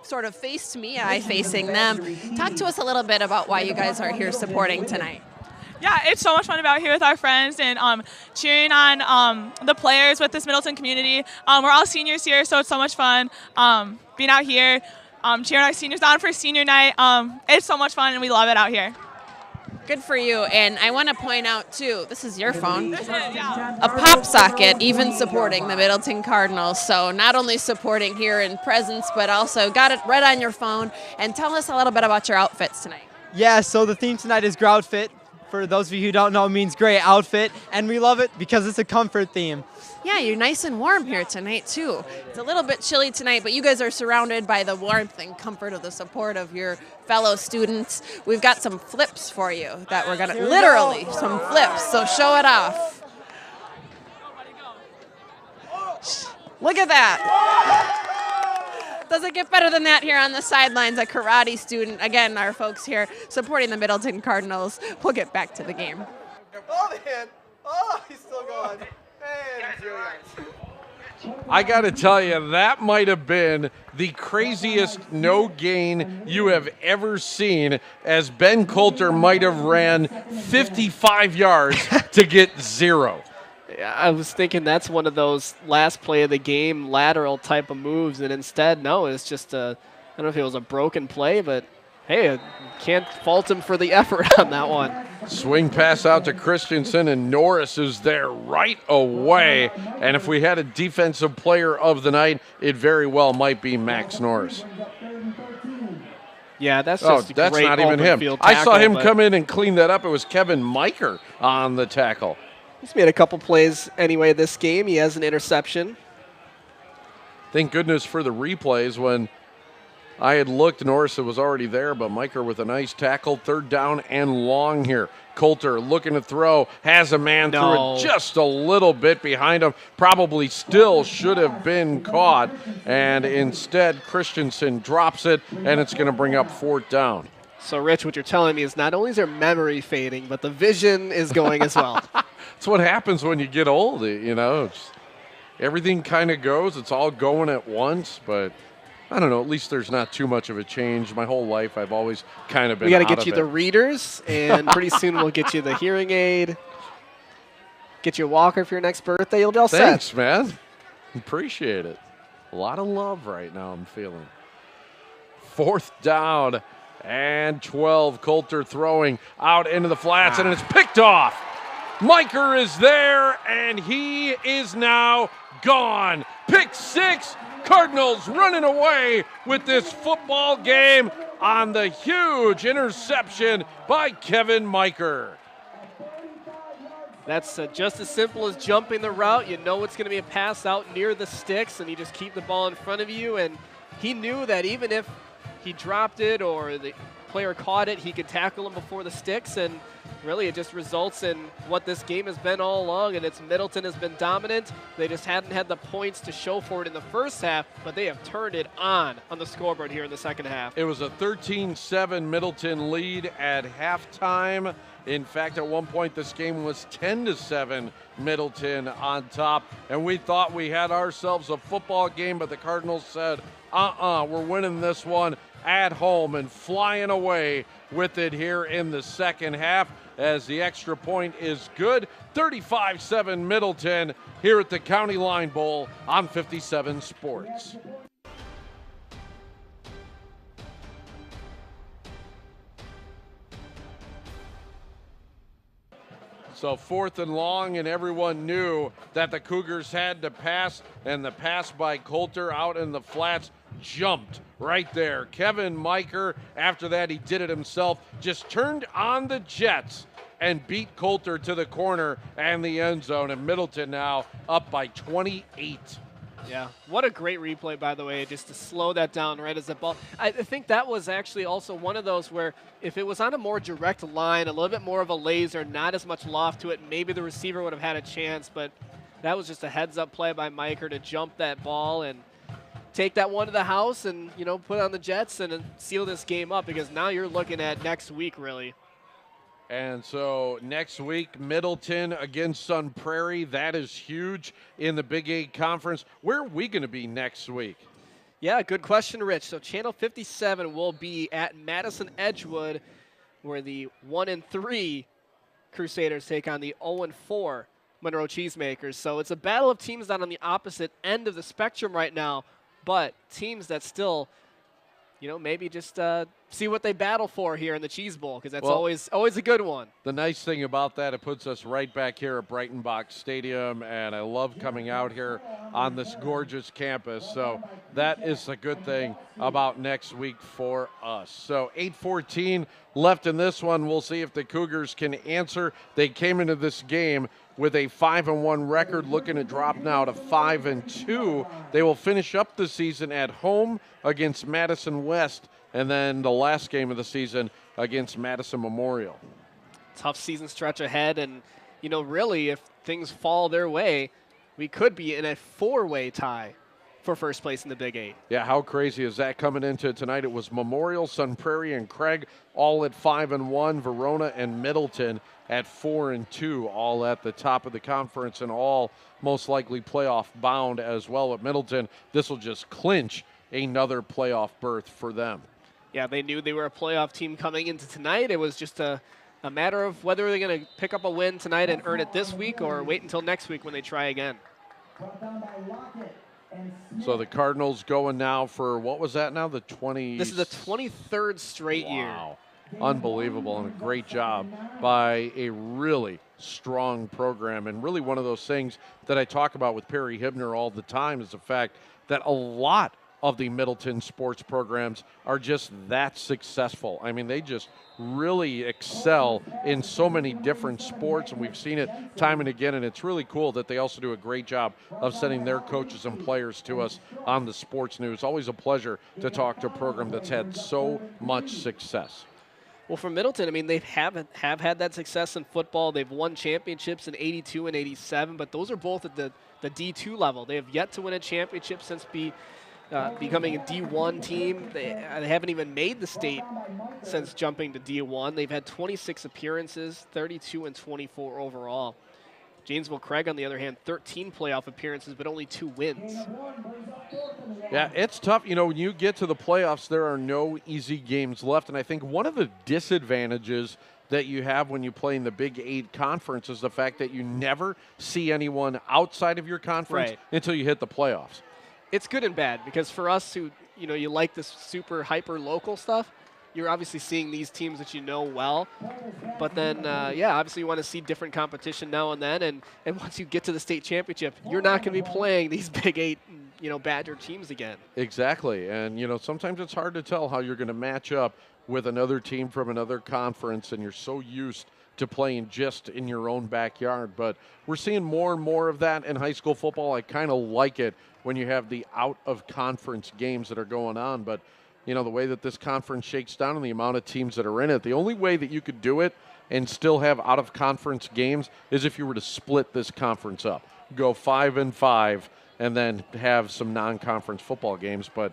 sort of faced me, I facing them. Talk to us a little bit about why you guys are here supporting tonight. Yeah, it's so much fun to be out here with our friends and cheering on the players with this Middleton community. We're all seniors here, so it's so much fun being out here, cheering our seniors on for senior night. It's so much fun, and we love it out here. Good for you. And I want to point out, too, this is your phone, a pop socket, even supporting the Middleton Cardinals. So not only supporting here in presence, but also got it right on your phone. And tell us a little bit about your outfits tonight. Yeah, so the theme tonight is Grout Fit. For those of you who don't know, it means great outfit, and we love it because it's a comfort theme. Yeah, you're nice and warm here tonight, too. It's a little bit chilly tonight, but you guys are surrounded by the warmth and comfort of the support of your fellow students. We've got some flips for you that we're going to, literally, some flips, so show it off. Look at that. Does it get better than that here on the sidelines? A karate student, again, our folks here supporting the Middleton Cardinals. We'll get back to the game. Oh, man. Oh, he's still going. I got to tell you, that might have been the craziest no gain you have ever seen, as Ben Coulter might have ran 55 yards to get 0. I was thinking that's one of those last play of the game lateral type of moves, and instead, no, it's just I don't know if it was a broken play, but hey, can't fault him for the effort on that one. Swing pass out to Christensen, and Norris is there right away. And if we had a defensive player of the night, it very well might be Max Norris. Yeah, that's just that's great not even him. tackle, I saw him come in and clean that up. It was Kevin Miker on the tackle. He's made a couple plays anyway this game. He has an interception. Thank goodness for the replays. When I had looked, Norris was already there, but Miker with a nice tackle. 3rd down and long here. Coulter looking to throw, has a man through it just a little bit behind him. Probably still should have been caught, and instead Christensen drops it, and it's going to bring up 4th down. So, Rich, what you're telling me is not only is their memory fading, but the vision is going as well. That's what happens when you get old, you know. Everything kind of goes. It's all going at once, but I don't know. At least there's not too much of a change. My whole life, I've always kind of been We got to out get of you it. the readers, and pretty soon we'll get you the hearing aid. Get you a walker for your next birthday. You'll be all set. Thanks, man. Appreciate it. A lot of love right now I'm feeling. 4th down and 12. Coulter throwing out into the flats, and it's picked off. Miker is there, and he is now gone. Pick 6. Cardinals running away with this football game on the huge interception by Kevin Miker. That's just as simple as jumping the route. You know it's going to be a pass out near the sticks, and you just keep the ball in front of you. And he knew that even if he dropped it or the player caught it, he could tackle him before the sticks. And really it just results in what this game has been all along, and it's Middleton has been dominant. They just hadn't had the points to show for it in the first half, but they have turned it on the scoreboard here in the second half. It was a 13-7 Middleton lead at halftime. In fact, at one point this game was 10-7 Middleton on top, and we thought we had ourselves a football game, but the Cardinals said, we're winning this one at home and flying away with it here in the second half as the extra point is good. 35-7 Middleton here at the County Line Bowl on 57 Sports. So 4th and long, and everyone knew that the Cougars had to pass, and the pass by Coulter out in the flats jumped right there. Kevin Miker, after that he did it himself, just turned on the Jets and beat Coulter to the corner and the end zone, and Middleton now up by 28. Yeah, what a great replay, by the way, just to slow that down right as the ball. I think that was actually also one of those where if it was on a more direct line, a little bit more of a laser, not as much loft to it, maybe the receiver would have had a chance, but that was just a heads-up play by Miker to jump that ball and take that one to the house and, you know, put on the Jets and seal this game up, because now you're looking at next week, really. And so next week, Middleton against Sun Prairie. That is huge in the Big 8 Conference. Where are we going to be next week? Yeah, good question, Rich. So Channel 57 will be at Madison Edgewood, where the 1-3 Crusaders take on the 0-4 Monroe Cheesemakers. So it's a battle of teams that are on the opposite end of the spectrum right now, but teams that still, you know, maybe just see what they battle for here in the Cheese Bowl, because that's always a good one. The nice thing about that, it puts us right back here at Breitenbach Stadium, and I love coming out here on this gorgeous campus. So that is a good thing about next week for us. So 8:14 left in this one. We'll see if the Cougars can answer. They came into this game with a 5-1 record, looking to drop now to 5-2. They will finish up the season at home against Madison West, and then the last game of the season against Madison Memorial. Tough season stretch ahead, and, you know, really, if things fall their way, we could be in a 4-way tie for first place in the Big 8. Yeah, how crazy is that coming into tonight? It was Memorial, Sun Prairie, and Craig all at 5-1, Verona and Middleton at 4-2, all at the top of the conference, and all most likely playoff bound as well at Middleton. This will just clinch another playoff berth for them. Yeah, they knew they were a playoff team coming into tonight. It was just a matter of whether they're going to pick up a win tonight and earn it this week or wait until next week when they try again. So the Cardinals going now for, what was that now, the 20? This is the 23rd straight year. Wow. Unbelievable, and a great job by a really strong program. And really one of those things that I talk about with Perry Hibner all the time is the fact that a lot of the Middleton sports programs are just that successful. I mean, they just really excel in so many different sports, and we've seen it time and again, and it's really cool that they also do a great job of sending their coaches and players to us on the sports news. Always a pleasure to talk to a program that's had so much success. Well, for Middleton, I mean, they have had that success in football. They've won championships in 82 and 87, but those are both at the D2 level. They have yet to win a championship since becoming a D1 team. They haven't even made the state since jumping to D1. They've had 26 appearances, 32 and 24 overall. Janesville Craig, on the other hand, 13 playoff appearances, but only 2 wins. Yeah, it's tough. You know, when you get to the playoffs, there are no easy games left. And I think one of the disadvantages that you have when you play in the Big 8 Conference is the fact that you never see anyone outside of your conference until you hit the playoffs. It's good and bad, because for us who, you know, you like this super hyper local stuff, you're obviously seeing these teams that you know well. But then, yeah, obviously you want to see different competition now and then. And once you get to the state championship, you're not going to be playing these Big 8, you know, Badger teams again. Exactly. And, you know, sometimes it's hard to tell how you're going to match up with another team from another conference, and you're so used to playing just in your own backyard. But we're seeing more and more of that in high school football. I kind of like it when you have the out-of-conference games that are going on. But, you know, the way that this conference shakes down and the amount of teams that are in it, the only way that you could do it and still have out-of-conference games is if you were to split this conference up. Go 5-5 and then have some non-conference football games, but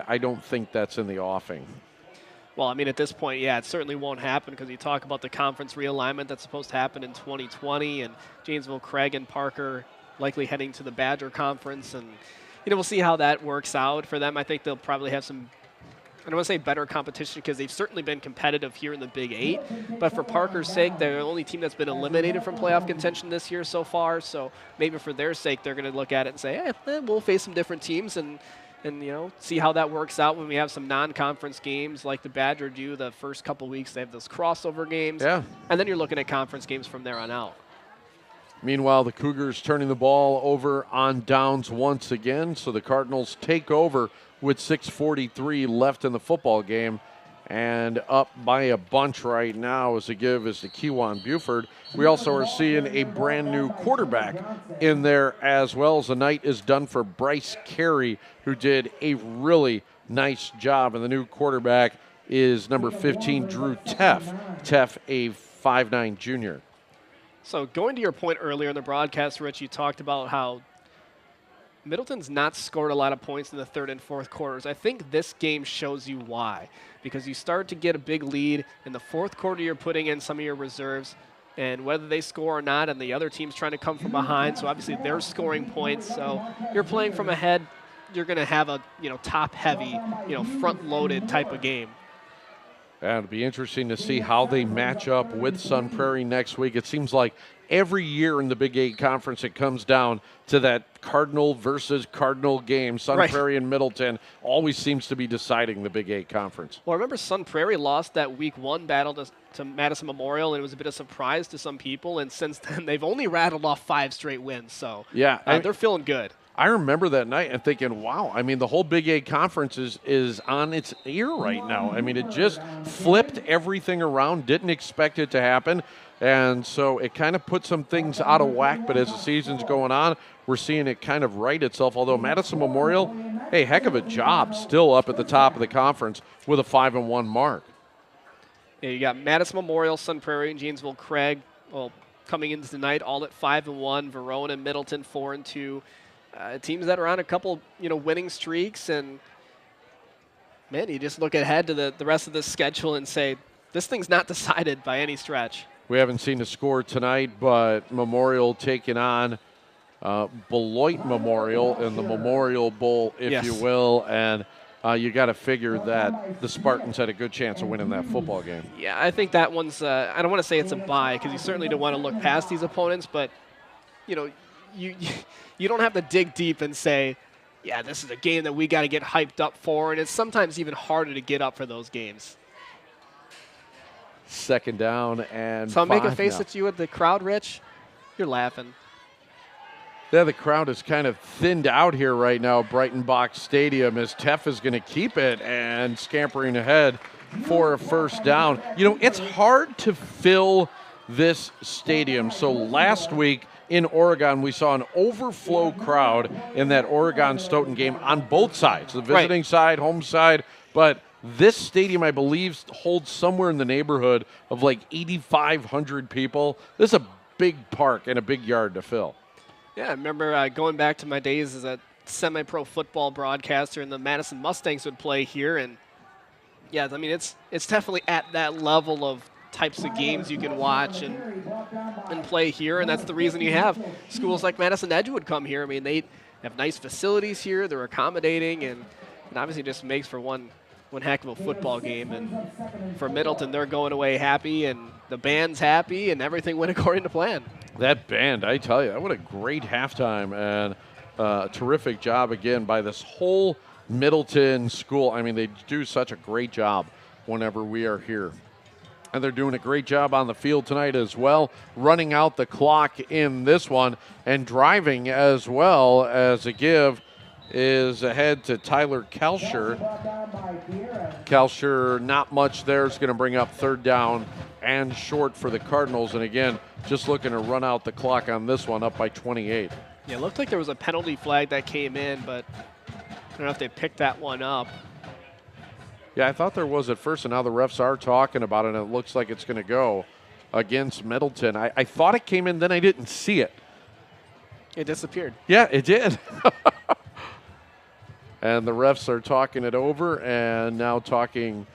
I don't think that's in the offing. Well, I mean, at this point, yeah, it certainly won't happen because you talk about the conference realignment that's supposed to happen in 2020, and Janesville, Craig, and Parker likely heading to the Badger Conference, and we'll see how that works out for them. I think they'll probably have some, I don't want to say better competition because they've certainly been competitive here in the Big 8, but for Parker's sake, they're the only team that's been eliminated from playoff contention this year so far, so maybe for their sake, they're going to look at it and say, we'll face some different teams and see how that works out when we have some non-conference games like the Badger do the first couple weeks. They have those crossover games. Yeah. And then you're looking at conference games from there on out. Meanwhile, the Cougars turning the ball over on downs once again, so the Cardinals take over with 6:43 left in the football game. And up by a bunch right now as a give is the Kewan Buford. We also are seeing a brand new quarterback in there as well, as the night is done for Bryce Carey, who did a really nice job. And the new quarterback is number 15, Drew Teff. Teff, a 5'9" junior. So going to your point earlier in the broadcast, Rich, you talked about how Middleton's not scored a lot of points in the third and fourth quarters. I think this game shows you why. Because you start to get a big lead. In the fourth quarter, you're putting in some of your reserves. And whether they score or not, and the other team's trying to come from behind, so obviously they're scoring points. So you're playing from ahead. You're going to have a top-heavy, front-loaded type of game. And it'll be interesting to see how they match up with Sun Prairie next week. It seems like every year in the Big 8 Conference, it comes down to that Cardinal versus Cardinal game. Sun Prairie and Middleton always seems to be deciding the Big 8 Conference. Well, I remember Sun Prairie lost that Week 1 battle to Madison Memorial, and it was a bit of surprise to some people. And since then, they've only rattled off 5 straight wins. So yeah, they're feeling good. I remember that night and thinking, wow, I mean, the whole Big 8 Conference is on its ear right now. I mean, it just flipped everything around, didn't expect it to happen. And so it kind of put some things out of whack, but as the season's going on, we're seeing it kind of right itself. Although Madison Memorial, hey, heck of a job, still up at the top of the conference with a 5-1 mark. Yeah, you got Madison Memorial, Sun Prairie, and Janesville Craig, coming into tonight, all at 5-1. Verona, Middleton, 4-2. Teams that are on a couple, winning streaks, and man, you just look ahead to the rest of the schedule and say, this thing's not decided by any stretch. We haven't seen a score tonight, but Memorial taking on Beloit Memorial in the Memorial Bowl, if you will, and you got to figure that the Spartans had a good chance of winning that football game. Yeah, I think that one's, I don't want to say it's a bye because you certainly don't want to look past these opponents, but, you don't have to dig deep and say, yeah, this is a game that we got to get hyped up for, and it's sometimes even harder to get up for those games. Second down and so I'll make a face now. at you at the crowd, Rich. You're laughing. Yeah, the crowd is kind of thinned out here right now at Brighton Box Stadium as Teff is going to keep it and scampering ahead for a first down. It's hard to fill this stadium. So last week in Oregon, we saw an overflow crowd in that Oregon-Stoughton game on both sides, the visiting side, home side. But this stadium, I believe, holds somewhere in the neighborhood of like 8,500 people. This is a big park and a big yard to fill. Yeah, I remember going back to my days as a semi-pro football broadcaster, and the Madison Mustangs would play here. And, yeah, I mean, it's definitely at that level of types of games you can watch and play here, and that's the reason you have schools like Madison Edgewood come here. I mean, they have nice facilities here. They're accommodating, and obviously just makes for one heck of a football game. And for Middleton, they're going away happy, and the band's happy, and everything went according to plan. That band, I tell you, what a great halftime, and a terrific job again by this whole Middleton school. I mean, they do such a great job whenever we are here. And they're doing a great job on the field tonight as well, running out the clock in this one and driving as well as a give is ahead to Tyler Kalsher. Kalsher, not much there, is going to bring up third down and short for the Cardinals. And again, just looking to run out the clock on this one, up by 28. Yeah, it looked like there was a penalty flag that came in, but I don't know if they picked that one up. Yeah, I thought there was at first, and now the refs are talking about it, and it looks like it's going to go. against Middleton. I thought it came in, then I didn't see it. It disappeared. Yeah, it did. And the refs are talking it over and now talking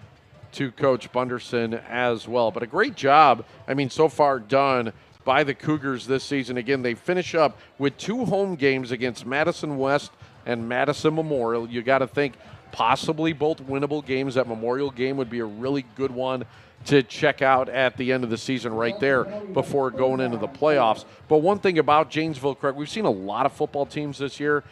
to Coach Punderson as well. But a great job, I mean, so far done by the Cougars this season. Again, they finish up with 2 home games against Madison West and Madison Memorial. You got to think possibly both winnable games. That Memorial game would be a really good one to check out at the end of the season right there before going into the playoffs. But one thing about Janesville, Craig, we've seen a lot of football teams this year.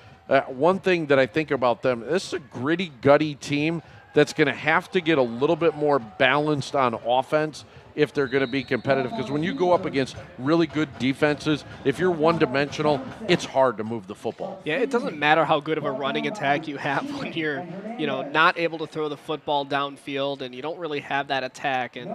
One thing that I think about them, this is a gritty, gutty team that's going to have to get a little bit more balanced on offense if they're going to be competitive. Because when you go up against really good defenses, if you're one-dimensional, it's hard to move the football. Yeah, it doesn't matter how good of a running attack you have when you're, not able to throw the football downfield and you don't really have that attack. And,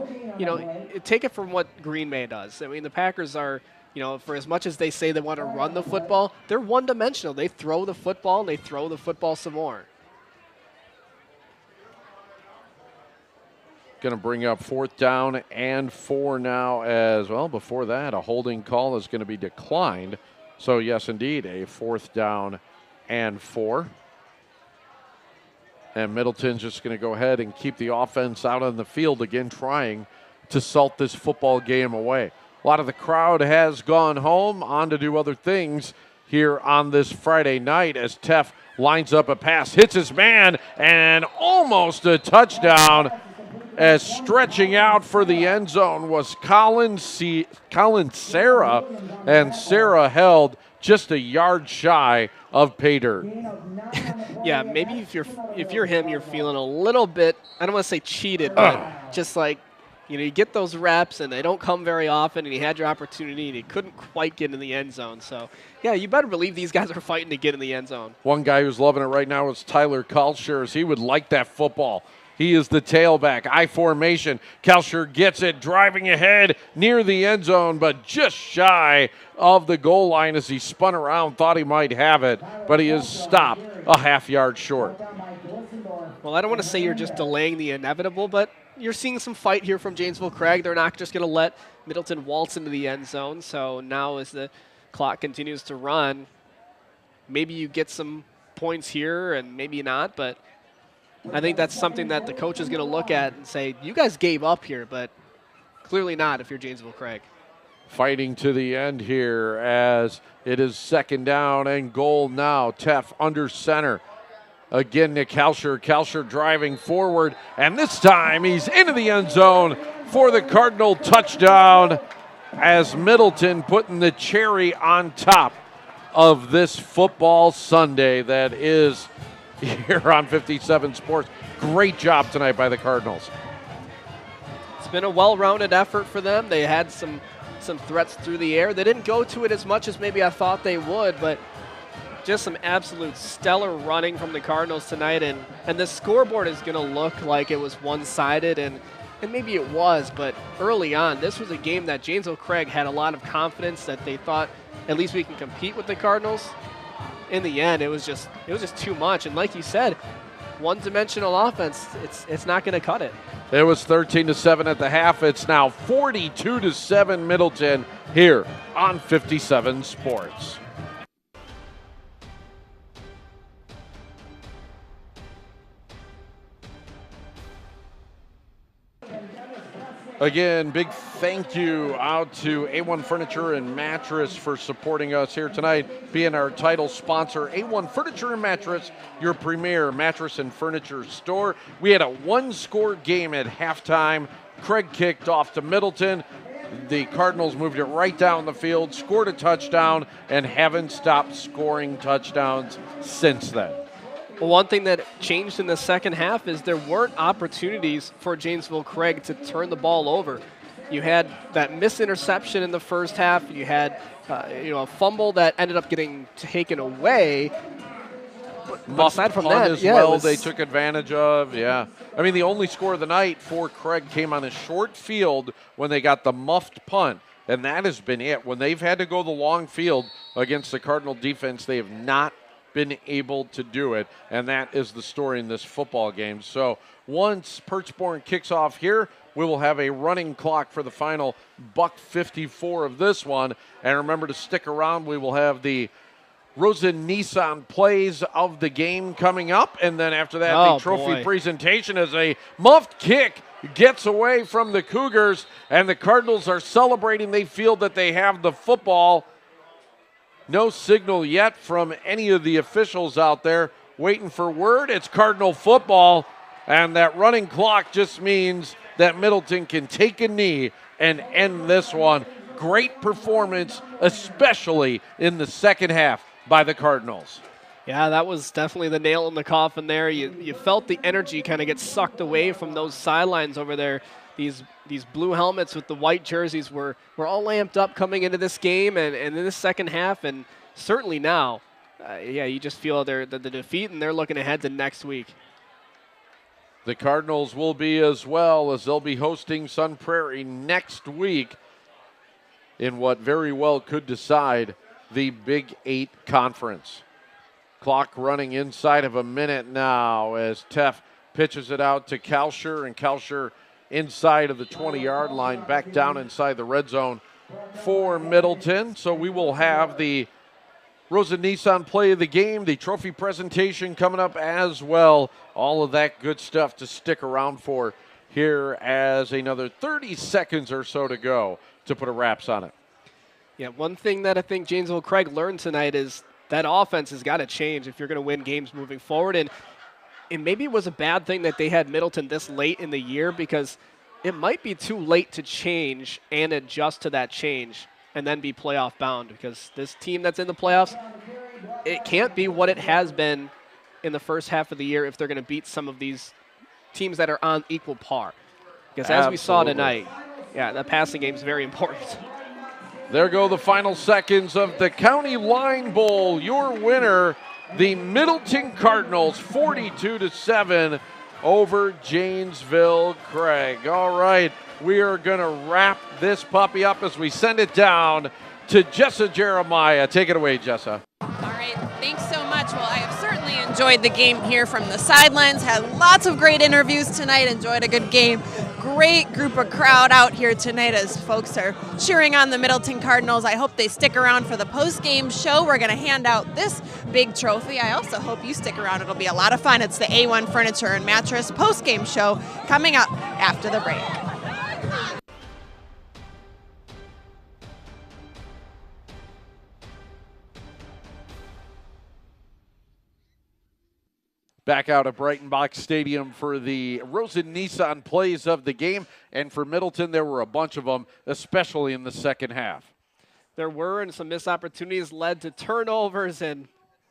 take it from what Green Bay does. I mean, the Packers are, for as much as they say they want to run the football, they're one-dimensional. They throw the football and they throw the football some more. Going to bring up 4th down and 4 now as well. Before that, a holding call is going to be declined. So, yes, indeed, a 4th down and 4. And Middleton's just going to go ahead and keep the offense out on the field again, trying to salt this football game away. A lot of the crowd has gone home, on to do other things here on this Friday night as Teff lines up a pass, hits his man, and almost a touchdown. As stretching out for the end zone was Colin Sarah, and Sarah held just a yard shy of pay dirt. Yeah, maybe if you're him, you're feeling a little bit, I don't want to say cheated, but just like, you get those reps and they don't come very often, and you had your opportunity and you couldn't quite get in the end zone. So, yeah, you better believe these guys are fighting to get in the end zone. One guy who's loving it right now is Tyler Kalshers. He would like that football. He is the tailback, I formation. Kalsher gets it, driving ahead near the end zone, but just shy of the goal line as he spun around, thought he might have it, but he is stopped a half yard short. Well, I don't want to say you're just delaying the inevitable, but you're seeing some fight here from Janesville Craig. They're not just going to let Middleton waltz into the end zone. So now as the clock continues to run, maybe you get some points here and maybe not, but I think that's something that the coach is going to look at and say, you guys gave up here, but clearly not if you're Janesville Craig. Fighting to the end here as it is 2nd down and goal now. Teff under center. Again, Nick Kalsher. Kalsher driving forward, and this time he's into the end zone for the Cardinal touchdown as Middleton putting the cherry on top of this football Sunday that is here on 57 Sports. Great job tonight by the Cardinals. It's been a well-rounded effort for them. They had some threats through the air. They didn't go to it as much as maybe I thought they would, but just some absolute stellar running from the Cardinals tonight. And the scoreboard is going to look like it was one-sided, and maybe it was, but early on, this was a game that Janesville Craig had a lot of confidence that they thought at least we can compete with the Cardinals. In the end, it was just too much. And like you said, one-dimensional offense, it's not going to cut it. It was 13-7 at the half. It's now 42-7 Middleton here on 57 Sports. Again, big thank you out to A1 Furniture and Mattress for supporting us here tonight, being our title sponsor. A1 Furniture and Mattress, your premier mattress and furniture store. We had a one-score game at halftime. Craig kicked off to Middleton. The Cardinals moved it right down the field, scored a touchdown, and haven't stopped scoring touchdowns since then. Well, one thing that changed in the second half is there weren't opportunities for Janesville Craig to turn the ball over. You had that missed interception in the first half. You had a fumble that ended up getting taken away. But aside from that, they took advantage of. Yeah, I mean the only score of the night for Craig came on a short field when they got the muffed punt, and that has been it. When they've had to go the long field against the Cardinal defense, they have not been able to do it, and that is the story in this football game. So once Perchborn kicks off here, We will have a running clock for the final $1.54 of this one. And remember to stick around. We will have the Rosen Nissan plays of the game coming up. And then after that, the trophy presentation as a muffed kick gets away from the Cougars. And the Cardinals are celebrating. They feel that they have the football. No signal yet from any of the officials out there. Waiting for word. It's Cardinal football. And that running clock just means that Middleton can take a knee and end this one. Great performance, especially in the second half by the Cardinals. Yeah, that was definitely the nail in the coffin there. You felt the energy kind of get sucked away from those sidelines over there. These blue helmets with the white jerseys were all lamped up coming into this game and in this second half, and certainly now. You just feel the defeat, and they're looking ahead to next week. The Cardinals will be as well, as they'll be hosting Sun Prairie next week in what very well could decide the Big 8 Conference. Clock running inside of a minute now as Teff pitches it out to Kalsher, and Kalsher inside of the 20-yard line, back down inside the red zone for Middleton. So we will have the Rosen Nissan play of the game, the trophy presentation coming up as well. All of that good stuff to stick around for here as another 30 seconds or so to go to put a wraps on it. Yeah, one thing that I think Janesville Craig learned tonight is that offense has got to change if you're going to win games moving forward. And maybe it was a bad thing that they had Middleton this late in the year, because it might be too late to change and adjust to that change and then be playoff bound, because this team that's in the playoffs, it can't be what it has been in the first half of the year if they're going to beat some of these teams that are on equal par. Because as we saw tonight, the passing game is very important. There go the final seconds of the County Line Bowl. Your winner, the Middleton Cardinals, 42-7 over Janesville Craig. All right, we are going to wrap this puppy up as we send it down to Jessa Jeremiah. Take it away, Jessa. All right, thanks so much. Well, I have certainly enjoyed the game here from the sidelines. Had lots of great interviews tonight. Enjoyed a good game. Great group of crowd out here tonight as folks are cheering on the Middleton Cardinals. I hope they stick around for the post-game show. We're going to hand out this big trophy. I also hope you stick around. It'll be a lot of fun. It's the A1 Furniture and Mattress post-game show coming up after the break. Back out at Brighton Box Stadium for the Rosen Nissan plays of the game. And for Middleton, there were a bunch of them, especially in the second half. There were, and some missed opportunities led to turnovers and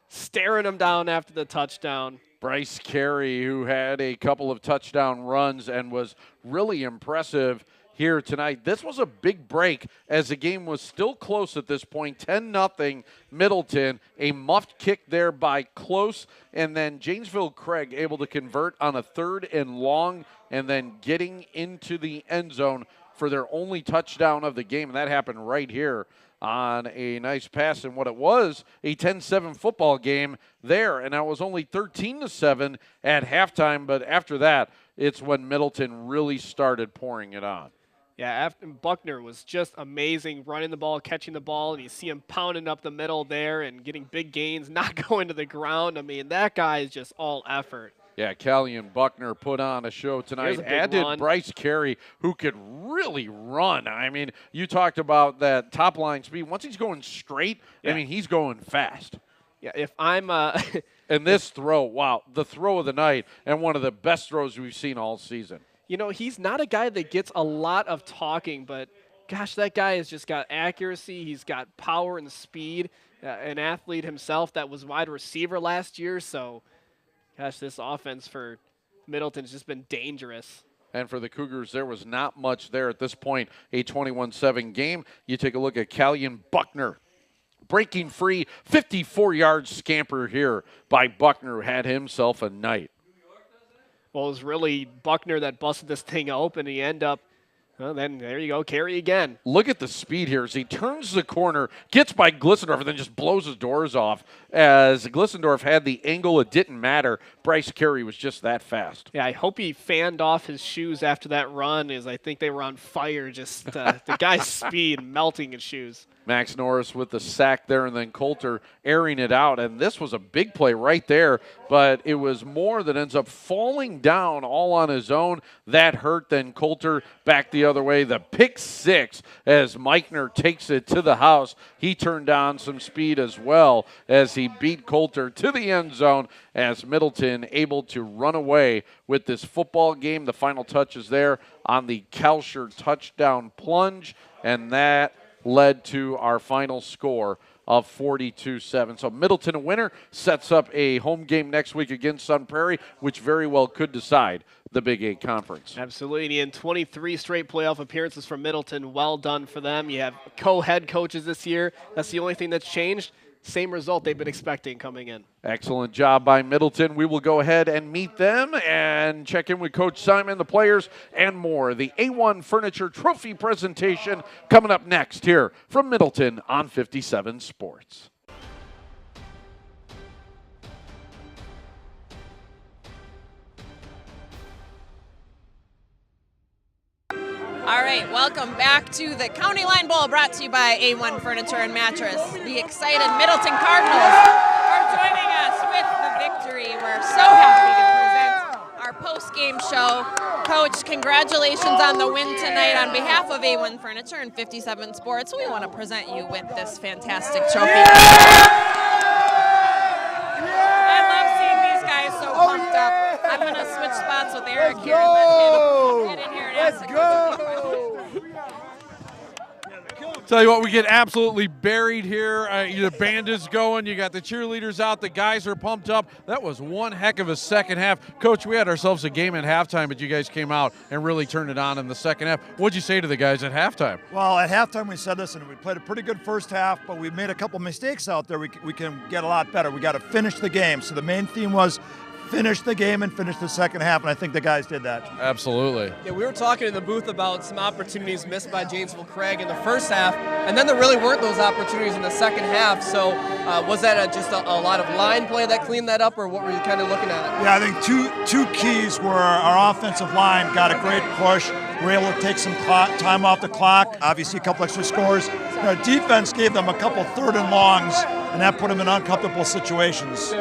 staring them down after the touchdown. Bryce Carey, who had a couple of touchdown runs and was really impressive here tonight. This was a big break as the game was still close at this point, 10-0 Middleton. A muffed kick there by Close, and then Janesville Craig able to convert on a 3rd and long, and then getting into the end zone for their only touchdown of the game, and that happened right here on a nice pass in what it was a 10-7 football game there, and that was only 13-7 at halftime, but after that, it's when Middleton really started pouring it on. Yeah, after Buckner was just amazing, running the ball, catching the ball, and you see him pounding up the middle there and getting big gains, not going to the ground. I mean, that guy is just all effort. Yeah, Callian Buckner put on a show tonight, as did Bryce Carey, who could really run. I mean, you talked about that top line speed. Once he's going straight, I mean, he's going fast. Yeah, if I'm and this throw, wow, the throw of the night and one of the best throws we've seen all season. You know, he's not a guy that gets a lot of talking, but gosh, that guy has just got accuracy. He's got power and speed. An athlete himself that was wide receiver last year. So, gosh, this offense for Middleton has just been dangerous. And for the Cougars, there was not much there at this point. A 21-7 game. You take a look at Callian Buckner. Breaking free, 54-yard scamper here by Buckner, who had himself a night. Well, it was really Buckner that busted this thing open. He ended up Well, then there you go, carry again. Look at the speed here as he turns the corner, gets by Glissendorf, and then just blows his doors off. As Glissendorf had the angle, it didn't matter. Bryce Carey was just that fast. Yeah, I hope he fanned off his shoes after that run, as I think they were on fire. Just the guy's speed melting his shoes. Max Norris with the sack there, and then Coulter airing it out. And this was a big play right there, but it was Moore that ends up falling down all on his own. That hurt. Then Coulter back the other way. The pick six as Meichner takes it to the house. He turned on some speed as well as he beat Coulter to the end zone, as Middleton able to run away with this football game. The final touches there on the Kalsher touchdown plunge, and that led to our final score of 42-7. So Middleton, a winner, sets up a home game next week against Sun Prairie, which very well could decide the Big 8 Conference. Absolutely, and 23 straight playoff appearances from Middleton. Well done for them. You have co-head coaches this year. That's the only thing that's changed. Same result they've been expecting coming in. Excellent job by Middleton. We will go ahead and meet them and check in with Coach Simon, the players, and more. The A1 Furniture Trophy presentation coming up next here from Middleton on 57 Sports. All right, welcome back to the County Line Bowl, brought to you by A1 Furniture and Mattress. The excited Middleton Cardinals are joining us with the victory. We're so happy to present our post-game show. Coach, congratulations on the win tonight. On behalf of A1 Furniture and 57 Sports, we want to present you with this fantastic trophy. I love seeing these guys so pumped up. I'm going to switch spots with Eric here and let him get in here and ask the coach a few questions. Tell you what, we get absolutely buried here. The band is going. You got the cheerleaders out. The guys are pumped up. That was one heck of a second half. Coach, we had ourselves a game at halftime, but you guys came out and really turned it on in the second half. What'd you say to the guys at halftime? Well, at halftime we said, listen, we played a pretty good first half, but we made a couple mistakes out there. We can get a lot better. We got to finish the game. So the main theme was finish the game and finish the second half, and I think the guys did that. Absolutely. Yeah, we were talking in the booth about some opportunities missed by Janesville Craig in the first half, and then there really weren't those opportunities in the second half. So was that just a lot of line play that cleaned that up, or what were you kind of looking at? Yeah, I think two keys were our offensive line got a great push. We were able to take some time off the clock, obviously a couple extra scores. Our defense gave them a couple third and longs, and that put them in uncomfortable situations.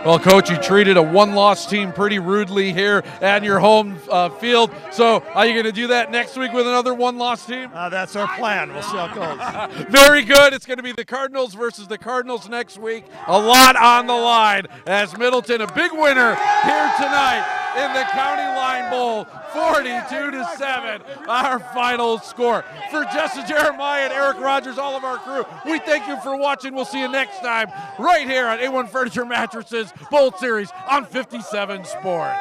Well, Coach, you treated a one-loss team pretty rudely here at your home field. So are you going to do that next week with another one-loss team? That's our plan. We'll see how it goes. Very good. It's going to be the Cardinals versus the Cardinals next week. A lot on the line as Middleton, a big winner here tonight in the County Line Bowl, 42-7, our final score. For Justin Jeremiah and Eric Rogers, all of our crew, we thank you for watching. We'll see you next time right here on A1 Furniture Mattresses Bowl Series on 57 Sports.